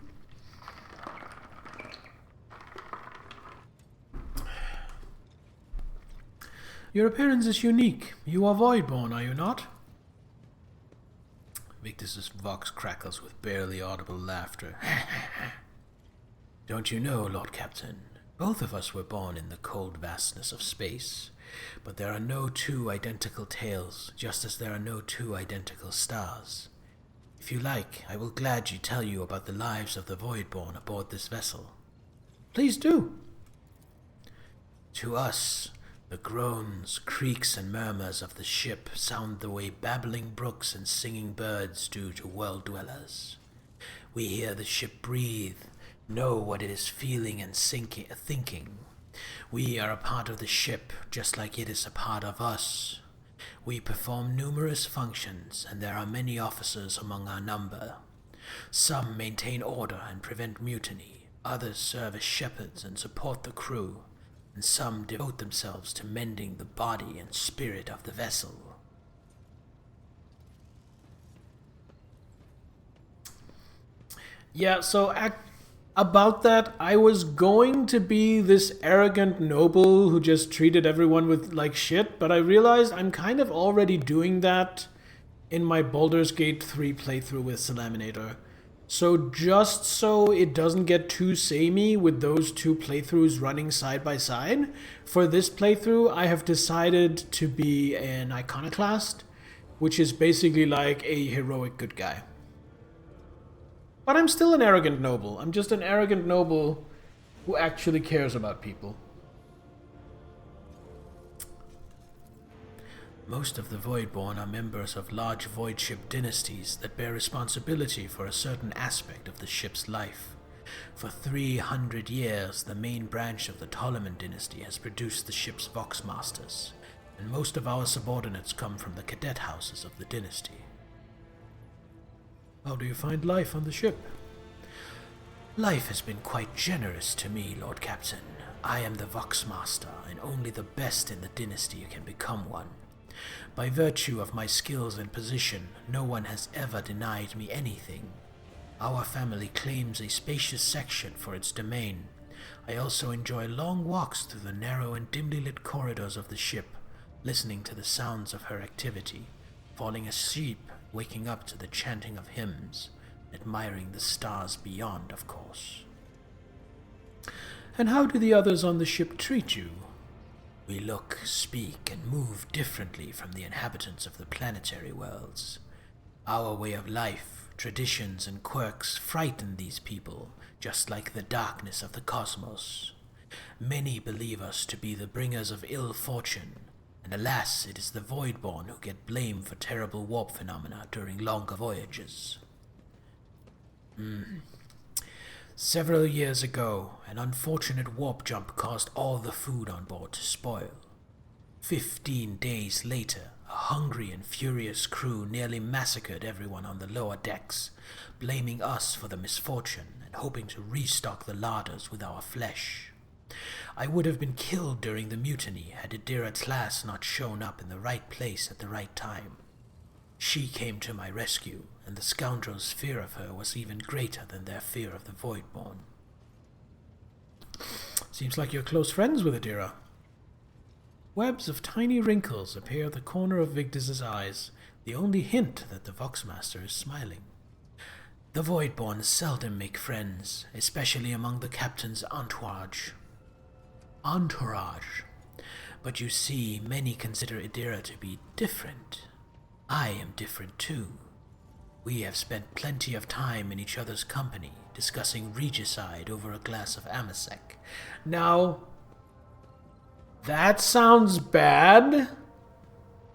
Your appearance is unique. You are Voidborn, are you not? Victus's vox crackles with barely audible laughter. Don't you know, Lord Captain, both of us were born in the cold vastness of space, but there are no 2 identical tales, just as there are no 2 identical stars. If you like, I will gladly tell you about the lives of the Voidborn aboard this vessel. Please do. To us, the groans, creaks, and murmurs of the ship sound the way babbling brooks and singing birds do to world-dwellers. We hear the ship breathe, know what it is feeling and thinking. We are a part of the ship, just like it is a part of us. We perform numerous functions, and there are many officers among our number. Some maintain order and prevent mutiny, others serve as shepherds and support the crew, and some devote themselves to mending the body and spirit of the vessel. Yeah, so about that, I was going to be this arrogant noble who just treated everyone with like shit, but I realized I'm kind of already doing that in my Baldur's Gate 3 playthrough with Salaminator. So just so it doesn't get too samey with those two playthroughs running side by side, for this playthrough I have decided to be an iconoclast, which is basically like a heroic good guy. But I'm still an arrogant noble. I'm just an arrogant noble who actually cares about people. Most of the Voidborn are members of large void ship dynasties that bear responsibility for a certain aspect of the ship's life. For 300 years, the main branch of the Ptolemon dynasty has produced the ship's Voxmasters, and most of our subordinates come from the cadet houses of the dynasty. How do you find life on the ship? Life has been quite generous to me, Lord Captain. I am the Voxmaster, and only the best in the dynasty can become one. By virtue of my skills and position, no one has ever denied me anything. Our family claims a spacious section for its domain. I also enjoy long walks through the narrow and dimly lit corridors of the ship, listening to the sounds of her activity, falling asleep, waking up to the chanting of hymns, admiring the stars beyond, of course. And how do the others on the ship treat you? We look, speak, and move differently from the inhabitants of the planetary worlds. Our way of life, traditions, and quirks frighten these people, just like the darkness of the cosmos. Many believe us to be the bringers of ill fortune, and alas, it is the Voidborn who get blamed for terrible warp phenomena during longer voyages. Several years ago, an unfortunate warp jump caused all the food on board to spoil. 15 days later, a hungry and furious crew nearly massacred everyone on the lower decks, blaming us for the misfortune and hoping to restock the larders with our flesh. I would have been killed during the mutiny had Idira Tlass not shown up in the right place at the right time. She came to my rescue, and the scoundrels' fear of her was even greater than their fear of the Voidborn. Seems like you're close friends with Idira. Webs of tiny wrinkles appear at the corner of Vigdis's eyes, the only hint that the Voxmaster is smiling. The Voidborn seldom make friends, especially among the captain's entourage. But you see, many consider Idira to be different. I am different too. We have spent plenty of time in each other's company, discussing regicide over a glass of Amasek. Now, that sounds bad.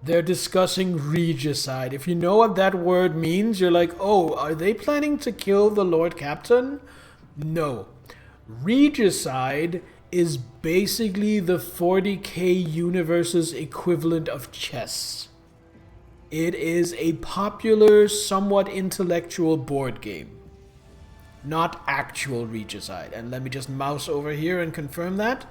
They're discussing regicide. If you know what that word means, you're like, oh, are they planning to kill the Lord Captain? No. Regicide is basically the 40k universe's equivalent of chess. It is a popular, somewhat intellectual board game. Not actual regicide. And let me just mouse over here and confirm that.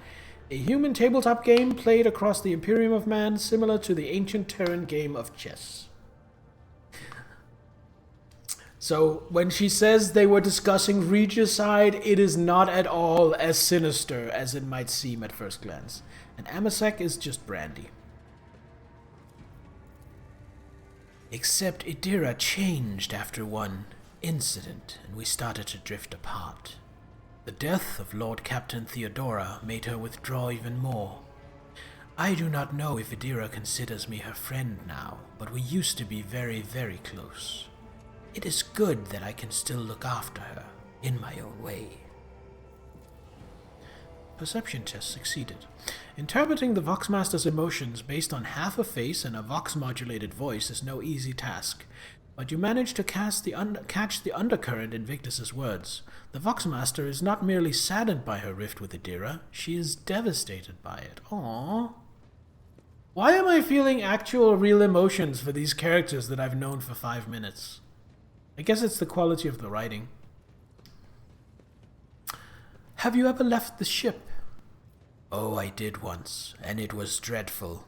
A human tabletop game played across the Imperium of Man, similar to the ancient Terran game of chess. So, when she says they were discussing regicide, it is not at all as sinister as it might seem at first glance. And Amasek is just brandy. Except Idira changed after one incident, and we started to drift apart. The death of Lord Captain Theodora made her withdraw even more. I do not know if Idira considers me her friend now, but we used to be very, very close. It is good that I can still look after her, in my own way. Perception test succeeded. Interpreting the Voxmaster's emotions based on half a face and a Vox-modulated voice is no easy task, but you manage to catch the undercurrent in Victus's words. The Voxmaster is not merely saddened by her rift with Idira, she is devastated by it. Aww. Why am I feeling actual real emotions for these characters that I've known for 5 minutes? I guess it's the quality of the writing. Have you ever left the ship? Oh, I did once, and it was dreadful.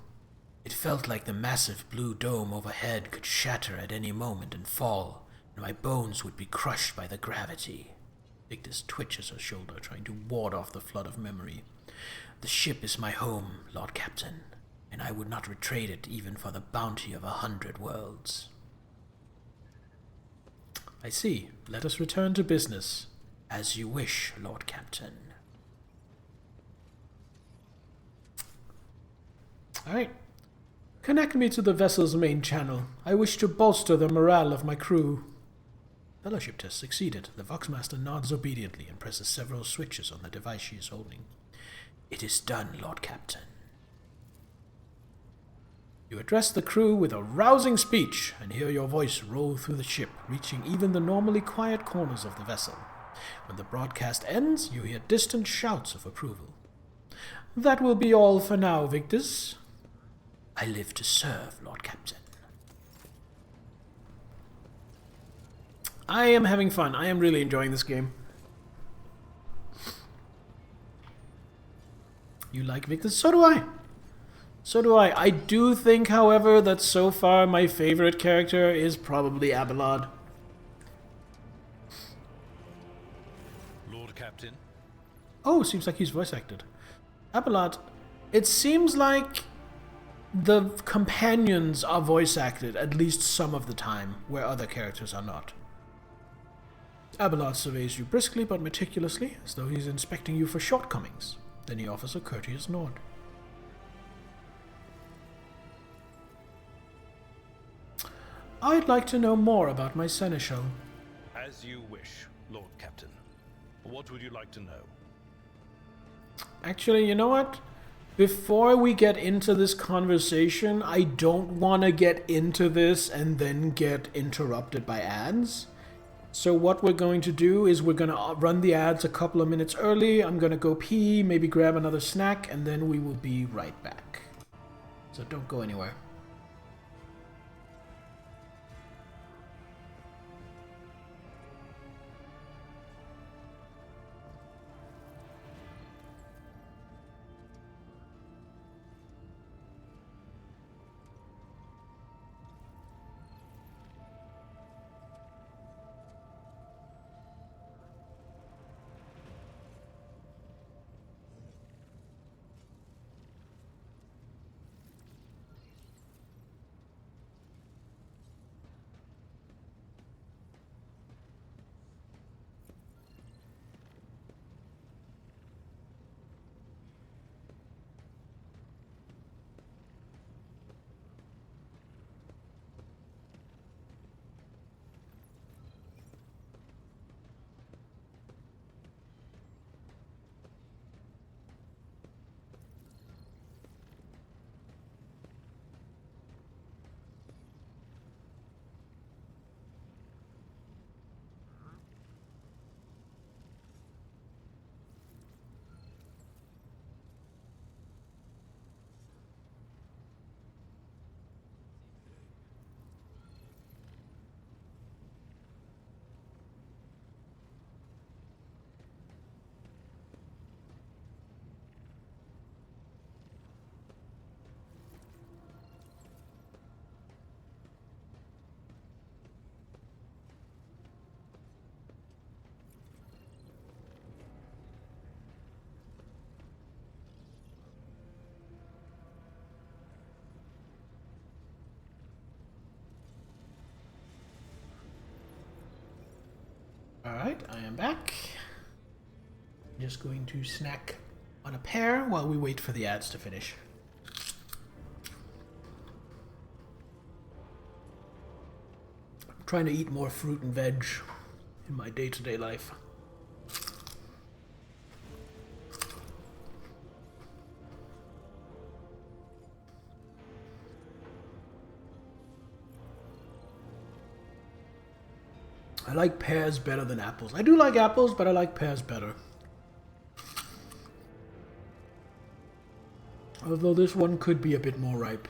It felt like the massive blue dome overhead could shatter at any moment and fall, and my bones would be crushed by the gravity. Victus twitches her shoulder, trying to ward off the flood of memory. The ship is my home, Lord Captain, and I would not retrade it even for the bounty of 100 worlds. I see. Let us return to business. As you wish, Lord Captain. Alright. Connect me to the vessel's main channel. I wish to bolster the morale of my crew. Fellowship test succeeded. The Voxmaster nods obediently and presses several switches on the device she is holding. It is done, Lord Captain. You address the crew with a rousing speech and hear your voice roll through the ship, reaching even the normally quiet corners of the vessel. When the broadcast ends, you hear distant shouts of approval. That will be all for now, Victus. I live to serve, Lord Captain. I am having fun. I am really enjoying this game. You like Victus? So do I. So do I. I do think, however, that so far my favorite character is probably Abelard. Lord Captain? Oh, seems like he's voice acted. Abelard, it seems like the companions are voice acted at least some of the time, where other characters are not. Abelard surveys you briskly but meticulously, as though he's inspecting you for shortcomings. Then he offers a courteous nod. I'd like to know more about my seneschal. As you wish, Lord Captain. What would you like to know? Actually, you know what? Before we get into this conversation, I don't want to get into this and then get interrupted by ads. So what we're going to do is we're going to run the ads a couple of minutes early. I'm going to go pee, maybe grab another snack, and then we will be right back. So don't go anywhere. Alright, I am back. Just going to snack on a pear while we wait for the ads to finish. I'm trying to eat more fruit and veg in my day-to-day life. I like pears better than apples. I do like apples, but I like pears better. Although this one could be a bit more ripe.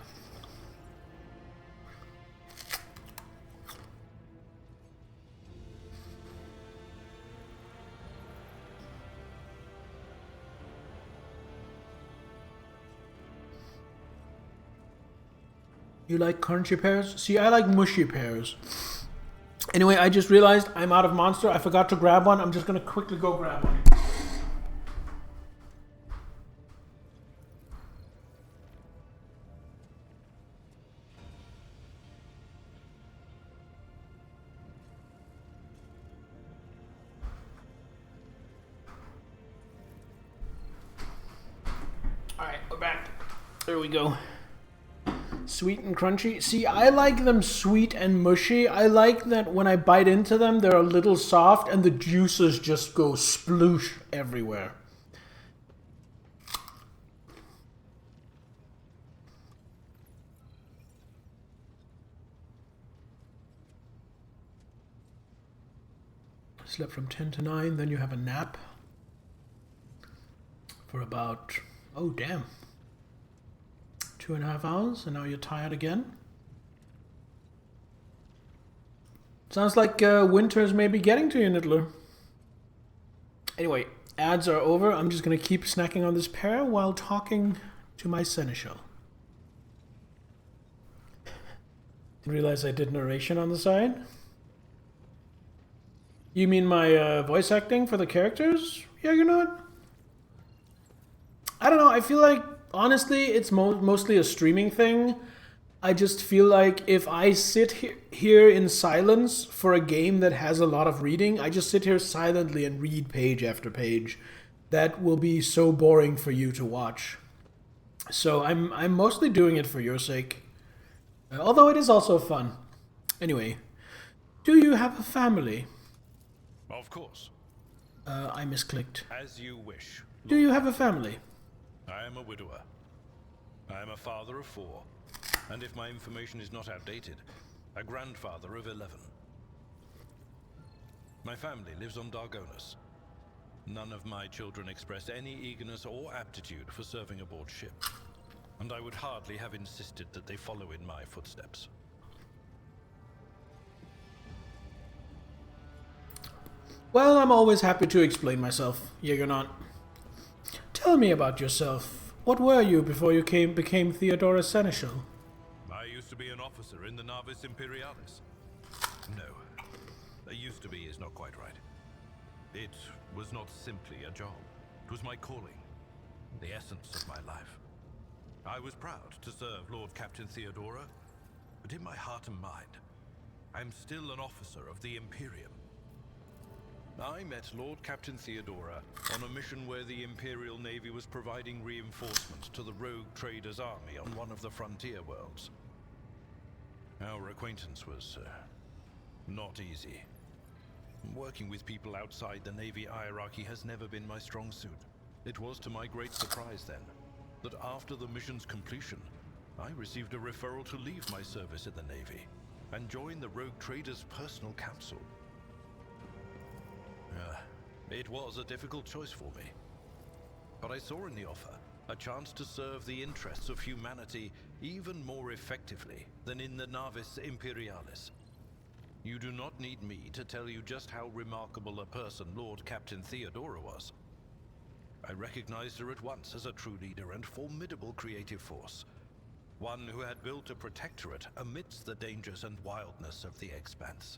You like crunchy pears? See, I like mushy pears. Anyway, I just realized I'm out of Monster. I forgot to grab one. I'm just going to quickly go grab one. back. There we go. Sweet and crunchy. See, I like them sweet and mushy. I like that when I bite into them, they're a little soft and the juices just go sploosh everywhere. Slept from 10 to 9, then you have a nap for about, oh damn, 2.5 hours, and now you're tired again. Sounds like winter's maybe getting to you, Niddler. Anyway, ads are over. I'm just going to keep snacking on this pear while talking to my seneschal. Didn't realize I did narration on the side. You mean my voice acting for the characters? Yeah, you're not. I don't know. I feel like, honestly, it's mostly a streaming thing. I just feel like if I sit here in silence for a game that has a lot of reading, I just sit here silently and read page after page. That will be so boring for you to watch. So I'm mostly doing it for your sake. Although it is also fun. Anyway, do you have a family? Of course. I misclicked. As you wish. Do you have a family? I am a widower. I am a father of 4, and if my information is not outdated, a grandfather of 11. My family lives on Dargonus. None of my children express any eagerness or aptitude for serving aboard ship, and I would hardly have insisted that they follow in my footsteps. Well, I'm always happy to explain myself, Jägernaut. Tell me about yourself. What were you before you became Theodora's seneschal? I used to be an officer in the Navis Imperialis. No, a used to be is not quite right. It was not simply a job. It was my calling, the essence of my life. I was proud to serve Lord Captain Theodora, but in my heart and mind, I'm still an officer of the Imperium. I met Lord Captain Theodora on a mission where the Imperial Navy was providing reinforcements to the rogue traders' army on one of the frontier worlds. Our acquaintance was not easy. Working with people outside the Navy hierarchy has never been my strong suit. It was to my great surprise then, that after the mission's completion, I received a referral to leave my service in the Navy and join the rogue traders' personal council. It was a difficult choice for me, but I saw in the offer a chance to serve the interests of humanity even more effectively than in the Navis Imperialis. You do not need me to tell you just how remarkable a person Lord Captain Theodora was. I recognized her at once as a true leader and formidable creative force, one who had built a protectorate amidst the dangers and wildness of the Expanse.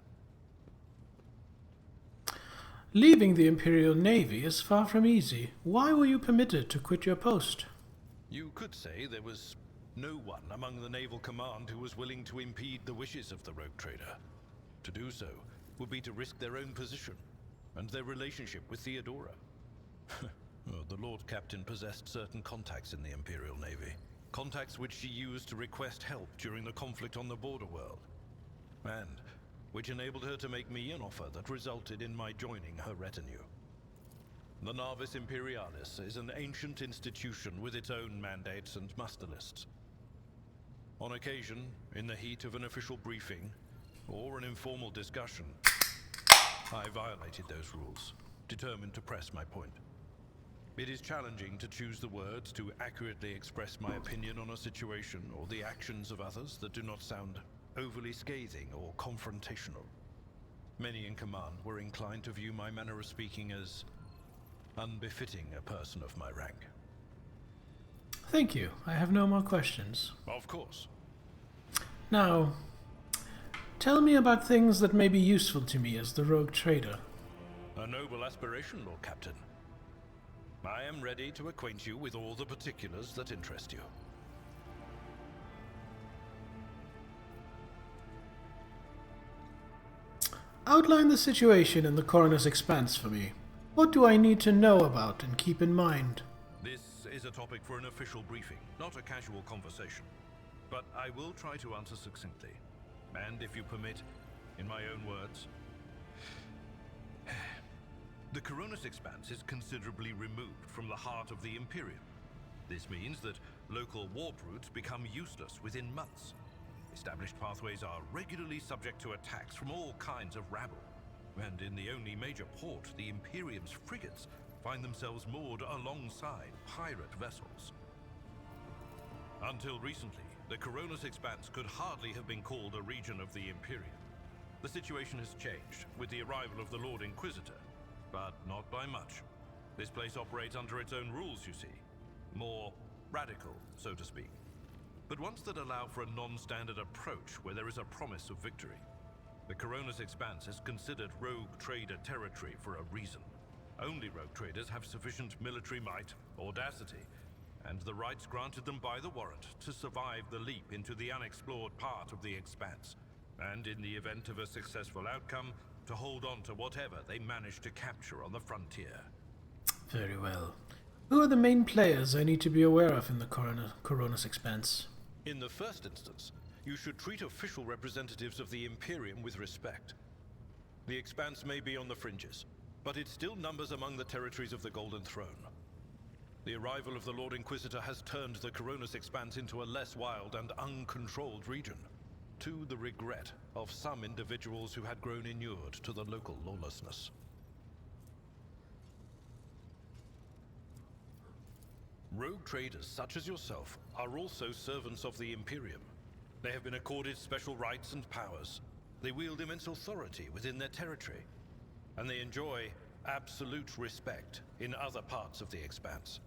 Leaving the Imperial Navy is far from easy. Why were you permitted to quit your post? You could say there was no one among the naval command who was willing to impede the wishes of the rogue trader. To do so would be to risk their own position and their relationship with Theodora. The Lord Captain possessed certain contacts in the Imperial Navy. Contacts which she used to request help during the conflict on the border world. And which enabled her to make me an offer that resulted in my joining her retinue. The Navis Imperialis is an ancient institution with its own mandates and muster lists. On occasion, in the heat of an official briefing, or an informal discussion, I violated those rules, determined to press my point. It is challenging to choose the words to accurately express my opinion on a situation or the actions of others that do not sound overly scathing or confrontational. Many in command were inclined to view my manner of speaking as unbefitting a person of my rank. Thank you. I have no more questions. Of course. Now, tell me about things that may be useful to me as the rogue trader. A noble aspiration, Lord Captain. I am ready to acquaint you with all the particulars that interest you. Outline the situation in the Coroner's Expanse for me. What do I need to know about and keep in mind? This is a topic for an official briefing, not a casual conversation. But I will try to answer succinctly. And if you permit, in my own words, the Coronis Expanse is considerably removed from the heart of the Imperium. This means that local warp routes become useless within months. Established pathways are regularly subject to attacks from all kinds of rabble. And in the only major port, the Imperium's frigates find themselves moored alongside pirate vessels. Until recently, the Coronis Expanse could hardly have been called a region of the Imperium. The situation has changed with the arrival of the Lord Inquisitor, but not by much. This place operates under its own rules, you see. More radical, so to speak. But ones that allow for a non-standard approach where there is a promise of victory. The Coronis Expanse is considered rogue trader territory for a reason. Only rogue traders have sufficient military might, audacity, and the rights granted them by the warrant to survive the leap into the unexplored part of the Expanse, and in the event of a successful outcome, to hold on to whatever they manage to capture on the frontier. Very well. Who are the main players I need to be aware of in the Coronis Expanse? In the first instance, you should treat official representatives of the Imperium with respect. The Expanse may be on the fringes, but it still numbers among the territories of the Golden Throne. The arrival of the Lord Inquisitor has turned the Coronis Expanse into a less wild and uncontrolled region, to the regret of some individuals who had grown inured to the local lawlessness. Rogue traders such as yourself are also servants of the Imperium. They have been accorded special rights and powers. They wield immense authority within their territory, and they enjoy absolute respect in other parts of the Expanse.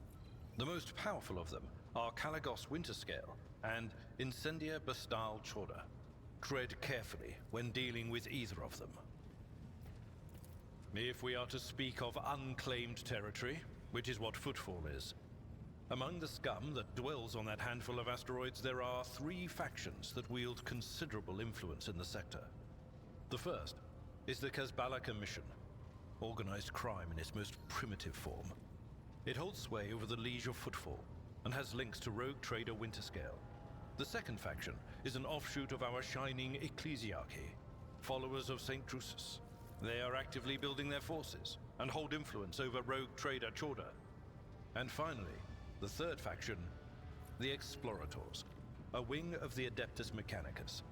The most powerful of them are Kalagos Winterscale and Incendia Bastal Chorda. Tread carefully when dealing with either of them. If we are to speak of unclaimed territory, which is what Footfall is, among the scum that dwells on that handful of asteroids, there are 3 factions that wield considerable influence in the sector. The first is the Kazbala Commission, organized crime in its most primitive form. It holds sway over the Liege of Footfall and has links to rogue trader Winterscale. The second faction is an offshoot of our shining ecclesiarchy, followers of St. Drusus. They are actively building their forces and hold influence over rogue trader Chorda. And finally, the third faction, the Explorators, a wing of the Adeptus Mechanicus.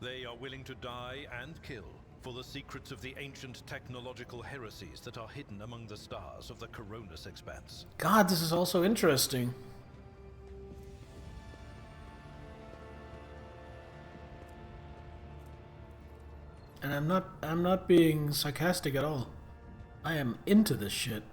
They are willing to die and kill for the secrets of the ancient technological heresies that are hidden among the stars of the Coronis Expanse. God, this is also interesting. And I'm not being sarcastic at all. I am into this shit.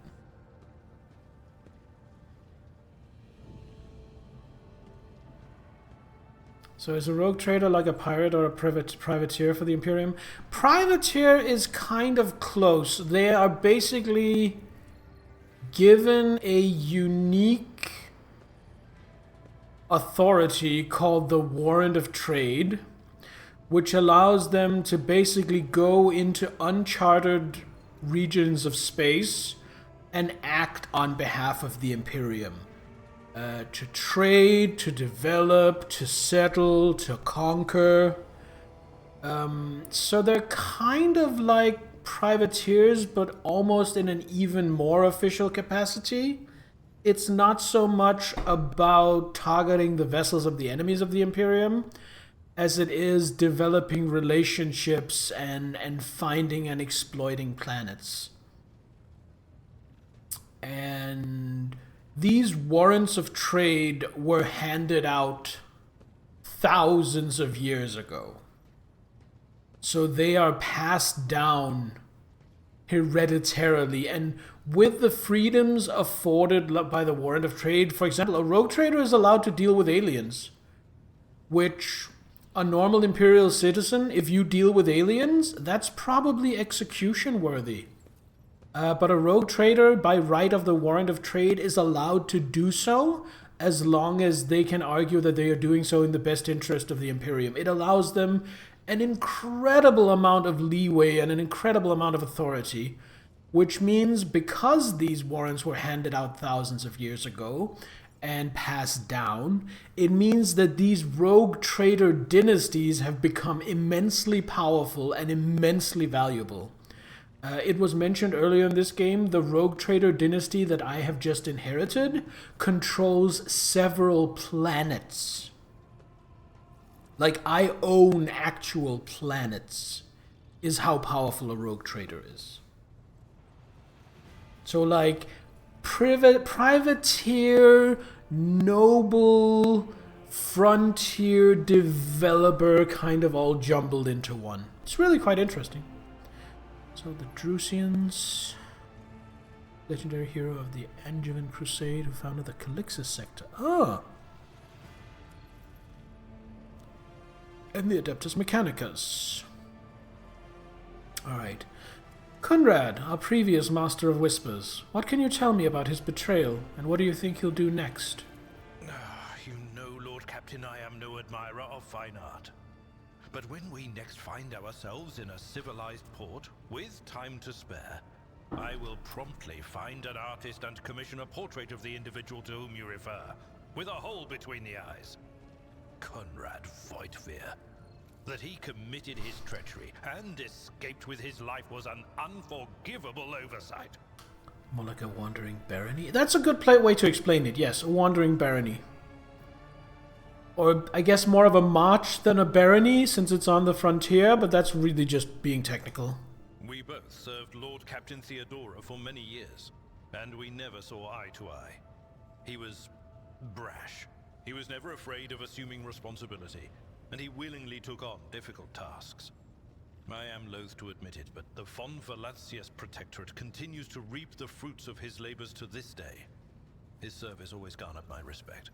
So is a rogue trader like a pirate or a privateer for the Imperium? Privateer is kind of close. They are basically given a unique authority called the Warrant of Trade, which allows them to basically go into uncharted regions of space and act on behalf of the Imperium. To trade, to develop, to settle, to conquer. So they're kind of like privateers, but almost in an even more official capacity. It's not so much about targeting the vessels of the enemies of the Imperium as it is developing relationships and finding and exploiting planets. And these warrants of trade were handed out thousands of years ago. So they are passed down hereditarily, and with the freedoms afforded by the Warrant of Trade, for example, a rogue trader is allowed to deal with aliens, which a normal Imperial citizen, if you deal with aliens, that's probably execution worthy. But a rogue trader, by right of the Warrant of Trade, is allowed to do so as long as they can argue that they are doing so in the best interest of the Imperium. It allows them an incredible amount of leeway and an incredible amount of authority, which means because these warrants were handed out thousands of years ago, and passed down, it means that these rogue trader dynasties have become immensely powerful and immensely valuable. It was mentioned earlier in this game, the rogue trader dynasty that I have just inherited controls several planets. Like, I own actual planets, is how powerful a rogue trader is. So, like, privateer, noble, frontier, developer, kind of all jumbled into one. It's really quite interesting. So the Drusians, legendary hero of the Angevin Crusade who founded the Calixis sector. Ah! And the Adeptus Mechanicus. Alright. Conrad, our previous Master of Whispers. What can you tell me about his betrayal, and what do you think he'll do next? You know, Lord Captain, I am no admirer of fine art. But when we next find ourselves in a civilized port, with time to spare, I will promptly find an artist and commission a portrait of the individual to whom you refer, with a hole between the eyes. Conrad Voigtveer. That he committed his treachery and escaped with his life was an unforgivable oversight. More like a wandering barony? That's a good way to explain it, yes, a wandering barony. Or I guess more of a march than a barony, since it's on the frontier, but that's really just being technical. We both served Lord Captain Theodora for many years, and we never saw eye to eye. He was brash. He was never afraid of assuming responsibility, and he willingly took on difficult tasks. I am loath to admit it, but the von Valancius Protectorate continues to reap the fruits of his labors to this day. His service always garnered my respect.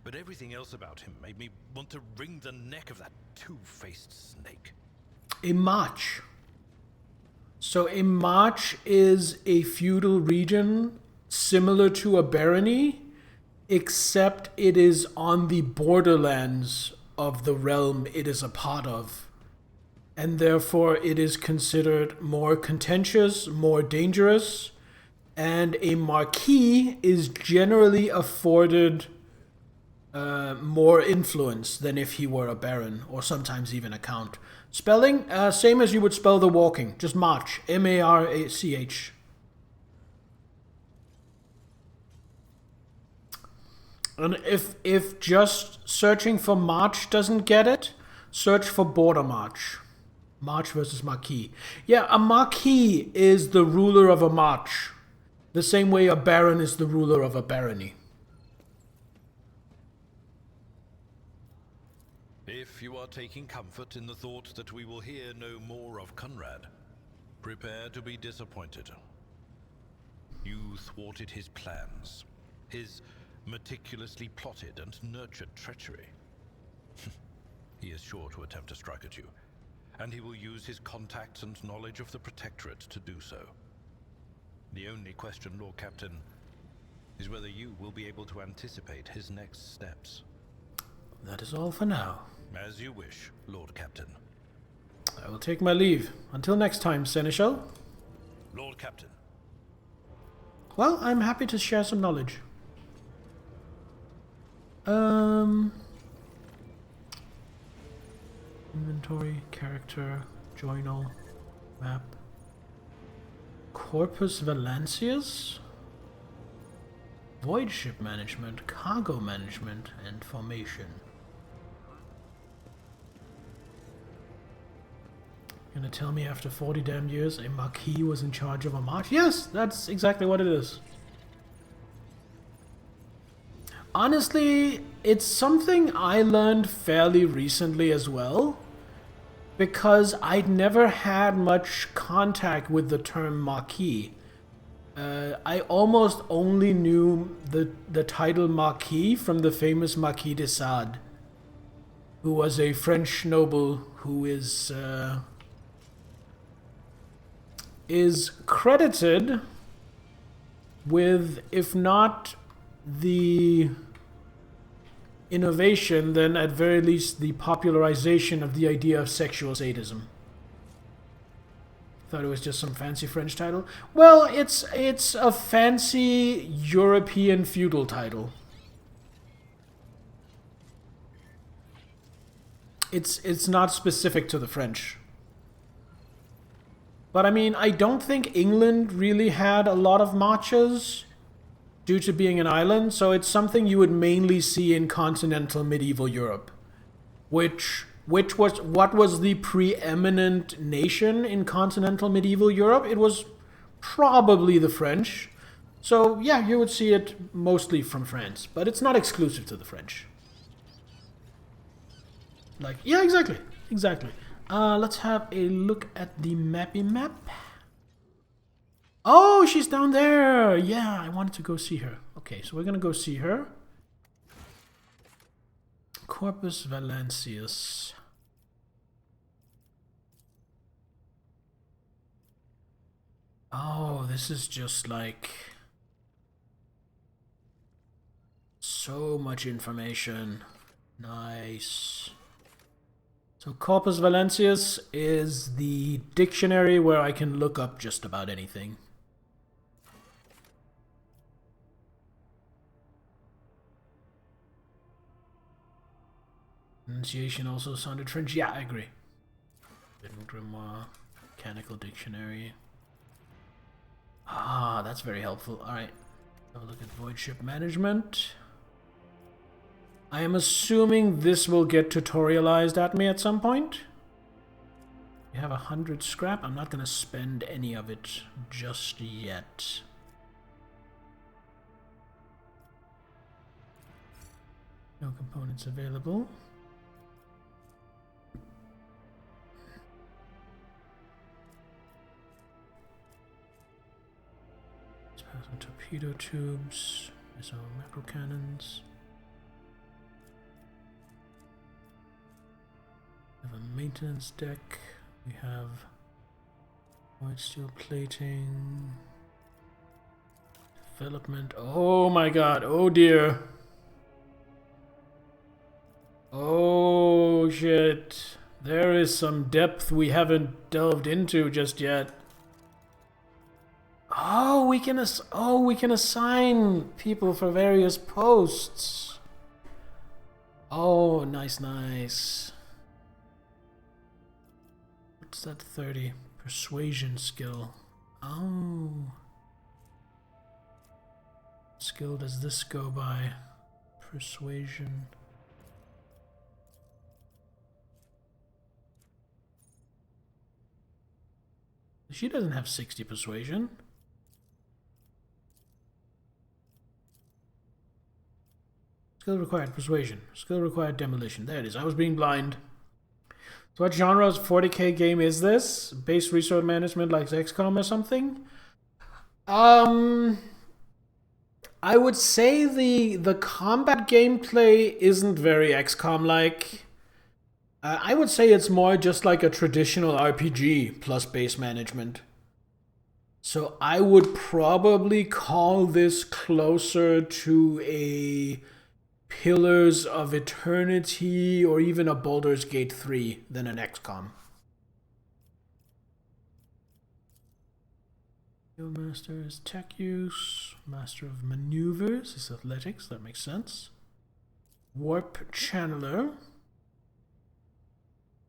But everything else about him made me want to wring the neck of that two-faced snake. A march. So a march is a feudal region similar to a barony, except it is on the borderlands of the realm it is a part of. And therefore it is considered more contentious, more dangerous, and a marquis is generally afforded more influence than if he were a baron, or sometimes even a count. Spelling, same as you would spell the walking, just march, M-A-R-C-H. And if just searching for march doesn't get it, search for border march. March versus marquis. Yeah, a marquis is the ruler of a march, the same way a baron is the ruler of a barony. If you are taking comfort in the thought that we will hear no more of Conrad, prepare to be disappointed. You thwarted his plans, his meticulously plotted and nurtured treachery. He is sure to attempt to strike at you, and he will use his contacts and knowledge of the Protectorate to do so. The only question, Lord Captain, is whether you will be able to anticipate his next steps. That is all for now. As you wish, Lord Captain. I will take my leave. Until next time, Seneschal. Lord Captain. Well, I'm happy to share some knowledge. Inventory, character, journal, map. Corpus Valancius? Void ship management, cargo management, and formation. Gonna tell me after 40 damn years a marquis was in charge of a march? Yes, that's exactly what it is. Honestly, it's something I learned fairly recently as well, because I'd never had much contact with the term marquis. I almost only knew the title Marquis from the famous Marquis de Sade, who was a French noble who is credited with, if not the innovation, then at very least the popularization of the idea of sexual sadism. Thought it was just some fancy French title. Well, it's a fancy European feudal title. it's not specific to the French. But I mean, I don't think England really had a lot of matchas due to being an island, so it's something you would mainly see in continental medieval Europe. What was the preeminent nation in continental medieval Europe? It was probably the French. So yeah, you would see it mostly from France, but it's not exclusive to the French. Like, yeah, exactly. Let's have a look at the mappy map. Oh, she's down there. Yeah, I wanted to go see her. Okay, so we're gonna go see her. Corpus Valencius. Oh, this is just like so much information. Nice. So Corpus Valencius is the dictionary where I can look up just about anything. Enunciation also sounded French. Yeah, I agree. Hidden Grimoire, Mechanical Dictionary. Ah, that's very helpful. Alright. Have a look at Void Ship Management. I am assuming this will get tutorialized at me at some point. We have 100 scrap. I'm not going to spend any of it just yet. No components available. Some torpedo tubes, missile macro cannons. We have a maintenance deck. We have white steel plating. Development. Oh my god. Oh dear. Oh shit. There is some depth we haven't delved into just yet. Oh, we can assign people for various posts. Oh, nice. What's that 30? Persuasion skill. Oh. Skill does this go by? Persuasion. She doesn't have 60 persuasion. Skill required persuasion. Skill required demolition. There it is. I was being blind. So what genre's 40k game is this? Base resource management like XCOM or something? I would say the combat gameplay isn't very XCOM-like. I would say it's more just like a traditional RPG plus base management. So I would probably call this closer to a Pillars of Eternity or even a Baldur's Gate 3 than an XCOM. Master is tech use. Master of Maneuvers is athletics. That makes sense. Warp Channeler.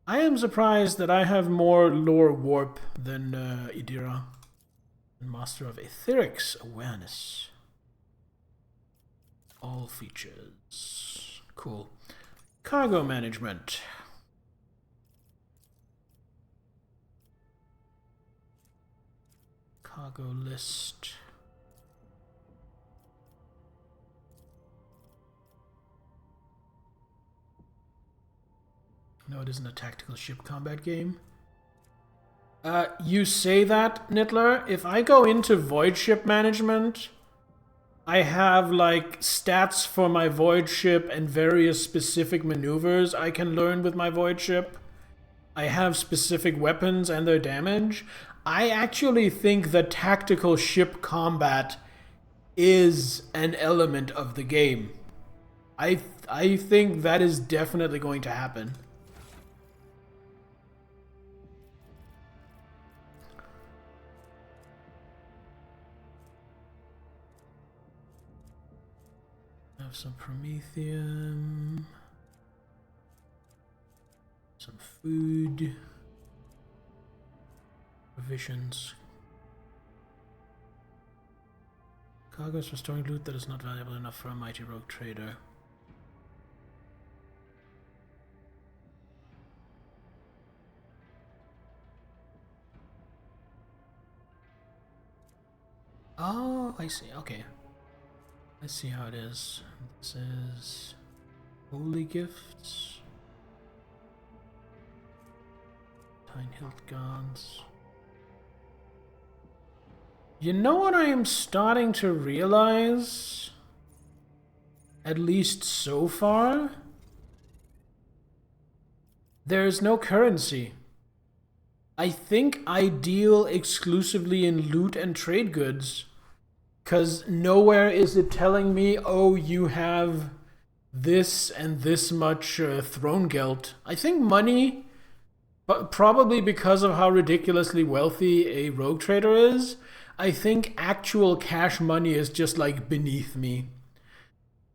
I am surprised that I have more lore warp than Idira. And Master of Etherics Awareness. All features. Cool. Cargo management. Cargo list. No, it isn't a tactical ship combat game. You say that, Nittler. If I go into void ship management, I have like stats for my void ship and various specific maneuvers I can learn with my void ship. I have specific weapons and their damage. I actually think that tactical ship combat is an element of the game. I think that is definitely going to happen. Have some Promethium. Some food. Provisions. Cargoes for storing loot that is not valuable enough for a mighty rogue trader. Oh, I see. Okay. Let's see how it is. This is holy gifts. Pine hilt guards. You know what I am starting to realize? At least so far? There's no currency. I think I deal exclusively in loot and trade goods. Because nowhere is it telling me, oh, you have this and this much throne geld. I think money, but probably because of how ridiculously wealthy a rogue trader is, I think actual cash money is just like beneath me.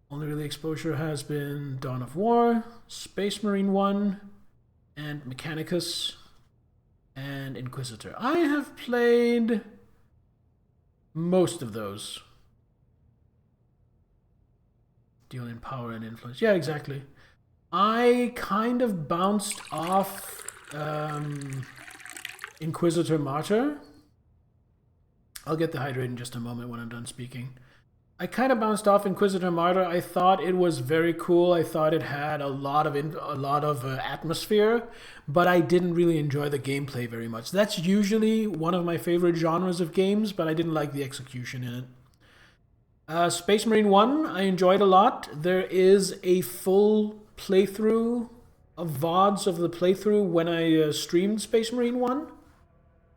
Only really exposure has been Dawn of War, Space Marine 1, and Mechanicus, and Inquisitor. I have played most of those. Deal in power and influence. Yeah, exactly. I kind of bounced off Inquisitor Martyr. I'll get the hydrate in just a moment when I'm done speaking. I kind of bounced off Inquisitor Martyr. I thought it was very cool. I thought it had a lot of atmosphere, but I didn't really enjoy the gameplay very much. That's usually one of my favorite genres of games, but I didn't like the execution in it. Space Marine 1, I enjoyed a lot. There is a full playthrough of VODs of the playthrough when I streamed Space Marine 1.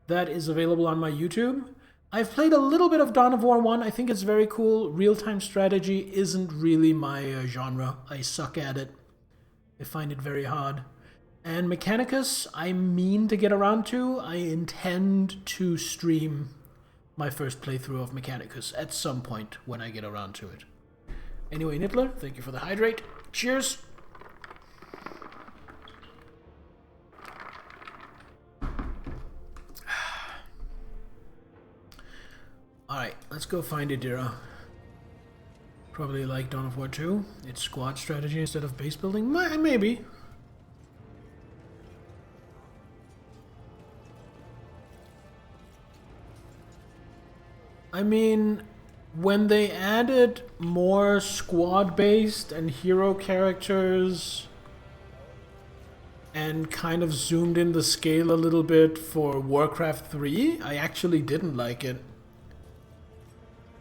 That is available on my YouTube. I've played a little bit of Dawn of War 1. I think it's very cool. Real-time strategy isn't really my genre. I suck at it. I find it very hard. And Mechanicus, I mean to get around to. I intend to stream my first playthrough of Mechanicus at some point when I get around to it. Anyway, Nittler, thank you for the hydrate. Cheers! Alright, let's go find Idira. Probably like Dawn of War 2. It's squad strategy instead of base building. Maybe. I mean, when they added more squad-based and hero characters and kind of zoomed in the scale a little bit for Warcraft 3, I actually didn't like it.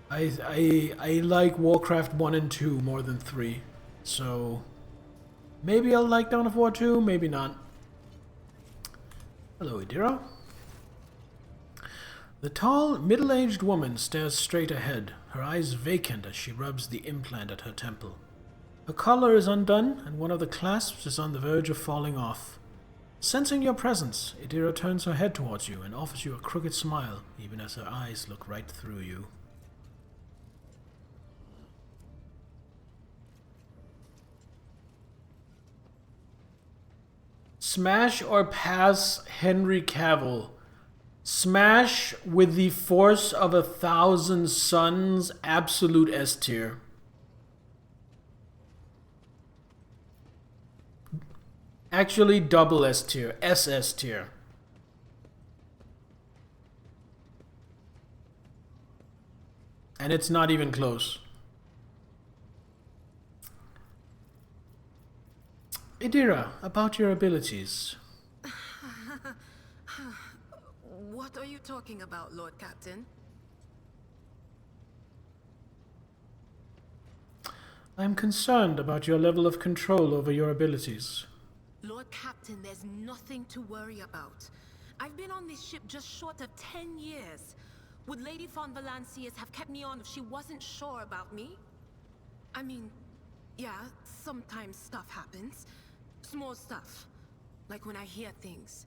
I like Warcraft 1 and 2 more than 3, so maybe I'll like Dawn of War 2, maybe not. Hello, Idira. The tall, middle-aged woman stares straight ahead, her eyes vacant as she rubs the implant at her temple. Her collar is undone, and one of the clasps is on the verge of falling off. Sensing your presence, Idira turns her head towards you and offers you a crooked smile, even as her eyes look right through you. Smash or pass Henry Cavill? Smash with the force of 1,000 suns, absolute S tier. Actually, double S tier, SS tier. And it's not even close. Idira, about your abilities. What are you talking about, Lord Captain? I'm concerned about your level of control over your abilities. Lord Captain, there's nothing to worry about. I've been on this ship just short of 10 years. Would Lady von Valancius have kept me on if she wasn't sure about me? I mean, yeah, sometimes stuff happens. Small stuff. Like when I hear things.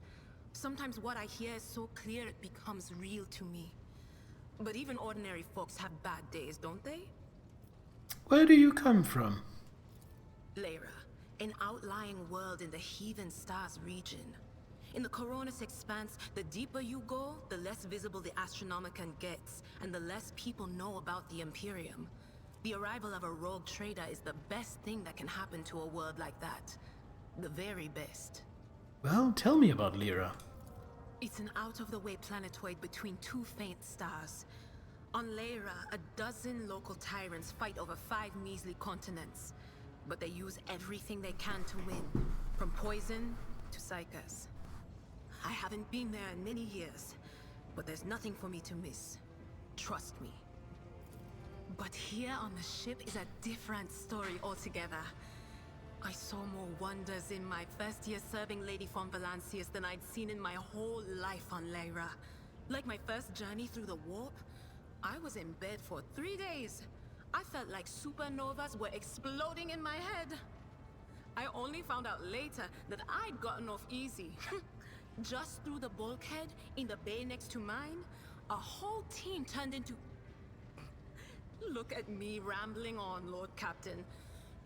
Sometimes what I hear is so clear it becomes real to me. But even ordinary folks have bad days, don't they? Where do you come from? Lyra. an outlying world in the Heathen Stars region. In the Coronis Expanse, the deeper you go, the less visible the Astronomicon gets, and the less people know about the Imperium. The arrival of a rogue trader is the best thing that can happen to a world like that. The very best. Well, tell me about Lyra. It's an out-of-the-way planetoid between two faint stars. On Lyra, a dozen local tyrants fight over 5 measly continents. But they use everything they can to win, from poison to psychers. I haven't been there in many years, but there's nothing for me to miss. Trust me. But here on the ship is a different story altogether. I saw more wonders in my first year serving Lady von Valancius than I'd seen in my whole life on Lyra. Like my first journey through the warp, I was in bed for 3 days. I felt like supernovas were exploding in my head. I only found out later that I'd gotten off easy. Just through the bulkhead in the bay next to mine, a whole team turned into... Look at me rambling on, Lord Captain.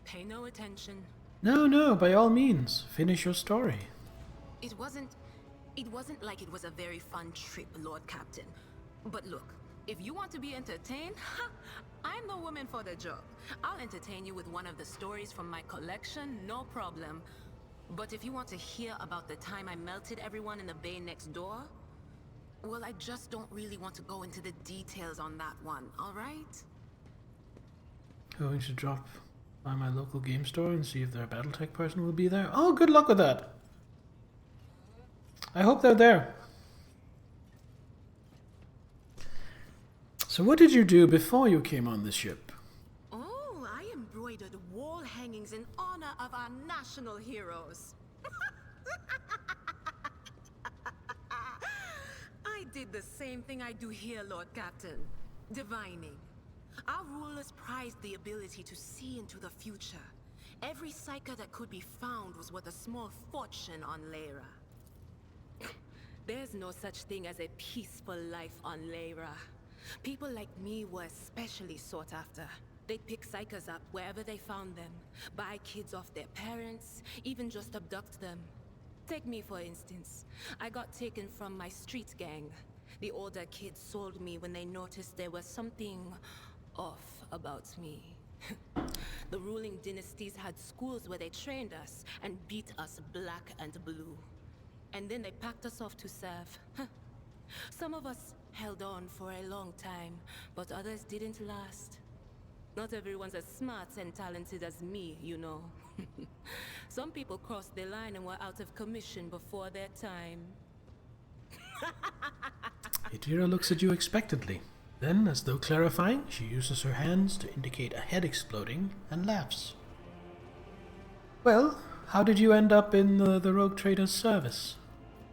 Pay no attention. No, by all means, finish your story. It wasn't like it was a very fun trip, Lord Captain. But look, if you want to be entertained, I'm the woman for the job. I'll entertain you with one of the stories from my collection, no problem. But if you want to hear about the time I melted everyone in the bay next door, well, I just don't really want to go into the details on that one, alright? Going to drop by my local game store and see if their Battletech person will be there. Oh, good luck with that. I hope they're there. So what did you do before you came on this ship? Oh, I embroidered wall hangings in honor of our national heroes. I did the same thing I do here, Lord Captain. Divining. Our rulers prized the ability to see into the future. Every psyker that could be found was worth a small fortune on Lyra. There's no such thing as a peaceful life on Lyra. People like me were especially sought after. They'd pick psychers up wherever they found them, buy kids off their parents, even just abduct them. Take me for instance. I got taken from my street gang. The older kids sold me when they noticed there was something off about me. The ruling dynasties had schools where they trained us and beat us black and blue. And then they packed us off to serve. Some of us held on for a long time, but others didn't last. Not everyone's as smart and talented as me, you know. Some people crossed the line and were out of commission before their time. Adira looks at you expectantly. Then, as though clarifying, she uses her hands to indicate a head exploding and laughs. Well, how did you end up in the rogue trader's service?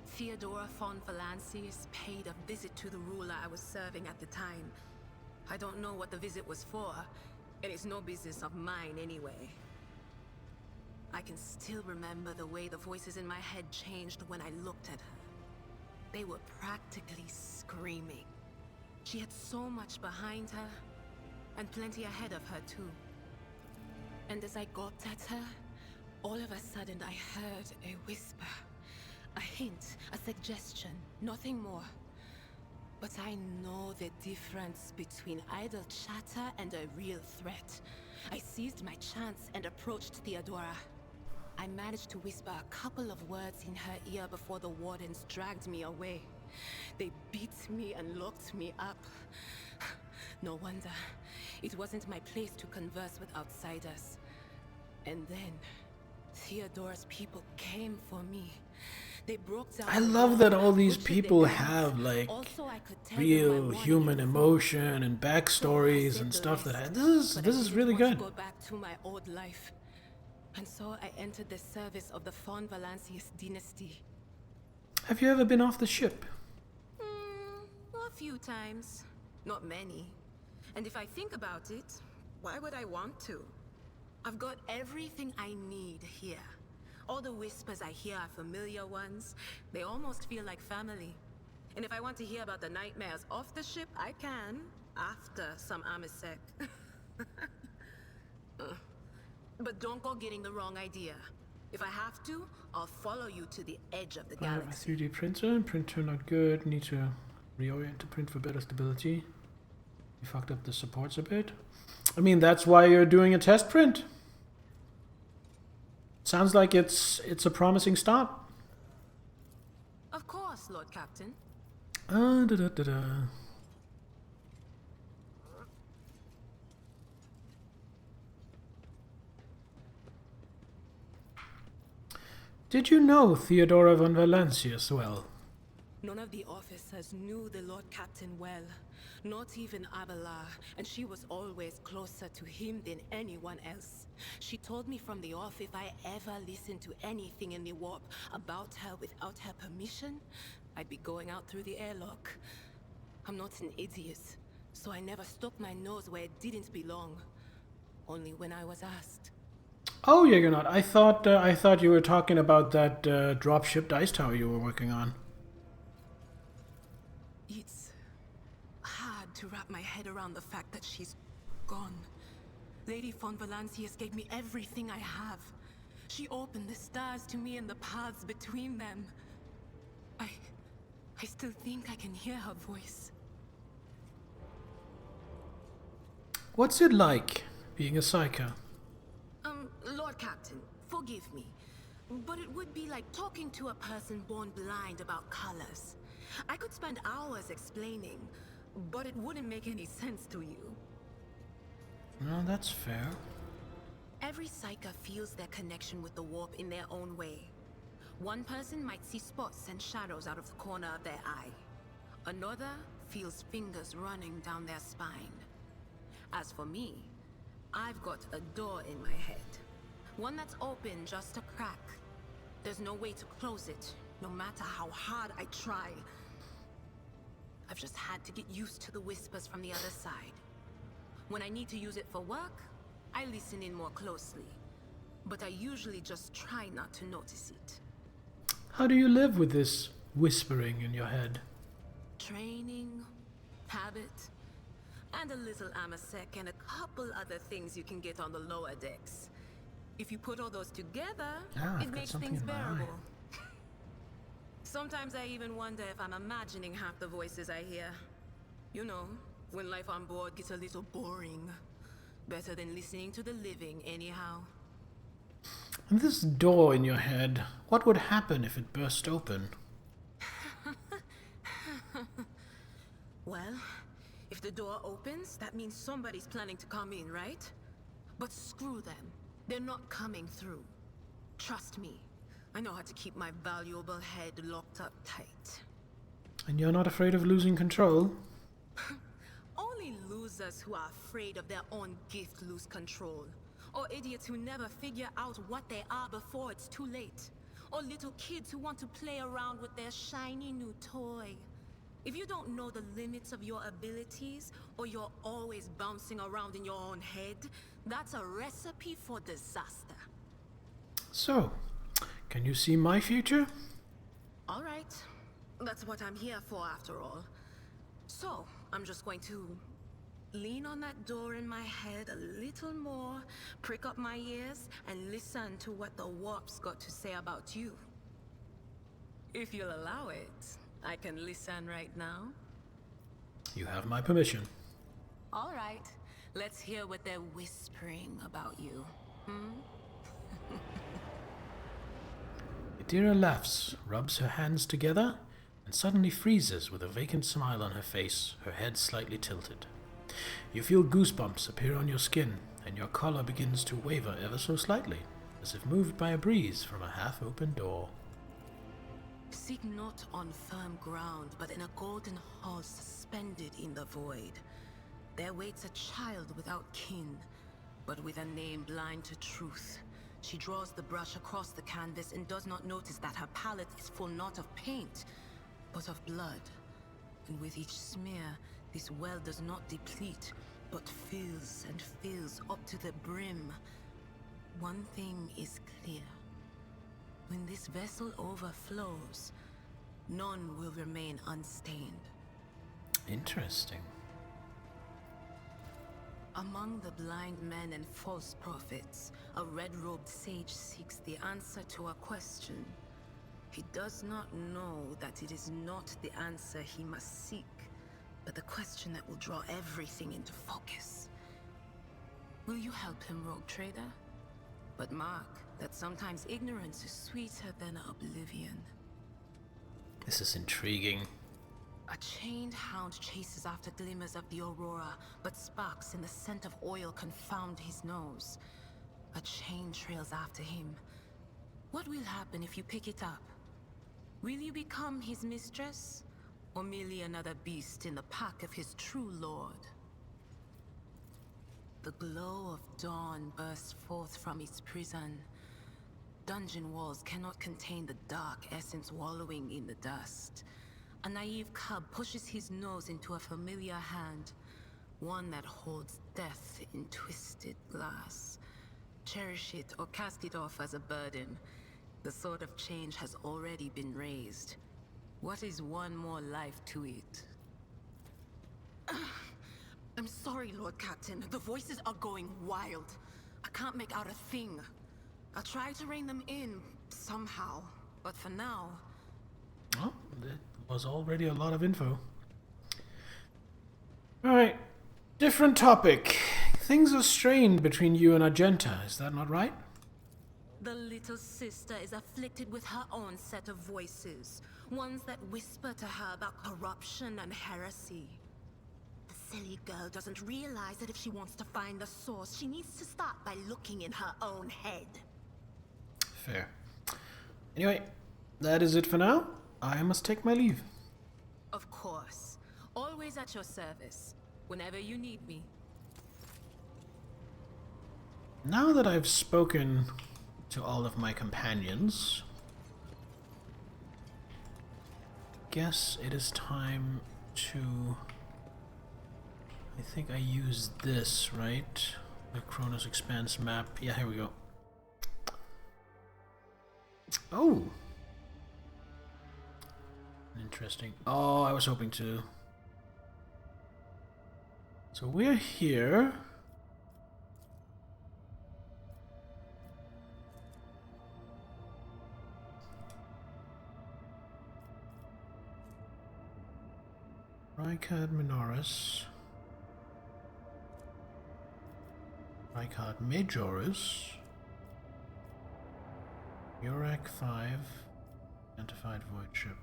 Theodora von Valancius paid a visit to the ruler I was serving at the time. I don't know what the visit was for, and it's no business of mine anyway. I can still remember the way the voices in my head changed when I looked at her. They were practically screaming. She had so much behind her, and plenty ahead of her too. And as I gawped at her, all of a sudden I heard a whisper. A hint, a suggestion, nothing more. But I know the difference between idle chatter and a real threat. I seized my chance and approached Theodora. I managed to whisper a couple of words in her ear before the wardens dragged me away. They beat me and locked me up. No wonder. It wasn't my place to converse with outsiders. And then, Theodora's people came for me. They broke down. I love that all these people have like real human emotion and backstories and stuff that this is really good. Go back to my old life. And so I entered the service of the von Valancius dynasty. Have you ever been off the ship? A few times. Not many. And if I think about it, why would I want to? I've got everything I need here. All the whispers I hear are familiar ones. They almost feel like family. And if I want to hear about the nightmares off the ship, I can. After some Amisec. But don't go getting the wrong idea. If I have to, I'll follow you to the edge of the I have a galaxy. 3D printer. Printer not good. Need to reorient to print for better stability. You fucked up the supports a bit. I mean, that's why you're doing a test print. Sounds like it's a promising start. Of course, Lord Captain. Da, da, da, da. Did you know Theodora von Valancius well? None of the officers knew the Lord Captain well. Not even Abelard, and she was always closer to him than anyone else. She told me from the off if I ever listened to anything in the warp about her without her permission, I'd be going out through the airlock. I'm not an idiot, so I never stuck my nose where it didn't belong. Only when I was asked. Oh, yeah, you're not. I thought you were talking about that dropship dice tower you were working on. It's hard to wrap my head around the fact that she's gone. Lady von Valancius gave me everything I have. She opened the stars to me and the paths between them. I still think I can hear her voice. What's it like being a psyker? Lord Captain, forgive me, but it would be like talking to a person born blind about colors. I could spend hours explaining, but it wouldn't make any sense to you. No, that's fair. Every psyker feels their connection with the warp in their own way. One person might see spots and shadows out of the corner of their eye. Another feels fingers running down their spine. As for me, I've got a door in my head. One that's open just a crack. There's no way to close it, no matter how hard I try. I've just had to get used to the whispers from the other side. When I need to use it for work, I listen in more closely. But I usually just try not to notice it. How do you live with this whispering in your head? Training, habit, and a little amasec and a couple other things you can get on the lower decks. If you put all those together, it makes things bearable. Sometimes I even wonder if I'm imagining half the voices I hear. You know, when life on board gets a little boring. Better than listening to the living, anyhow. And this door in your head, what would happen if it burst open? Well, if the door opens, that means somebody's planning to come in, right? But screw them. They're not coming through. Trust me. I know how to keep my valuable head locked up tight. And you're not afraid of losing control? Only losers who are afraid of their own gift lose control. Or idiots who never figure out what they are before it's too late. Or little kids who want to play around with their shiny new toy. If you don't know the limits of your abilities, or you're always bouncing around in your own head, that's a recipe for disaster. So, can you see my future? All right. That's what I'm here for, after all. So, I'm just going to lean on that door in my head a little more, prick up my ears, and listen to what the warp's got to say about you. If you'll allow it, I can listen right now. You have my permission. All right. Let's hear what they're whispering about you. Idira laughs, rubs her hands together, and suddenly freezes with a vacant smile on her face, her head slightly tilted. You feel goosebumps appear on your skin, and your collar begins to waver ever so slightly, as if moved by a breeze from a half-open door. Seek not on firm ground, but in a golden hall suspended in the void. There waits a child without kin, but with a name blind to truth. She draws the brush across the canvas and does not notice that her palette is full not of paint, but of blood. And with each smear, this well does not deplete, but fills and fills up to the brim. One thing is clear. When this vessel overflows, none will remain unstained. Interesting. Among the blind men and false prophets, a red-robed sage seeks the answer to a question. He does not know that it is not the answer he must seek, but the question that will draw everything into focus. Will you help him, Rogue Trader? But mark that sometimes ignorance is sweeter than oblivion. This is intriguing. A chained hound chases after glimmers of the aurora, but sparks in the scent of oil confound his nose. A chain trails after him. What will happen if you pick it up? Will you become his mistress, or merely another beast in the pack of his true lord? The glow of dawn bursts forth from its prison. Dungeon walls cannot contain the dark essence wallowing in the dust. A naive cub pushes his nose into a familiar hand, one that holds death in twisted glass. Cherish it or cast it off as a burden. The sword of change has already been raised. What is one more life to it? I'm sorry, Lord Captain. The voices are going wild. I can't make out a thing. I'll try to rein them in, somehow. But for now... Oh, that was already a lot of info. Alright, different topic. Things are strained between you and Argenta, is that not right? The little sister is afflicted with her own set of voices. Ones that whisper to her about corruption and heresy. The silly girl doesn't realize that if she wants to find the source, she needs to start by looking in her own head. Fair. Anyway, that is it for now. I must take my leave. Of course. Always at your service. Whenever you need me. Now that I've spoken to all of my companions, guess it is time to... I think I used this, right? The Chronos Expanse map. Yeah, here we go. Oh! Interesting. Oh, I was hoping to... So we're here. Rykard Minoris. Rykard Majoris. Urak 5. Identified void ship.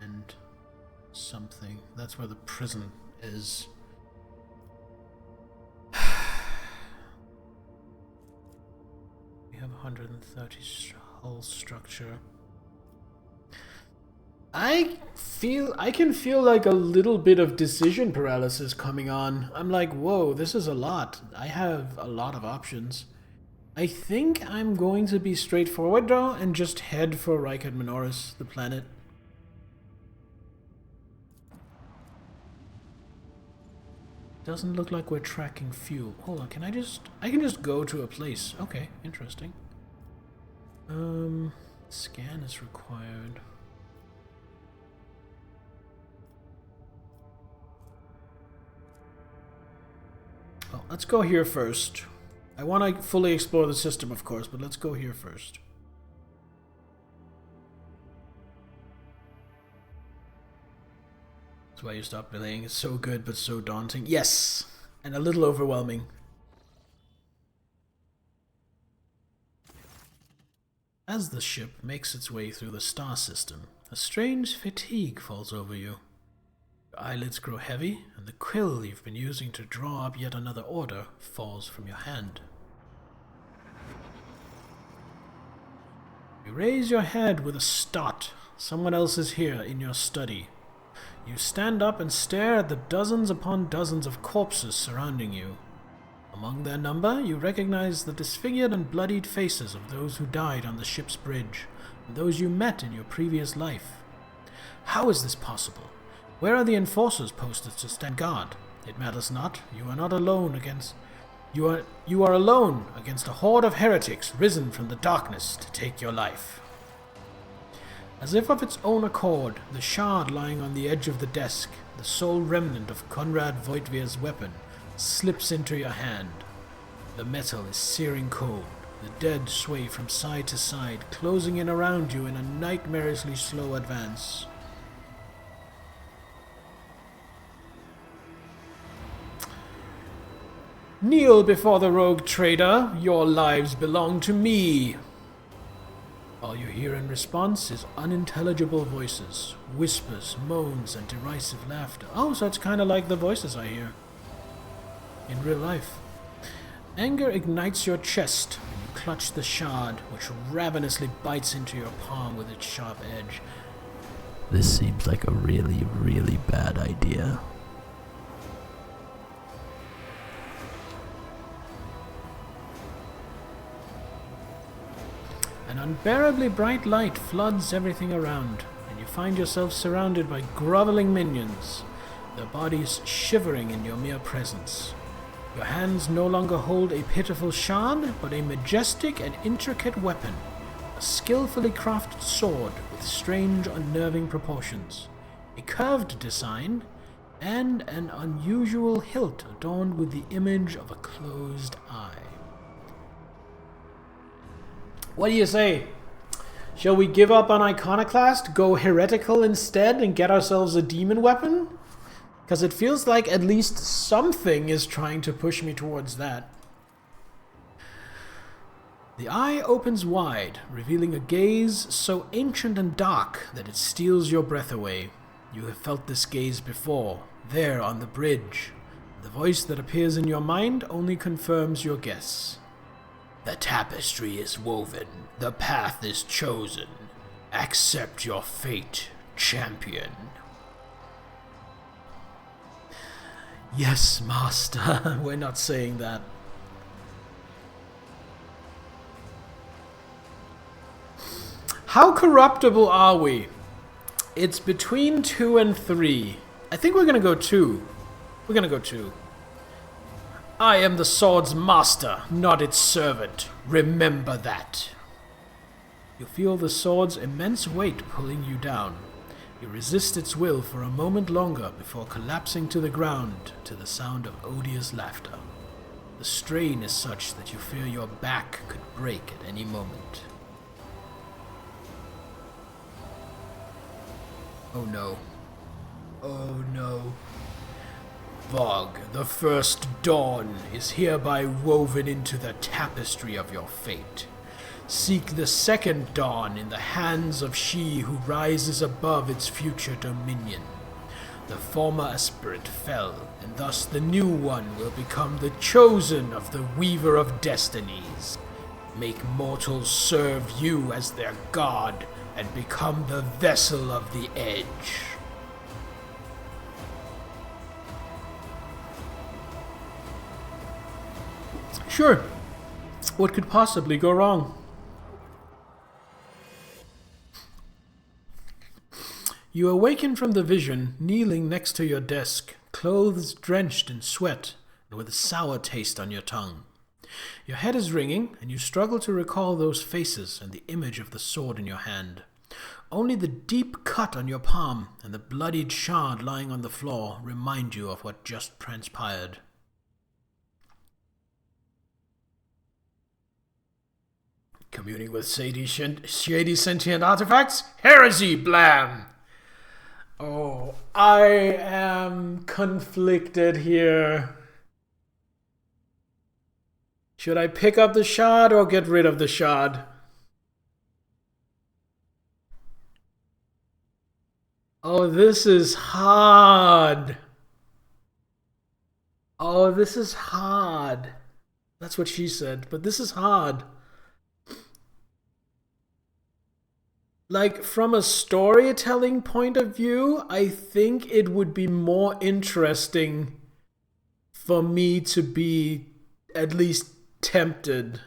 And something. That's where the prison is. We have 130 hull structure. I can feel like a little bit of decision paralysis coming on. I'm like, whoa, this is a lot. I have a lot of options. I think I'm going to be straightforward though and just head for Rykard Minoris, the planet. Doesn't look like we're tracking fuel. Hold on, I can just go to a place. Okay, interesting. Scan is required. Oh, let's go here first. I want to fully explore the system, of course, but let's go here first. That's why you stopped playing. It's so good, but so daunting. Yes! And a little overwhelming. As the ship makes its way through the star system, a strange fatigue falls over you. Your eyelids grow heavy, and the quill you've been using to draw up yet another order falls from your hand. You raise your head with a start. Someone else is here in your study. You stand up and stare at the dozens upon dozens of corpses surrounding you. Among their number, you recognize the disfigured and bloodied faces of those who died on the ship's bridge, and those you met in your previous life. How is this possible? Where are the enforcers posted to stand guard? It matters not. You are not alone against... You are alone against a horde of heretics risen from the darkness to take your life. As if of its own accord, the shard lying on the edge of the desk, the sole remnant of Conrad Voigtvir's weapon, slips into your hand. The metal is searing cold. The dead sway from side to side, closing in around you in a nightmarishly slow advance. Kneel before the rogue trader. Your lives belong to me. All you hear in response is unintelligible voices, whispers, moans, and derisive laughter. Oh, so it's kind of like the voices I hear in real life. Anger ignites your chest when you clutch the shard, which ravenously bites into your palm with its sharp edge. This seems like a really, really bad idea. An unbearably bright light floods everything around, and you find yourself surrounded by groveling minions, their bodies shivering in your mere presence. Your hands no longer hold a pitiful shard, but a majestic and intricate weapon, a skillfully crafted sword with strange, unnerving proportions, a curved design, and an unusual hilt adorned with the image of a closed eye. What do you say? Shall we give up on Iconoclast, go heretical instead, and get ourselves a demon weapon? Because it feels like at least something is trying to push me towards that. The eye opens wide, revealing a gaze so ancient and dark that it steals your breath away. You have felt this gaze before, there on the bridge. The voice that appears in your mind only confirms your guess. The tapestry is woven, the path is chosen. Accept your fate, champion. Yes, master. We're not saying that. How corruptible are we? It's between 2 and 3. I think we're gonna go 2. We're gonna go 2. I am the sword's master, not its servant. Remember that. You feel the sword's immense weight pulling you down. You resist its will for a moment longer before collapsing to the ground to the sound of odious laughter. The strain is such that you fear your back could break at any moment. Oh no. Oh no. Vogue, the first dawn is hereby woven into the tapestry of your fate. Seek the second dawn in the hands of she who rises above its future dominion. The former aspirant fell, and thus the new one will become the chosen of the Weaver of Destinies. Make mortals serve you as their god, and become the vessel of the Edge. Sure. What could possibly go wrong? You awaken from the vision, kneeling next to your desk, clothes drenched in sweat and with a sour taste on your tongue. Your head is ringing, and you struggle to recall those faces and the image of the sword in your hand. Only the deep cut on your palm and the bloodied shard lying on the floor remind you of what just transpired. Communing with shady sentient artifacts? Heresy, blam! Oh, I am conflicted here. Should I pick up the shard or get rid of the shard? Oh, this is hard. Oh, this is hard. That's what she said, but this is hard. Like, from a storytelling point of view, I think it would be more interesting for me to be at least tempted.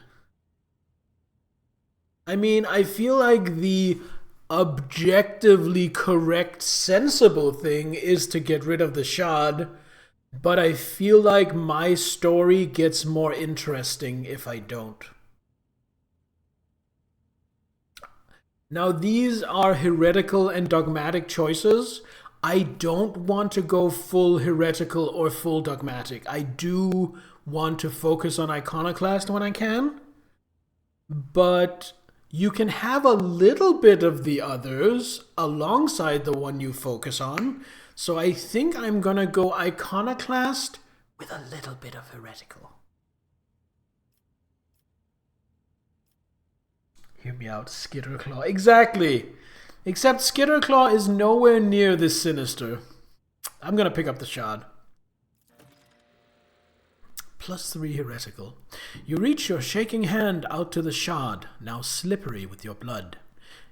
I mean, I feel like the objectively correct, sensible thing is to get rid of the shard, but I feel like my story gets more interesting if I don't. Now, these are heretical and dogmatic choices. I don't want to go full heretical or full dogmatic. I do want to focus on iconoclast when I can, but you can have a little bit of the others alongside the one you focus on. So I think I'm gonna go iconoclast with a little bit of heretical. Hear me out, Skitterclaw. Exactly! Except Skitterclaw is nowhere near this sinister. I'm gonna pick up the shard. +3 heretical. You reach your shaking hand out to the shard, now slippery with your blood.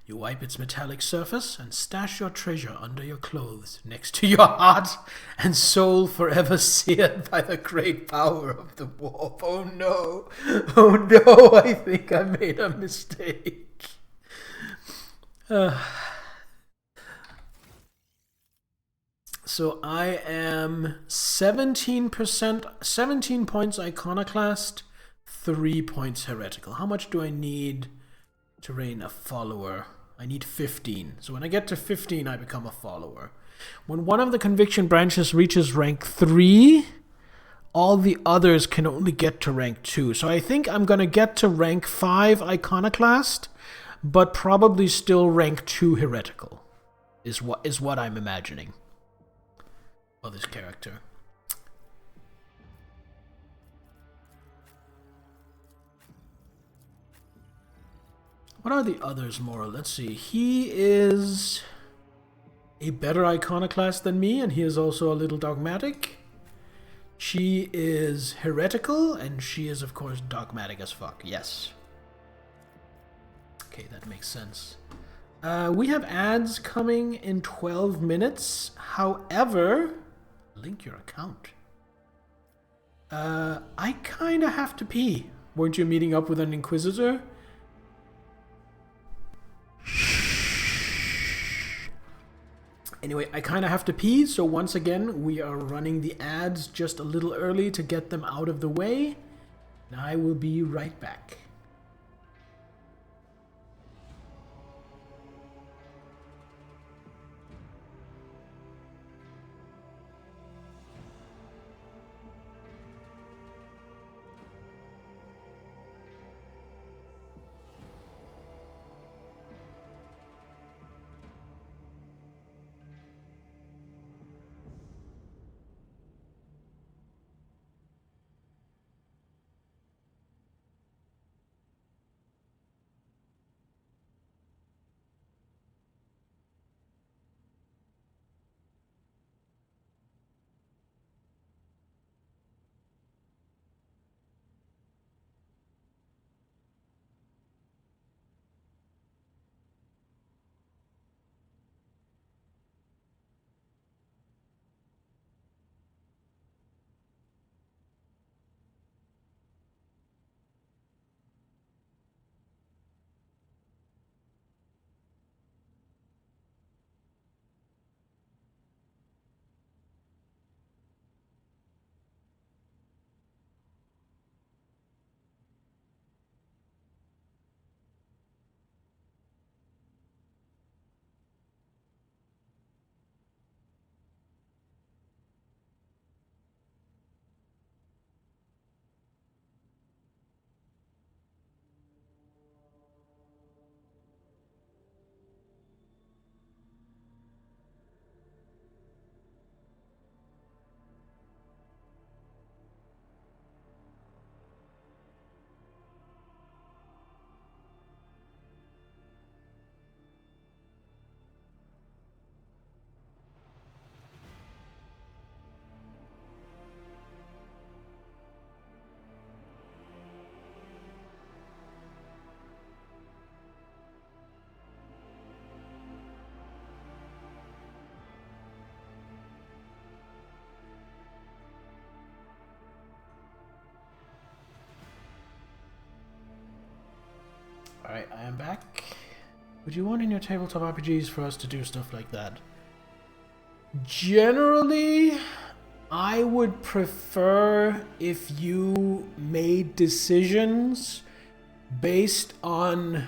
You wipe its metallic surface and stash your treasure under your clothes, next to your heart and soul forever seared by the great power of the warp. Oh no! Oh no! I think I made a mistake. So I am 17%, 17 points iconoclast, 3 points heretical. How much do I need to reign a follower? I need 15. So when I get to 15, I become a follower. When one of the conviction branches reaches rank 3, all the others can only get to rank 2. So I think I'm going to get to rank 5 iconoclast, but probably still rank 2 heretical, is what I'm imagining. Oh, this character. What are the others more? Let's see. He is a better iconoclast than me, and he is also a little dogmatic. She is heretical, and she is, of course, dogmatic as fuck. Yes. Okay, that makes sense. We have ads coming in 12 minutes. However... Link your account. I kinda have to pee. Weren't you meeting up with an Inquisitor? Anyway, I kinda have to pee, so once again, we are running the ads just a little early to get them out of the way. And I will be right back. Alright, I am back. Would you want in your tabletop RPGs for us to do stuff like that? Generally, I would prefer if you made decisions based on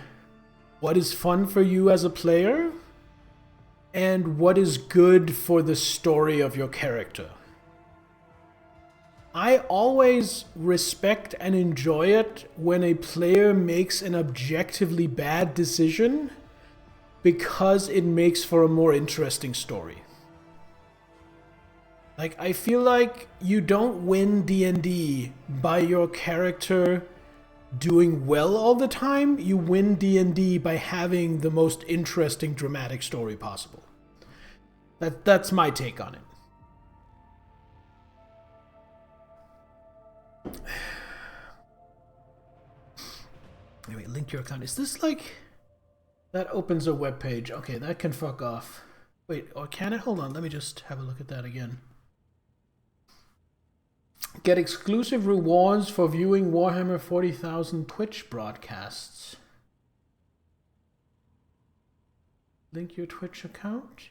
what is fun for you as a player. and what is good for the story of your character. I always respect and enjoy it when a player makes an objectively bad decision because it makes for a more interesting story. Like, I feel like you don't win D&D by your character doing well all the time. You win D&D by having the most interesting dramatic story possible. That's my take on it. Anyway, link your account. Is this like... That opens a web page. Okay, that can fuck off. Wait, or can it? Hold on, let me just have a look at that again. Get exclusive rewards for viewing Warhammer 40,000 Twitch broadcasts. Link your Twitch account.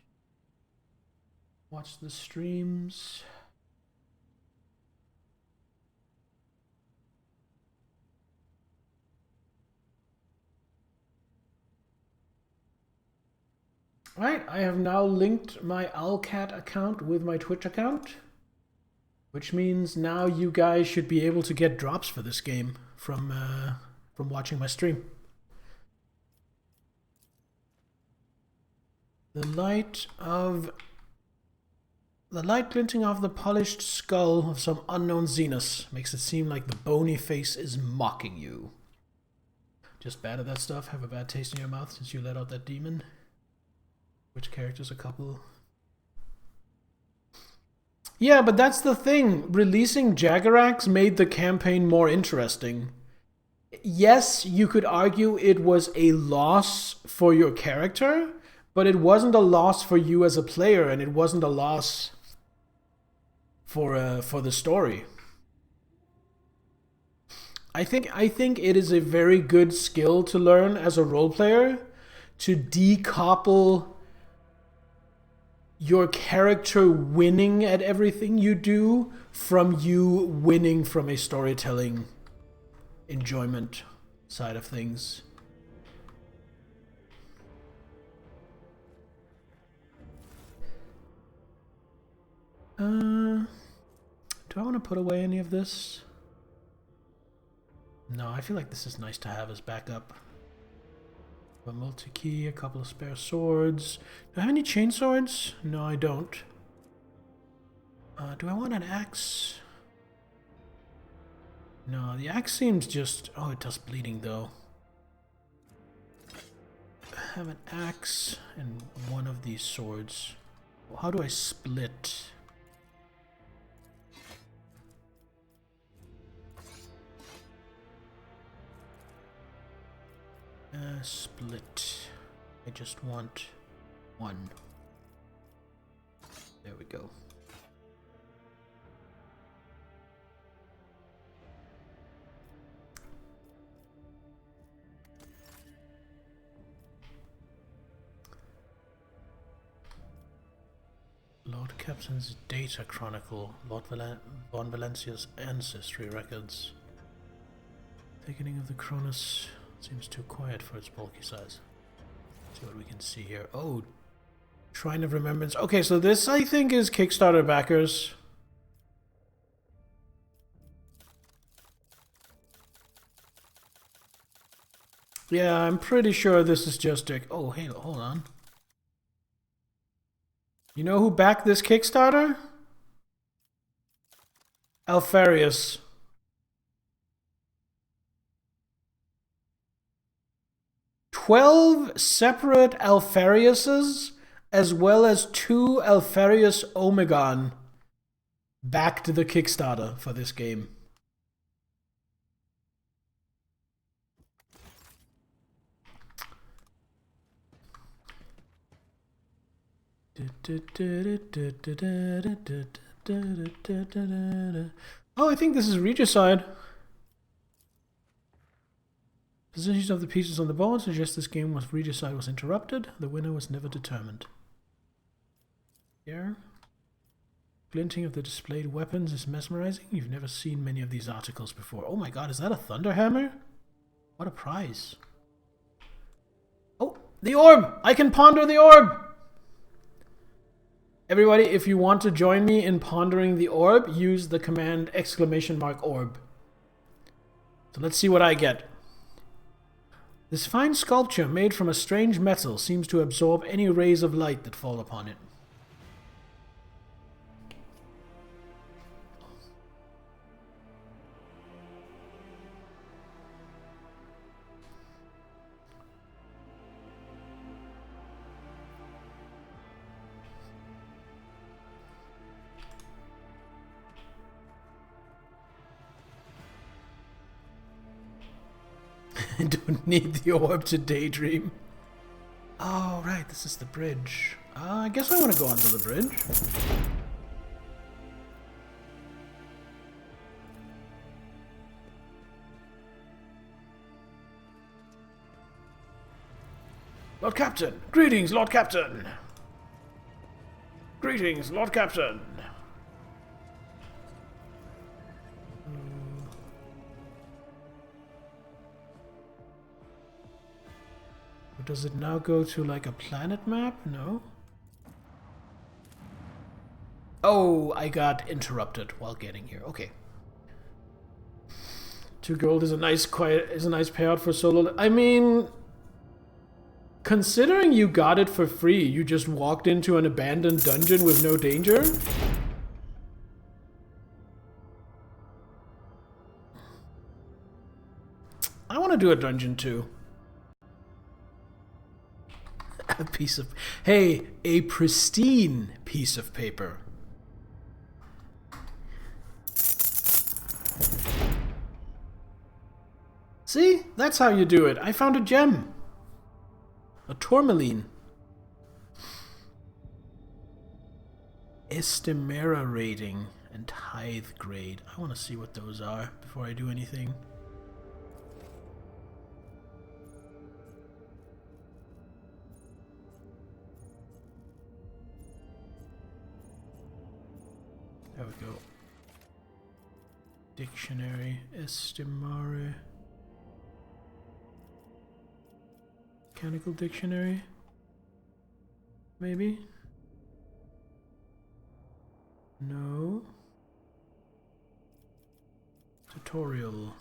Watch the streams. Right, I have now linked my Owlcat account with my Twitch account, which means now you guys should be able to get drops for this game from watching my stream. The light glinting off the polished skull of some unknown Xenos makes it seem like the bony face is mocking you. Just bad at that stuff? Have a bad taste in your mouth since you let out that demon? Which characters a couple? Yeah, but that's the thing. Releasing Jaggerax made the campaign more interesting. Yes, you could argue it was a loss for your character, but it wasn't a loss for you as a player, and it wasn't a loss for the story. I think it is a very good skill to learn as a role player to decouple your character winning at everything you do from you winning from a storytelling enjoyment side of things. Do I want to put away any of this? No, I feel like this is nice to have as backup. A multi-key, a couple of spare swords. Do I have any chain swords? No, I don't. Do I want an axe? No, the axe seems just... Oh, it does bleeding though. I have an axe and one of these swords. Well, how do I split? Split. I just want one. There we go. Lord Captain's Data Chronicle. Lord Von Valencia's Ancestry Records. Thickening of the Cronus. Seems too quiet for its bulky size. Let's see what we can see here. Oh, Shrine of Remembrance. Okay, so this I think is Kickstarter backers. Yeah, I'm pretty sure this is just a... Oh, hey, hold on. You know who backed this Kickstarter? Alfarius. 12 separate Alfariuses, as well as 2 Alfarius Omegon, backed the Kickstarter for this game. Oh, I think this is Regicide. Positions of the pieces on the board suggest this game was Regicide was interrupted. The winner was never determined. Here. Glinting of the displayed weapons is mesmerizing. You've never seen many of these articles before. Oh my god, is that a Thunderhammer? What a prize. Oh, the orb! I can ponder the orb! Everybody, if you want to join me in pondering the orb, use the command !orb. So let's see what I get. This fine sculpture made from a strange metal seems to absorb any rays of light that fall upon it. I don't need the orb to daydream. Oh, right, this is the bridge. I guess I want to go onto the bridge. Lord Captain! Greetings, Lord Captain! Greetings, Lord Captain! Does it now go to like a planet map? No. Oh, I got interrupted while getting here. Okay. 2 gold is a nice payout for solo. I mean, considering you got it for free, you just walked into an abandoned dungeon with no danger. I want to do a dungeon too. A piece of... Hey, a pristine piece of paper. See? That's how you do it. I found a gem. A tourmaline. Estimera rating and tithe grade. I want to see what those are before I do anything. There we go. Dictionary, estimare. Mechanical dictionary? Maybe? No. Tutorial.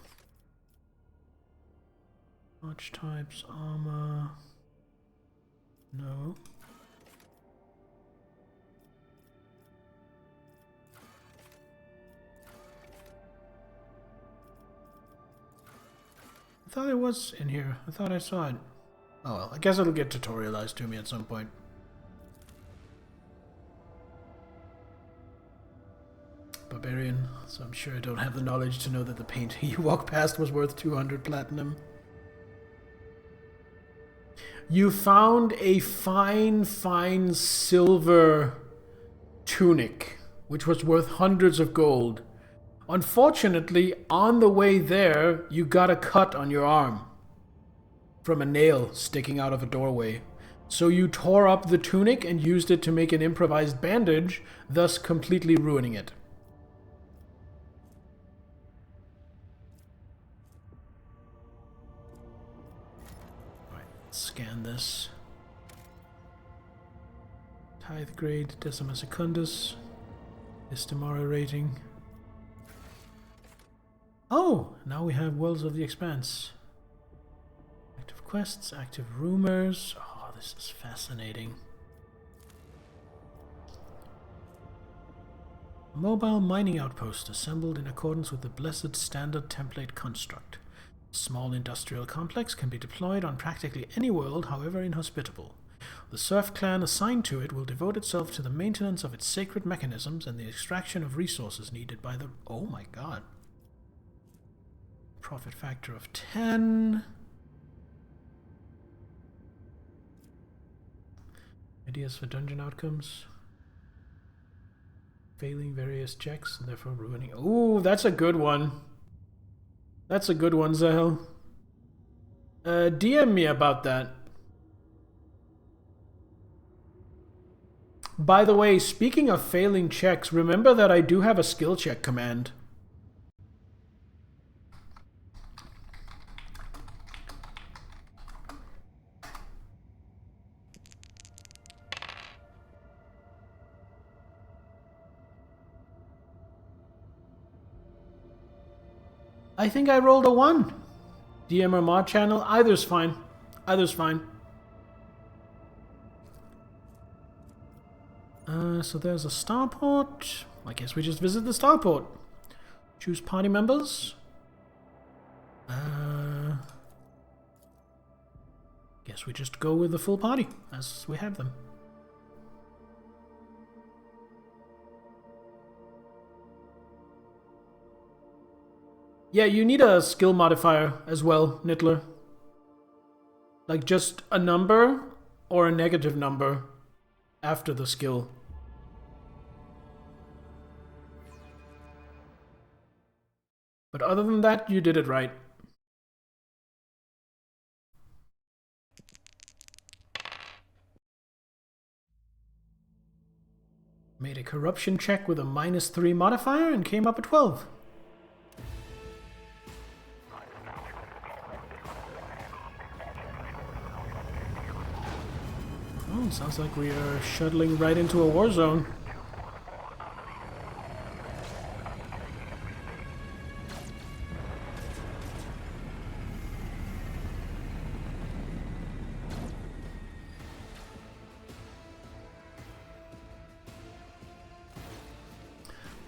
Watch types, armor. No. I thought it was in here. I thought I saw it. Oh well, I guess it'll get tutorialized to me at some point. Barbarian, so I'm sure I don't have the knowledge to know that the painting you walked past was worth 200 platinum. You found a fine silver tunic, which was worth hundreds of gold. Unfortunately, on the way there, you got a cut on your arm from a nail sticking out of a doorway. So you tore up the tunic and used it to make an improvised bandage, thus completely ruining it. Alright, scan this. Tithe grade, Decima Secundus, Estimara rating. Oh, now we have Wells of the Expanse. Active quests, active rumors. Oh, this is fascinating. A mobile mining outpost assembled in accordance with the Blessed Standard Template construct. A small industrial complex can be deployed on practically any world, however inhospitable. The Serf clan assigned to it will devote itself to the maintenance of its sacred mechanisms and the extraction of resources needed by the... Oh my god. Profit factor of 10. Ideas for dungeon outcomes. Failing various checks and therefore ruining... Ooh, that's a good one. That's a good one, Zahel. DM me about that. By the way, speaking of failing checks, remember that I do have a skill check command. I think I rolled a 1. DM or mod channel, either's fine. Either's fine. So there's a starport. I guess we just visit the starport. Choose party members. Guess we just go with the full party as we have them. Yeah, you need a skill modifier as well, Nittler. Like just a number or a negative number after the skill. But other than that, you did it right. Made a corruption check with a -3 modifier and came up at 12. Oh, sounds like we are shuttling right into a war zone.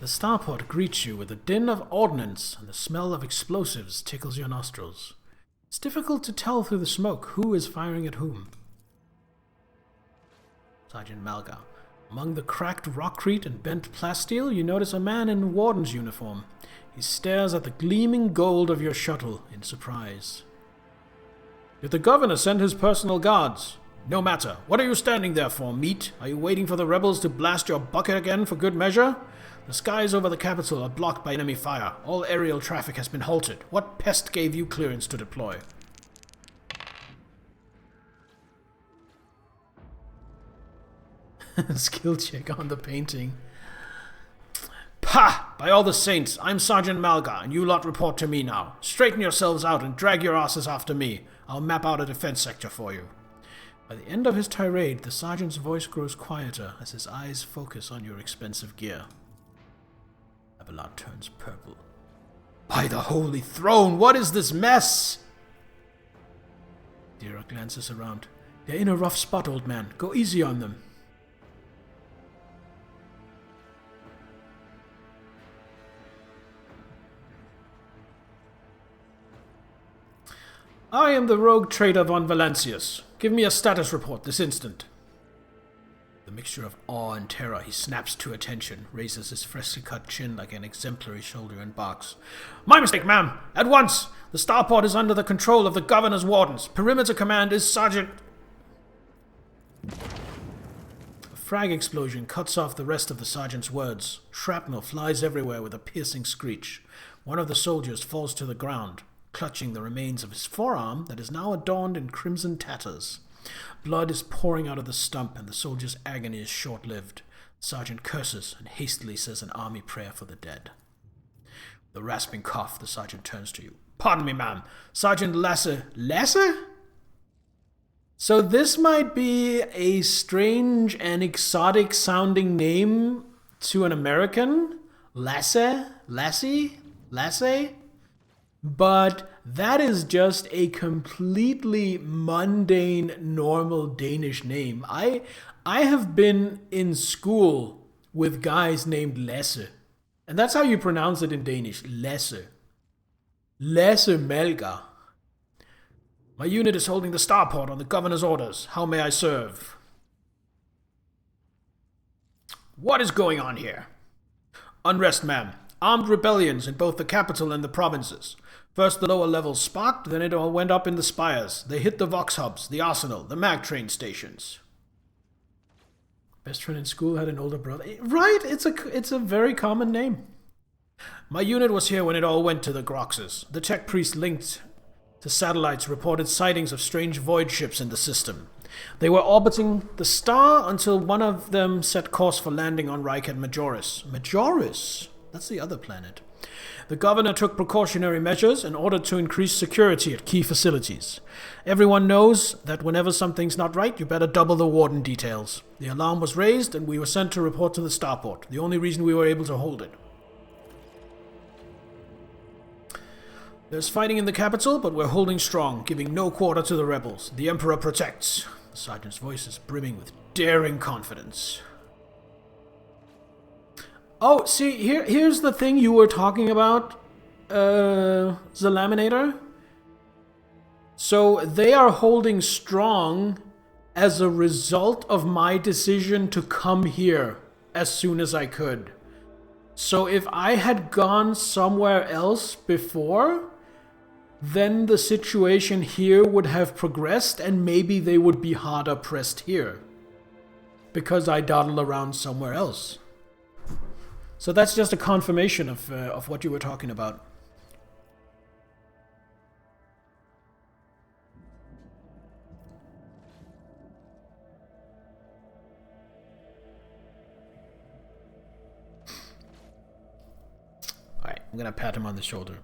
The starport greets you with a din of ordnance, and the smell of explosives tickles your nostrils. It's difficult to tell through the smoke who is firing at whom. Sergeant Malga. Among the cracked rockcrete and bent plasteel, you notice a man in warden's uniform. He stares at the gleaming gold of your shuttle in surprise. Did the governor send his personal guards? No matter. What are you standing there for, meat? Are you waiting for the rebels to blast your bucket again for good measure? The skies over the capital are blocked by enemy fire. All aerial traffic has been halted. What pest gave you clearance to deploy? Skill check on the painting. Pah! By all the saints, I'm Sergeant Malga, and you lot report to me now. Straighten yourselves out and drag your asses after me. I'll map out a defense sector for you. By the end of his tirade, the sergeant's voice grows quieter as his eyes focus on your expensive gear. Abelard turns purple. By the holy throne, what is this mess? Dira glances around. They're in a rough spot, old man. Go easy on them. I am the rogue trader von Valancius. Give me a status report this instant. The mixture of awe and terror, he snaps to attention, raises his freshly cut chin like an exemplary soldier and barks. My mistake, ma'am! At once! The starport is under the control of the governor's wardens. Perimeter command is Sergeant... A frag explosion cuts off the rest of the sergeant's words. Shrapnel flies everywhere with a piercing screech. One of the soldiers falls to the ground, clutching the remains of his forearm that is now adorned in crimson tatters. Blood is pouring out of the stump, and the soldier's agony is short-lived. The sergeant curses and hastily says an army prayer for the dead. With a rasping cough, the sergeant turns to you. Pardon me, ma'am. Sergeant Lasse... Lasse? So this might be a strange and exotic-sounding name to an American? Lasse? Lassie? Lasse? But that is just a completely mundane, normal Danish name. I have been in school with guys named Lasse. And that's how you pronounce it in Danish. Lasse. Lasse Malga. My unit is holding the starport on the governor's orders. How may I serve? What is going on here? Unrest, ma'am. Armed rebellions in both the capital and the provinces. First the lower levels sparked, then it all went up in the spires. They hit the Vox hubs, the arsenal, the mag train stations. Best friend in school had an older brother. Right, it's a very common name. My unit was here when it all went to the Groxes. The tech priest linked to satellites reported sightings of strange void ships in the system. They were orbiting the star until one of them set course for landing on Reichert Majoris. Majoris? That's the other planet. The governor took precautionary measures in order to increase security at key facilities. Everyone knows that whenever something's not right, you better double the warden details. The alarm was raised and we were sent to report to the starport. The only reason we were able to hold it. There's fighting in the capital, but we're holding strong, giving no quarter to the rebels. The Emperor protects. The sergeant's voice is brimming with daring confidence. Oh, see, here's the thing you were talking about, the Laminator. So they are holding strong as a result of my decision to come here as soon as I could. So if I had gone somewhere else before, then the situation here would have progressed and maybe they would be harder pressed here. Because I dawdle around somewhere else. So that's just a confirmation of what you were talking about. Alright, I'm gonna pat him on the shoulder.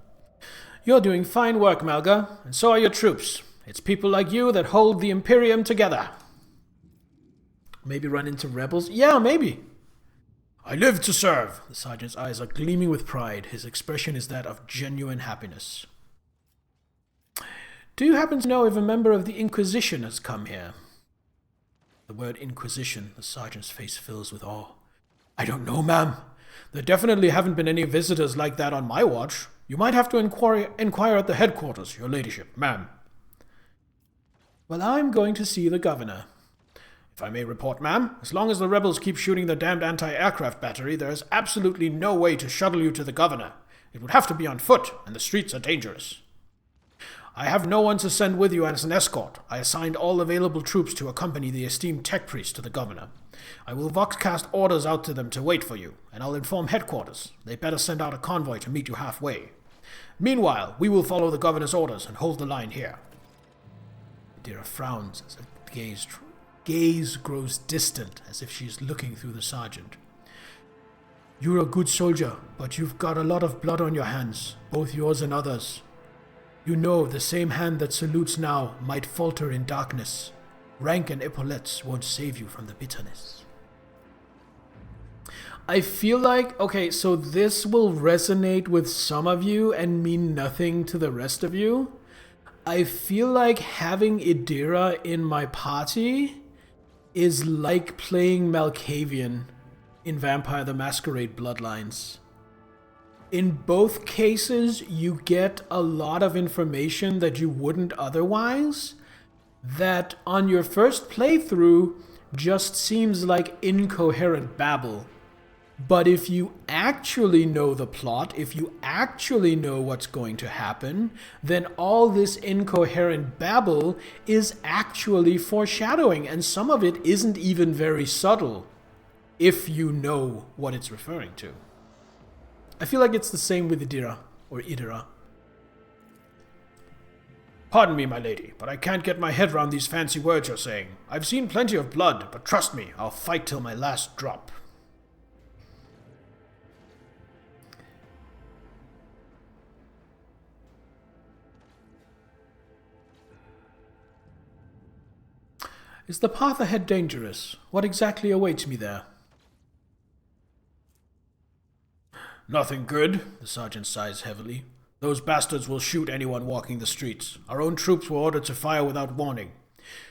You're doing fine work, Malga, and so are your troops. It's people like you that hold the Imperium together. Maybe run into rebels? Yeah, maybe. I live to serve. The sergeant's eyes are gleaming with pride. His expression is that of genuine happiness. Do you happen to know if a member of the Inquisition has come here? The word Inquisition, the sergeant's face fills with awe. I don't know, ma'am. There definitely haven't been any visitors like that on my watch. You might have to inquire at the headquarters, your ladyship, ma'am. Well, I'm going to see the governor. If I may report, ma'am, as long as the rebels keep shooting the damned anti-aircraft battery, there is absolutely no way to shuttle you to the governor. It would have to be on foot, and the streets are dangerous. I have no one to send with you as an escort. I assigned all available troops to accompany the esteemed tech priest to the governor. I will voxcast orders out to them to wait for you, and I'll inform headquarters. They better send out a convoy to meet you halfway. Meanwhile, we will follow the governor's orders and hold the line here. Adira frowns as her gaze grows distant, as if she is looking through the sergeant. You're a good soldier, but you've got a lot of blood on your hands, both yours and others. You know the same hand that salutes now might falter in darkness. Rank and epaulettes won't save you from the bitterness. I feel like, okay, so this will resonate with some of you and mean nothing to the rest of you. I feel like having Adira in my party is like playing Malkavian in Vampire the Masquerade Bloodlines. In both cases, you get a lot of information that you wouldn't otherwise, that on your first playthrough just seems like incoherent babble. But if you actually know the plot, if you actually know what's going to happen, then all this incoherent babble is actually foreshadowing, and some of it isn't even very subtle, if you know what it's referring to. I feel like it's the same with Adira, or Idira. Pardon me, my lady, but I can't get my head around these fancy words you're saying. I've seen plenty of blood, but trust me, I'll fight till my last drop. Is the path ahead dangerous? What exactly awaits me there? Nothing good, the sergeant sighs heavily. Those bastards will shoot anyone walking the streets. Our own troops were ordered to fire without warning.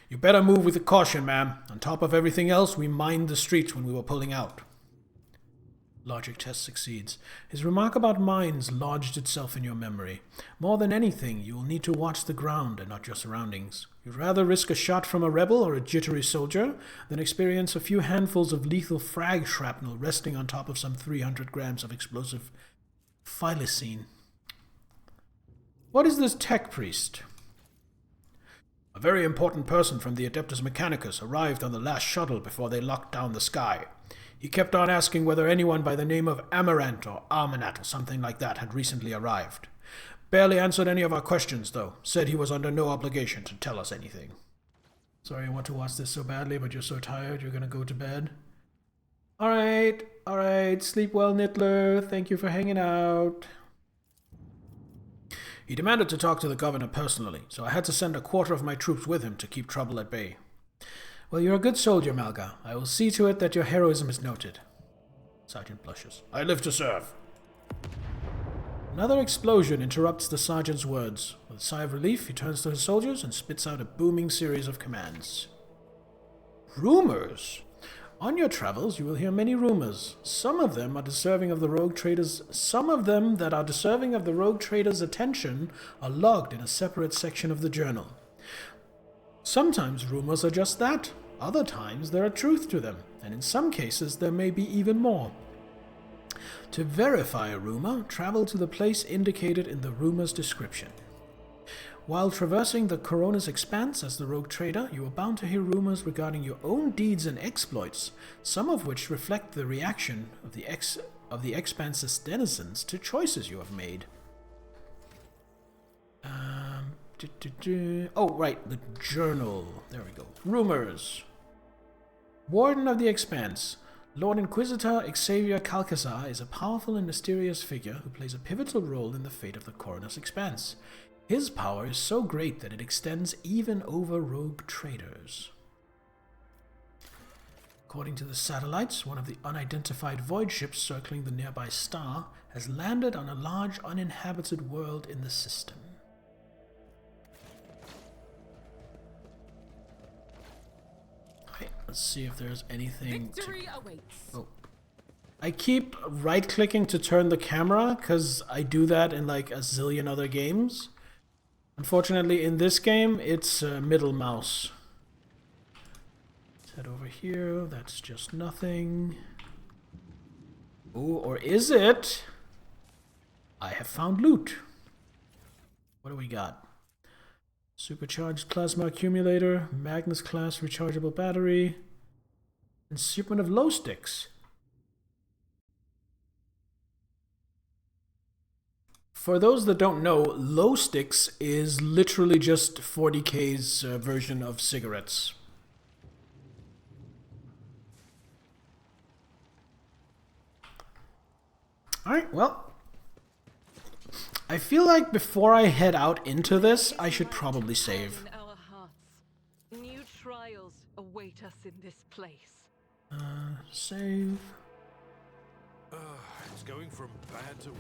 You better move with caution, ma'am. On top of everything else, we mined the streets when we were pulling out. Logic test succeeds. His remark about mines lodged itself in your memory. More than anything, you will need to watch the ground and not your surroundings. You'd rather risk a shot from a rebel or a jittery soldier than experience a few handfuls of lethal frag shrapnel resting on top of some 300 grams of explosive phyllocene. What is this tech priest? A very important person from the Adeptus Mechanicus arrived on the last shuttle before they locked down the sky. He kept on asking whether anyone by the name of Amarant or Armanat or something like that had recently arrived. Barely answered any of our questions, though. Said he was under no obligation to tell us anything. Sorry I want to watch this so badly, but you're so tired you're gonna go to bed. Alright. Sleep well, Nittler. Thank you for hanging out. He demanded to talk to the governor personally, so I had to send a quarter of my troops with him to keep trouble at bay. Well, you're a good soldier, Malga. I will see to it that your heroism is noted. Sergeant blushes. I live to serve. Another explosion interrupts the sergeant's words. With a sigh of relief, he turns to his soldiers and spits out a booming series of commands. Rumors? On your travels, you will hear many rumors. Some of them are deserving of the rogue traders. Some of them that are deserving of the rogue trader's attention are logged in a separate section of the journal. Sometimes rumors are just that. Other times there are truth to them, and in some cases there may be even more. To verify a rumor, travel to the place indicated in the rumor's description. While traversing the Corona's expanse as the rogue trader, you are bound to hear rumors regarding your own deeds and exploits, some of which reflect the reaction of the expanse's denizens to choices you have made. Oh, right, the journal. There we go. Rumors. Warden of the Expanse. Lord Inquisitor Xavier Calcazar is a powerful and mysterious figure who plays a pivotal role in the fate of the Corona's Expanse. His power is so great that it extends even over rogue traders. According to the satellites, one of the unidentified void ships circling the nearby star has landed on a large uninhabited world in the system. Let's see if there's anything. Victory awaits. Oh. I keep right-clicking to turn the camera because I do that in like a zillion other games. Unfortunately, in this game, it's middle mouse. Let's head over here. That's just nothing. Oh, or is it? I have found loot. What do we got? Supercharged plasma accumulator, Magnus class rechargeable battery, and shipment of glow sticks. For those that don't know, glow sticks is literally just 40k's version of cigarettes. Alright, well. I feel like before I head out into this, I should probably save. In our hearts, new trials await us in this place. Save. It's going from bad to worse.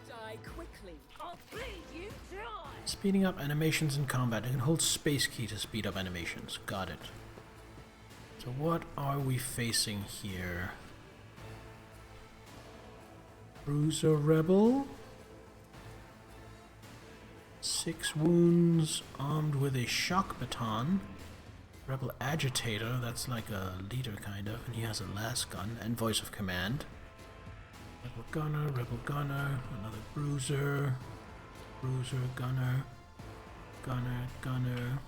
Die quickly. I'll bleed you dry. Speeding up animations in combat. You can hold space key to speed up animations. Got it. So what are we facing here? Bruiser Rebel. 6 wounds, armed with a shock baton. Rebel Agitator, that's like a leader kind of, and he has a las gun and voice of command. Rebel Gunner, another Bruiser, Gunner, Gunner.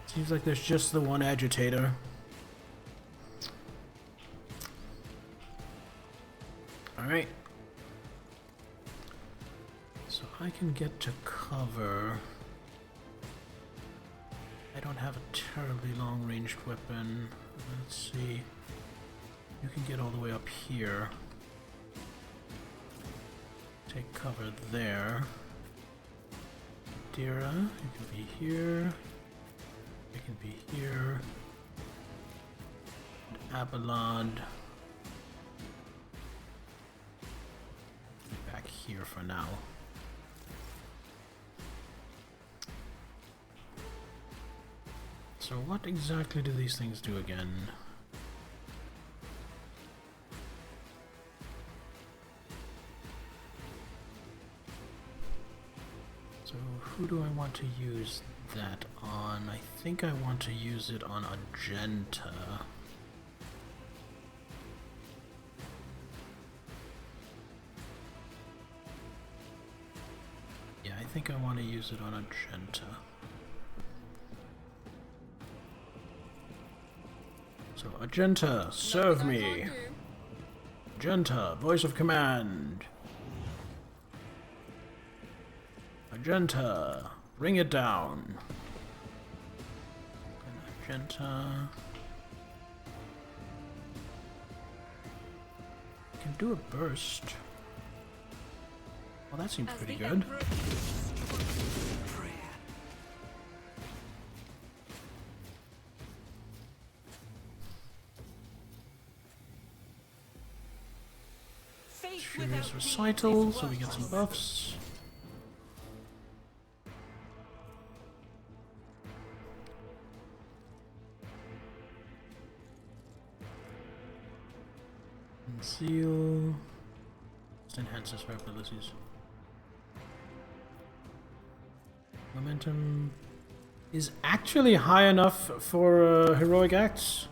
Seems like there's just the one Agitator. Alright. So I can get to cover. I don't have a terribly long-ranged weapon. Let's see. You can get all the way up here. Take cover there. Dira, you can be here. You can be here. And Abelard. Back here for now. So what exactly do these things do again? So who do I want to use that on? I think I want to use it on Argenta. Yeah, I think I want to use it on Argenta. So, Argenta, serve me. Argenta, voice of command. Argenta, bring it down. And Argenta. Can do a burst. Well, that seems pretty good. Furious This recital, so we get some buffs. Conceal. Just enhances her abilities. Momentum is actually high enough for heroic acts.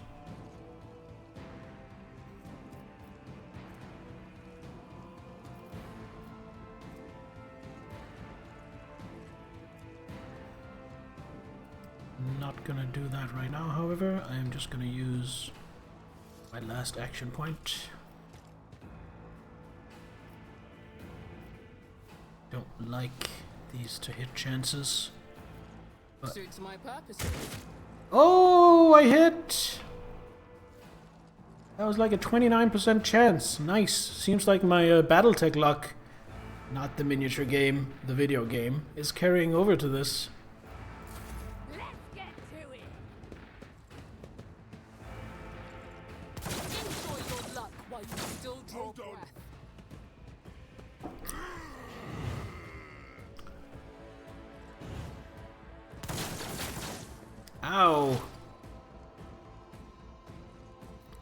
Not gonna do that right now, however. I am just gonna use my last action point. Don't like these to hit chances. But Suits my purposes. oh, I hit! That was like a 29% chance. Nice. Seems like my Battletech luck, not the miniature game, the video game, is carrying over to this. Let's get to it. Enjoy your luck while you still draw breath. Ow!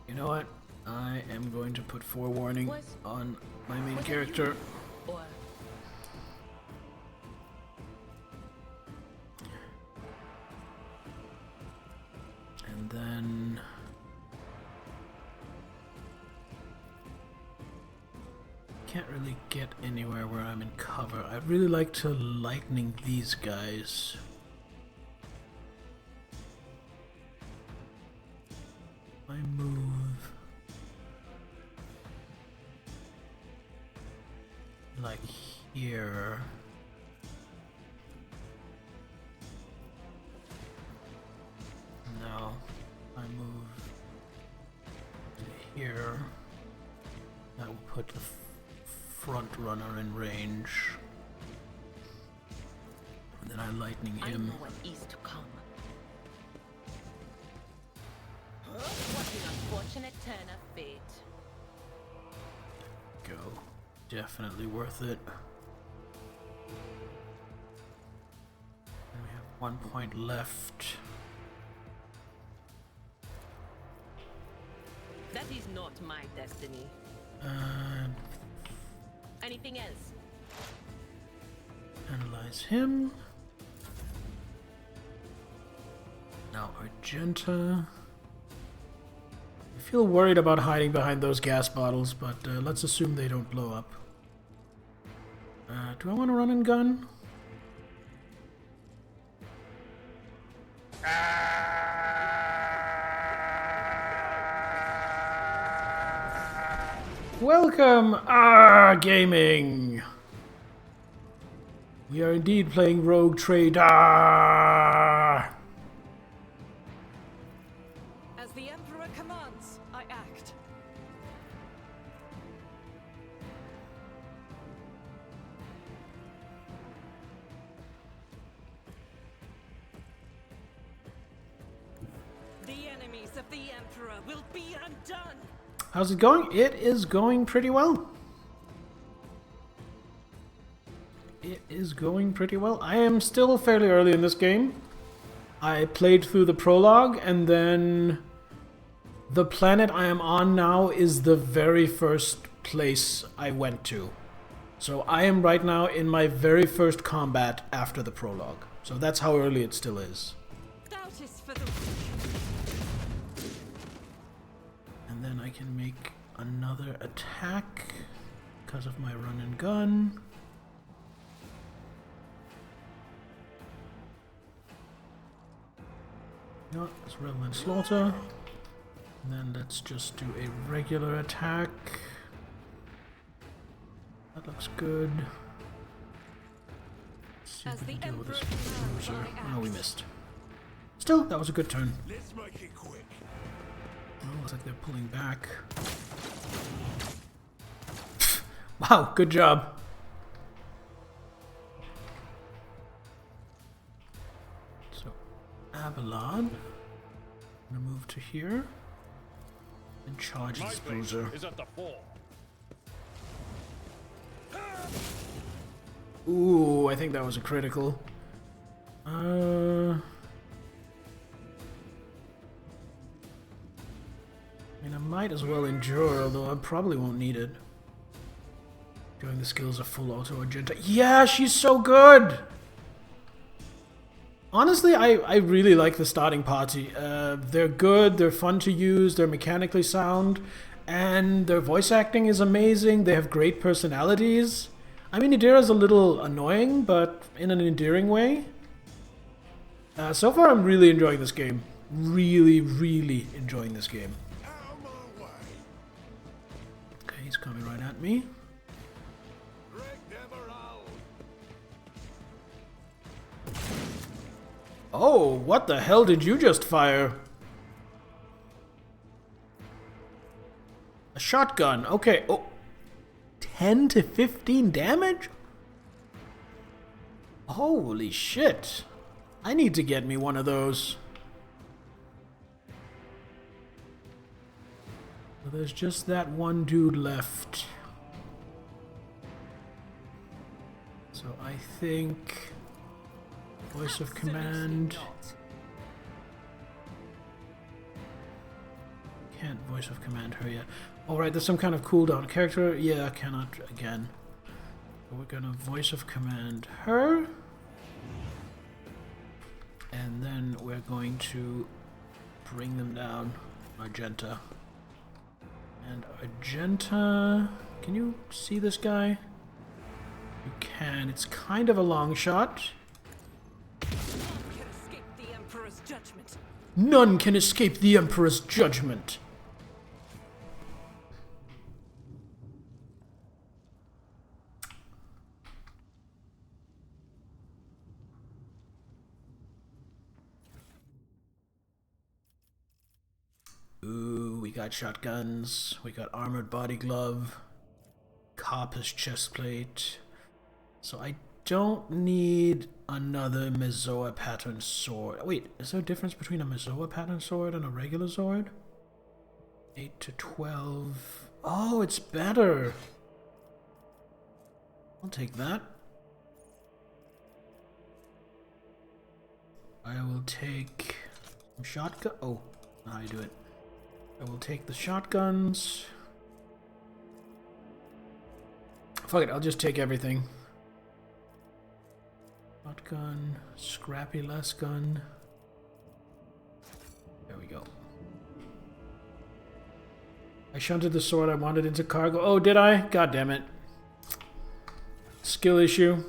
You know what? I am going to put forewarning on my main character. And then can't really get anywhere where I'm in cover. I'd really like to lightning these guys. I move like here. No, I move to here. That will put the front runner in range. And then I lightning him. I know what is to come. What an unfortunate turn of fate. Go. Definitely worth it. And we have 1 point left. That is not my destiny. And Anything else? analyze him. Now Argenta. I feel worried about hiding behind those gas bottles, but let's assume they don't blow up. Do I want to run and gun? Welcome, Gaming! We are indeed playing Rogue Trader! As the Emperor commands, I act. The enemies of the Emperor will be undone! How's it going? It is going pretty well. It is going pretty well. I am still fairly early in this game. I played through the prologue, and then the planet I am on now is the very first place I went to. So I am right now in my very first combat after the prologue. So that's how early it still is. Doubt is for the And then I can make another attack because of my run and gun. No, it's relevant slaughter. And then let's just do a regular attack. That looks good. Let's see if we can deal with this bruiser. Oh, we missed. Still, that was a good turn. Let's make it quick. Oh, looks like they're pulling back. Wow, good job. So, Avalon. I'm gonna move to here and charge this bruiser. Is at the fore. Ooh, I think that was a critical. I mean, I might as well endure, although I probably won't need it. Doing the skills of full auto Argenta. Yeah, she's so good! Honestly, I really like the starting party. They're good, they're fun to use, they're mechanically sound, and their voice acting is amazing. They have great personalities. I mean, Idira's a little annoying, but in an endearing way. So far, I'm really enjoying this game. Really, really enjoying this game. Okay, he's coming right at me. Oh, what the hell did you just fire? A shotgun. Okay. Oh, 10 to 15 damage? Holy shit. I need to get me one of those. So there's just that one dude left. So I think... Voice of command. Can't voice of command her yet. Alright, there's some kind of cooldown. Character, yeah, cannot again. So we're gonna voice of command her. And then we're going to bring them down. Argenta. And Argenta... Can you see this guy? You can. It's kind of a long shot. None can escape the Emperor's judgment. Ooh, we got shotguns. We got armored body glove. Copper's chest plate. So I don't need another Mizoa pattern sword. Wait, is there a difference between a Mizoa pattern sword and a regular sword? 8 to 12. Oh, it's better. I'll take that. I will take some shotgun. Oh, how you do it. I will take the shotguns. Fuck it, I'll just take everything. Shotgun, scrappy less gun. There we go. I shunted the sword I wanted into cargo. Oh, did I? God damn it. Skill issue.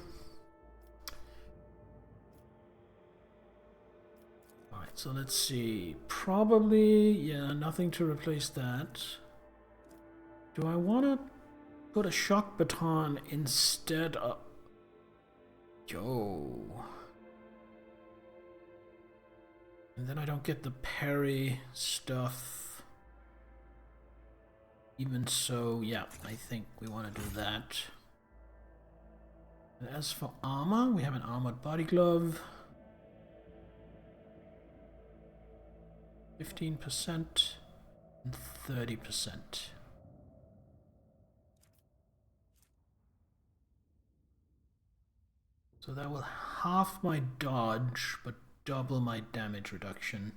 Alright, so let's see. Probably, yeah, nothing to replace that. Do I want to put a shock baton instead of... Yo. And then I don't get the parry stuff. Even so, yeah, I think we want to do that. And as for armor, we have an armored body glove. 15% and 30%. So that will half my dodge, but double my damage reduction.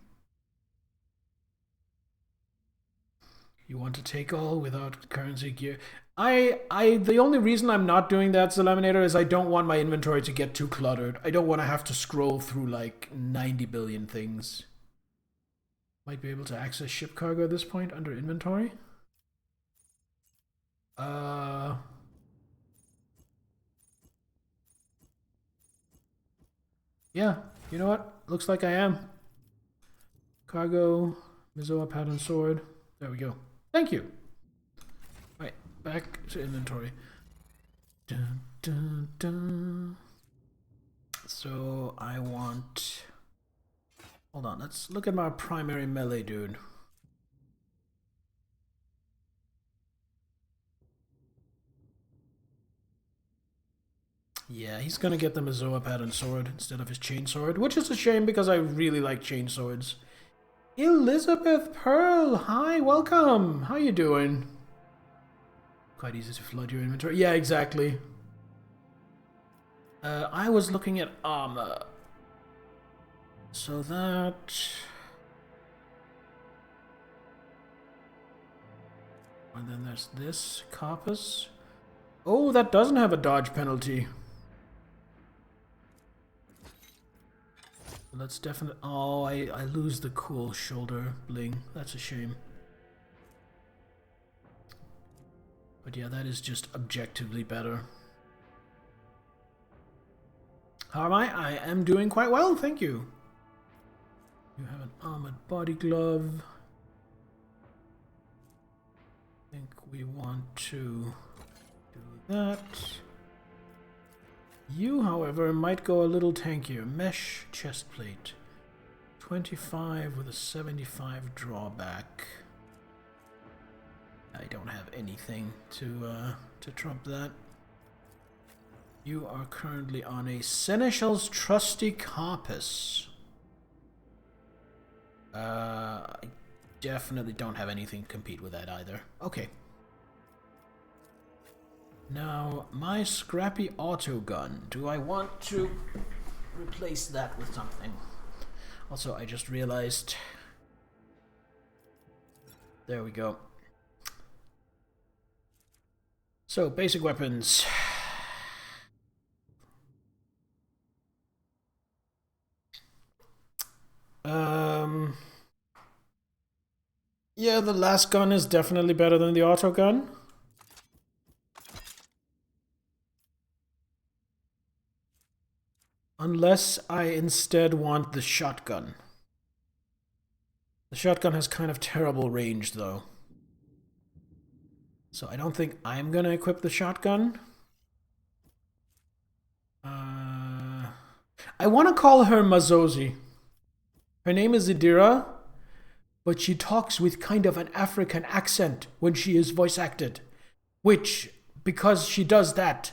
You want to take all without currency gear? The only reason I'm not doing that, Zelaminator, is I don't want my inventory to get too cluttered. I don't want to have to scroll through like 90 billion things. Might be able to access ship cargo at this point under inventory. Yeah, you know what? Looks like I am. Cargo, Mizoa pattern sword. There we go. Thank you. Right, back to inventory. Dun, dun, dun. So I want... Hold on, let's look at my primary melee dude. Yeah, he's gonna get the Mizoa pattern sword instead of his chain sword, which is a shame because I really like chain swords. Elizabeth Pearl, hi, welcome. How you doing? Quite easy to flood your inventory. Yeah, exactly. I was looking at armor. So that... And then there's this, Carpus. Oh, that doesn't have a dodge penalty. That's definitely... Oh, I lose the cool shoulder bling. That's a shame. But yeah, that is just objectively better. How am I? I am doing quite well, thank you. You have an armored body glove. I think we want to do that. You, however, might go a little tankier. Mesh chest plate. 25 with a 75 drawback. I don't have anything to trump that. You are currently on a Seneschal's Trusty Carpus. I definitely don't have anything to compete with that either. Okay. Now, my scrappy auto gun. Do I want to replace that with something? Also, I just realized... There we go. So, basic weapons. Yeah, the last gun is definitely better than the auto gun. Unless I instead want the shotgun. The shotgun has kind of terrible range, though. So I don't think I'm gonna equip the shotgun. I want to call her Mazozi. Her name is Idira, but she talks with kind of an African accent when she is voice acted. Which, because she does that,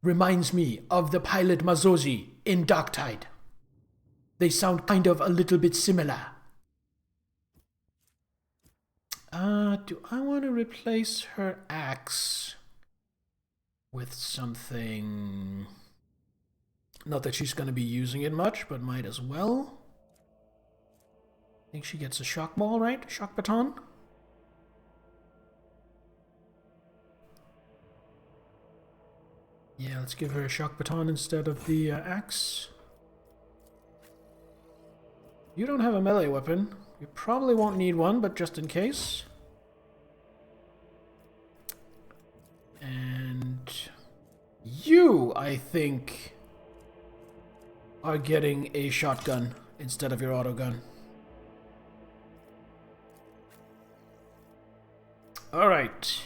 reminds me of the pilot Mazozi in Darktide. They sound kind of a little bit similar. Do I want to replace her axe with something... Not that she's going to be using it much, but might as well. I think she gets a shock ball, right? Shock baton? Yeah, let's give her a shock baton instead of the axe. You don't have a melee weapon. You probably won't need one, but just in case. And you, I think, are getting a shotgun instead of your auto gun. All right.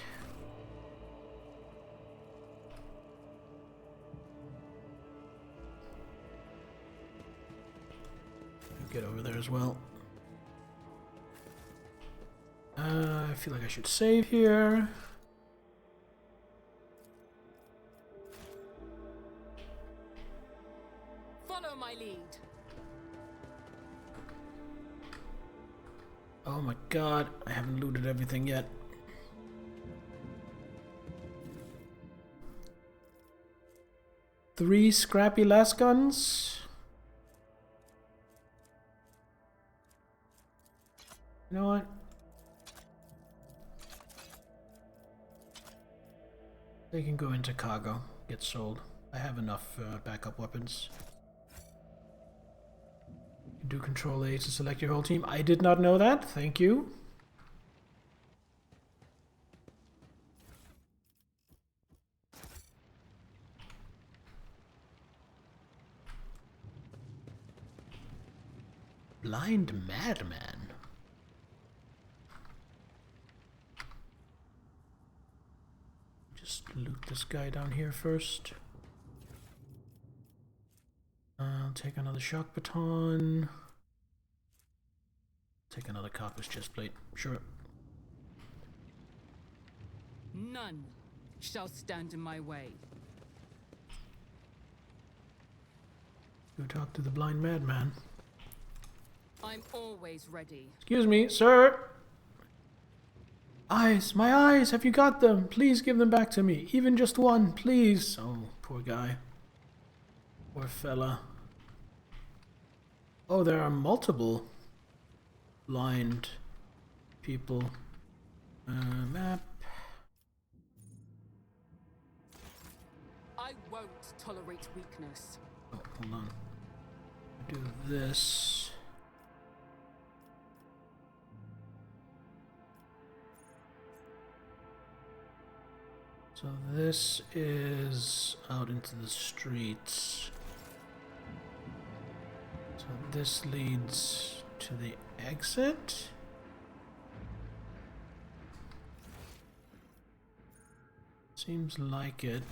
Get over there as well. I feel like I should save here. Follow my lead. Oh my god, I haven't looted everything yet. Three scrappy last guns. You know what? They can go into cargo, get sold. I have enough backup weapons. You do Control A to select your whole team. I did not know that. Thank you. Blind madman. Just loot this guy down here first. I'll take another shock baton. Take another Carpus chest plate. Sure. None shall stand in my way. Go talk to the blind madman. I'm always ready. Excuse me, sir. Eyes, my eyes, have you got them? Please give them back to me. Even just one, please. Oh, poor guy. Poor fella. Oh, there are multiple blind people. Map. I won't tolerate weakness. Oh, hold on. Do this. So this is out into the streets. So this leads to the exit. Seems like it.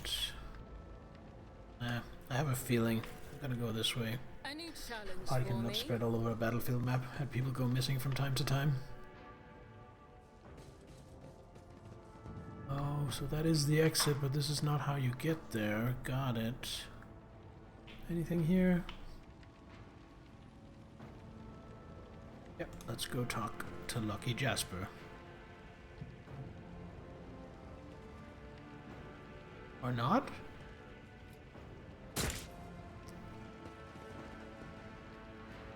I have a feeling I'm gonna go this way. Any challenge Probably for can look me? spread all over a battlefield map. Had people go missing from time to time. Oh, so that is the exit, but this is not how you get there. Got it. Anything here? Yep, let's go talk to Lucky Jasper. Or not?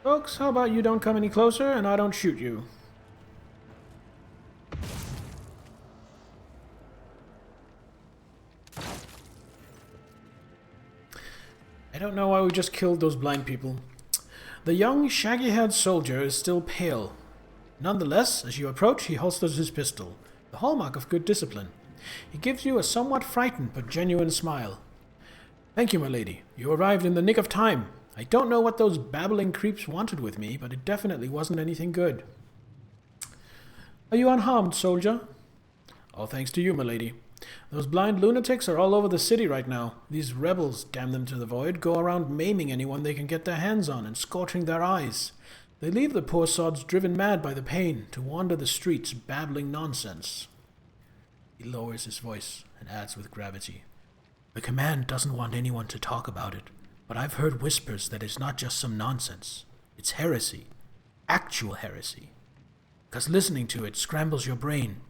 Folks, how about you don't come any closer and I don't shoot you? I don't know why we just killed those blind people. The young, shaggy-haired soldier is still pale. Nonetheless, as you approach, he holsters his pistol, the hallmark of good discipline. He gives you a somewhat frightened but genuine smile. Thank you, my lady. You arrived in the nick of time. I don't know what those babbling creeps wanted with me, but it definitely wasn't anything good. Are you unharmed, soldier? All thanks to you, my lady. Those blind lunatics are all over the city right now. These rebels, damn them to the void, go around maiming anyone they can get their hands on and scorching their eyes. They leave the poor sods driven mad by the pain to wander the streets babbling nonsense. He lowers his voice and adds with gravity. The command doesn't want anyone to talk about it, but I've heard whispers that it's not just some nonsense. It's heresy. Actual heresy. 'Cause listening to it scrambles your brain.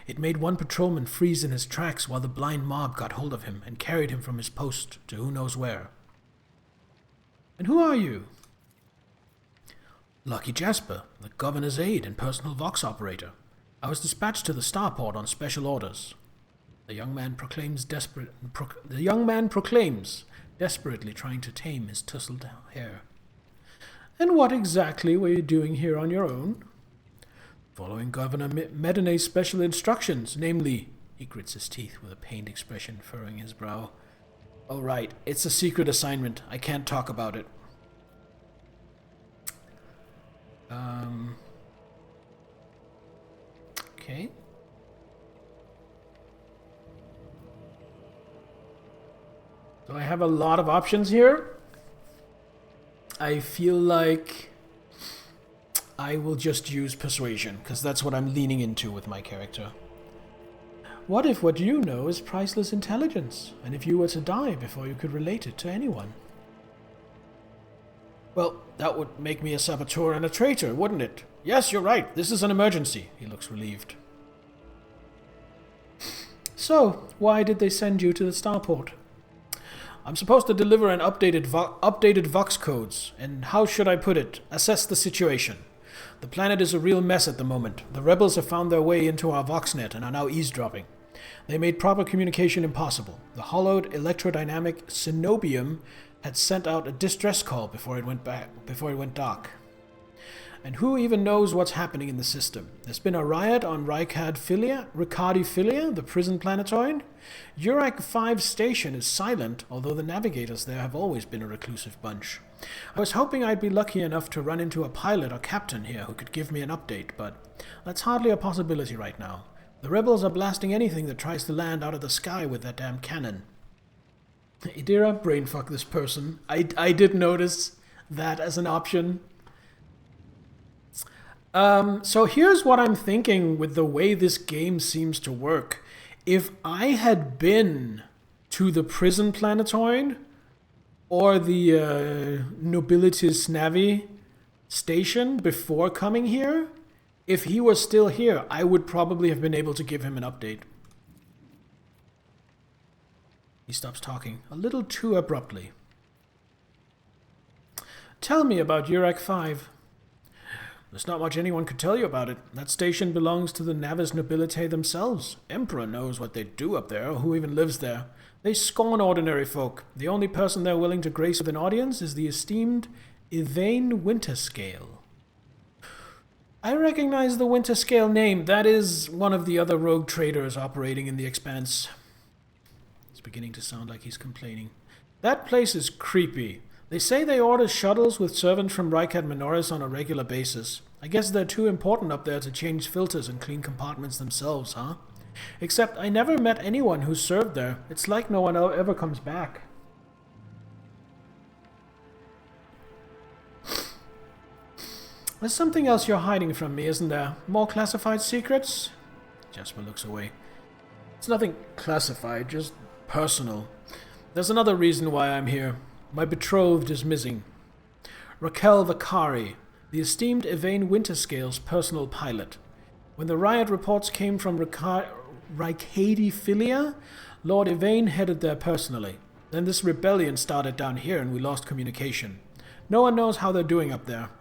It made one patrolman freeze in his tracks while the blind mob got hold of him and carried him from his post to who knows where. And who are you? Lucky Jasper, the governor's aide and personal Vox operator. I was dispatched to the starport on special orders. The young man proclaims, desperately trying to tame his tousled hair. And what exactly were you doing here on your own? Following Governor Medinay's special instructions, namely... He grits his teeth with a pained expression furrowing his brow. Oh right, it's a secret assignment. I can't talk about it. Okay. So I have a lot of options here. I feel like I will just use persuasion, because that's what I'm leaning into with my character. What if what you know is priceless intelligence, and if you were to die before you could relate it to anyone? Well, that would make me a saboteur and a traitor, wouldn't it? Yes, you're right. This is an emergency. He looks relieved. So, why did they send you to the starport? I'm supposed to deliver an updated Vox codes, and how should I put it? Assess the situation. The planet is a real mess at the moment. The rebels have found their way into our VoxNet and are now eavesdropping. They made proper communication impossible. The hollowed electrodynamic Cenobium had sent out a distress call before it went dark. And who even knows what's happening in the system? There's been a riot on Ricardi Filia, the prison planetoid. Urac 5 station is silent, although the navigators there have always been a reclusive bunch. I was hoping I'd be lucky enough to run into a pilot or captain here who could give me an update, but that's hardly a possibility right now. The rebels are blasting anything that tries to land out of the sky with that damn cannon. Idira, brainfuck this person. I did notice that as an option. So here's what I'm thinking with the way this game seems to work. If I had been to the prison planetoid or the Nobilitas Navi station before coming here, if he was still here, I would probably have been able to give him an update. He stops talking a little too abruptly. Tell me about Urek 5. There's not much anyone could tell you about it. That station belongs to the Navis nobility themselves. Emperor knows what they do up there, or who even lives there. They scorn ordinary folk. The only person they're willing to grace with an audience is the esteemed Yvain Winterscale. I recognize the Winterscale name. That is one of the other rogue traders operating in the Expanse. It's beginning to sound like he's complaining. That place is creepy. They say they order shuttles with servants from Rykad Minoris on a regular basis. I guess they're too important up there to change filters and clean compartments themselves, huh? Except I never met anyone who served there. It's like no one ever comes back. There's something else you're hiding from me, isn't there? More classified secrets? Jasper looks away. It's nothing classified, just personal. There's another reason why I'm here. My betrothed is missing. Raquel Vakari, the esteemed Yvain Winterscale's personal pilot. When the riot reports came from Rykadiphilia, Lord Yvain headed there personally. Then this rebellion started down here and we lost communication. No one knows how they're doing up there.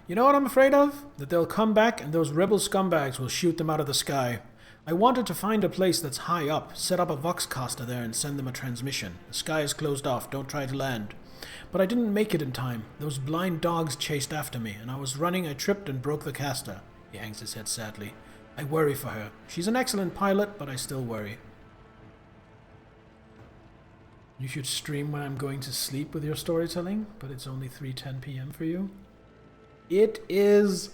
You know what I'm afraid of? That they'll come back and those rebel scumbags will shoot them out of the sky. I wanted to find a place that's high up, set up a voxcaster there and send them a transmission. The sky is closed off, don't try to land. But I didn't make it in time. Those blind dogs chased after me, and I was running, I tripped and broke the caster. He hangs his head sadly. I worry for her. She's an excellent pilot, but I still worry. You should stream when I'm going to sleep with your storytelling, but it's only 3:10 p.m. for you. It is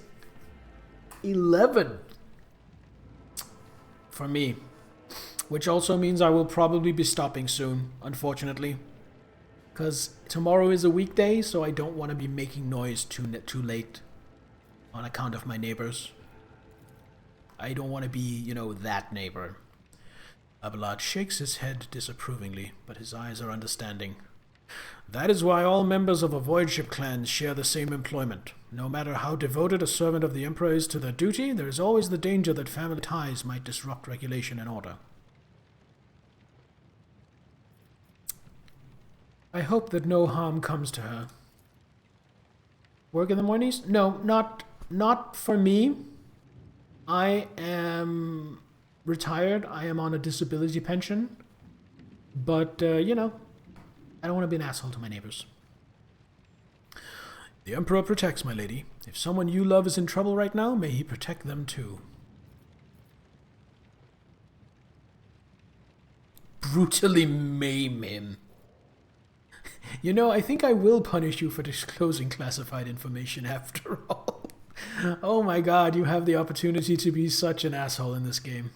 11 for me, which also means I will probably be stopping soon, unfortunately, because tomorrow is a weekday, so I don't want to be making noise too late on account of my neighbors. I don't want to be, you know, that neighbor. Abelard shakes his head disapprovingly, but his eyes are understanding. That is why all members of a voidship clan share the same employment. No matter how devoted a servant of the Emperor is to their duty, there is always the danger that family ties might disrupt regulation and order. I hope that no harm comes to her. Work in the mornings? No, not for me. I am retired. I am on a disability pension. But, you know, I don't want to be an asshole to my neighbors. The Emperor protects, my lady. If someone you love is in trouble right now, may he protect them too. Brutally maim him. You know, I think I will punish you for disclosing classified information after all. Oh my god, you have the opportunity to be such an asshole in this game.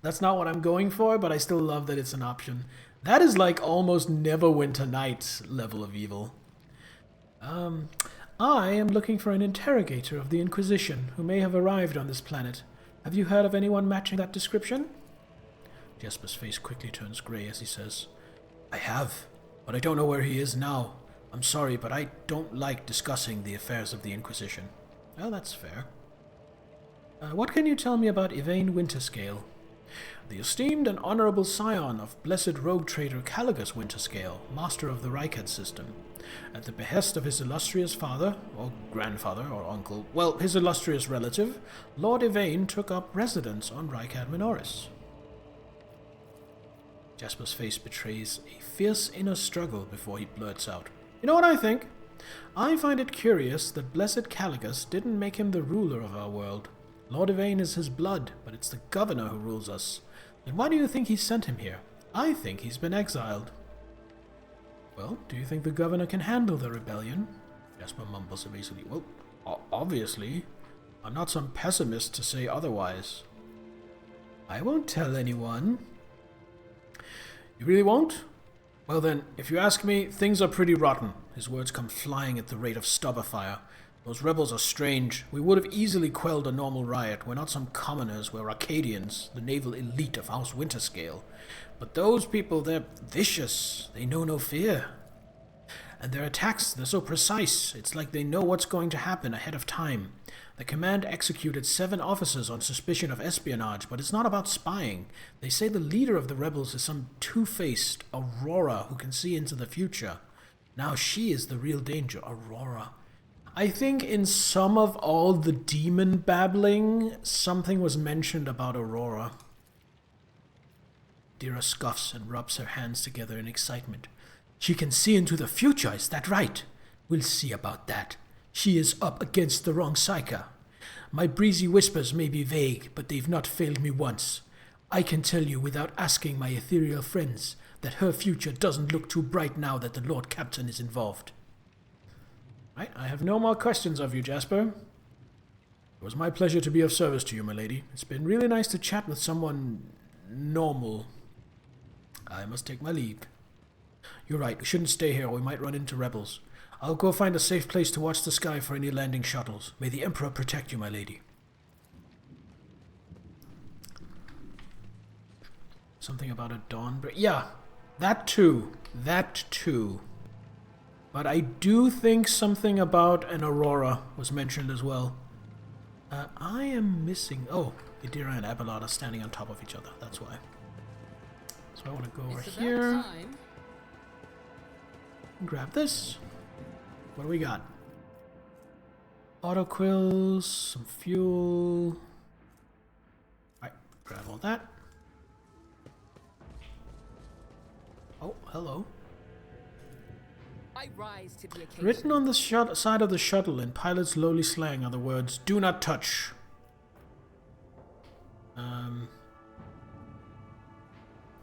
That's not what I'm going for, but I still love that it's an option. That is like almost Neverwinter Nights level of evil. I am looking for an interrogator of the Inquisition who may have arrived on this planet. Have you heard of anyone matching that description? Jasper's face quickly turns grey as he says, I have, but I don't know where he is now. I'm sorry, but I don't like discussing the affairs of the Inquisition. Well, that's fair. What can you tell me about Yvain Winterscale? The esteemed and honorable scion of blessed rogue trader Caligus Winterscale, master of the Rykad system. At the behest of his illustrious father, or grandfather, or uncle, well, his illustrious relative, Lord Yvain took up residence on Rykad Minoris. Jasper's face betrays a fierce inner struggle before he blurts out, You know what I think? I find it curious that blessed Caligus didn't make him the ruler of our world. Lord Yvain is his blood, but it's the governor who rules us. Then why do you think he sent him here? I think he's been exiled. Well, do you think the governor can handle the rebellion? Jasper mumbles evasively. Well, obviously. I'm not some pessimist to say otherwise. I won't tell anyone. You really won't? Well then, if you ask me, things are pretty rotten. His words come flying at the rate of stubber fire. Those rebels are strange. We would have easily quelled a normal riot. We're not some commoners. We're Arcadians, the naval elite of House Winterscale. But those people, they're vicious. They know no fear. And their attacks, they're so precise. It's like they know what's going to happen ahead of time. The command executed 7 officers on suspicion of espionage, but it's not about spying. They say the leader of the rebels is some two-faced Aurora who can see into the future. Now she is the real danger, Aurora. I think in some of all the demon babbling, something was mentioned about Aurora. Dira scoffs and rubs her hands together in excitement. She can see into the future, is that right? We'll see about that. She is up against the wrong psyker. My breezy whispers may be vague, but they've not failed me once. I can tell you without asking my ethereal friends that her future doesn't look too bright now that the Lord Captain is involved. Right, I have no more questions of you, Jasper. It was my pleasure to be of service to you, my lady. It's been really nice to chat with someone normal. I must take my leave. You're right, we shouldn't stay here or we might run into rebels. I'll go find a safe place to watch the sky for any landing shuttles. May the Emperor protect you, my lady. Something about a dawn break. Yeah, that too. That too. But I do think something about an Aurora was mentioned as well. I am missing... Oh, Idira and Abelard are standing on top of each other. That's why. So I want to go over here. Grab this. What do we got? Auto quills, some fuel. Alright, grab all that. Oh, hello. I rise to the occasion. Written on the side of the shuttle in pilot's lowly slang are the words, "Do not touch."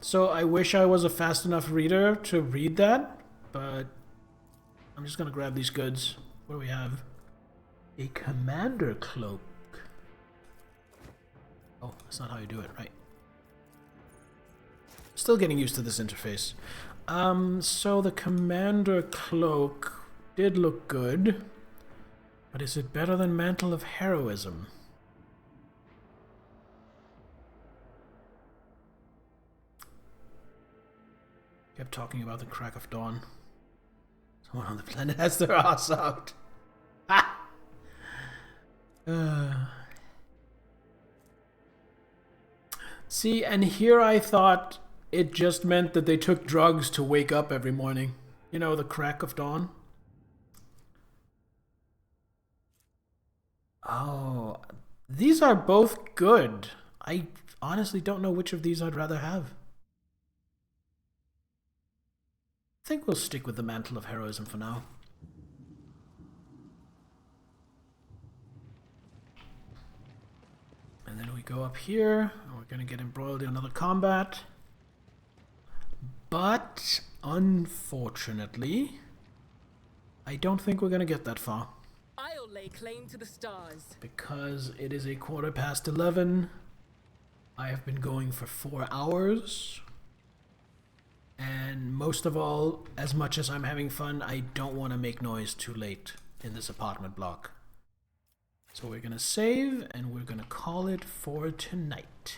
So I wish I was a fast enough reader to read that, but I'm just gonna grab these goods. What do we have? A commander cloak. Oh, that's not how you do it, right? Still getting used to this interface. So the commander cloak did look good, but is it better than Mantle of Heroism? Kept talking about the crack of dawn. Someone on the planet has their ass out. Ha! See, and here I thought it just meant that they took drugs to wake up every morning. You know, the crack of dawn. Oh, these are both good. I honestly don't know which of these I'd rather have. I think we'll stick with the Mantle of Heroism for now. And then we go up here, and we're going to get embroiled in another combat. But, unfortunately, I don't think we're going to get that far. I'll lay claim to the stars. Because it is a 11:15. I have been going for 4 hours. And most of all, as much as I'm having fun, I don't want to make noise too late in this apartment block. So we're going to save, and we're going to call it for tonight.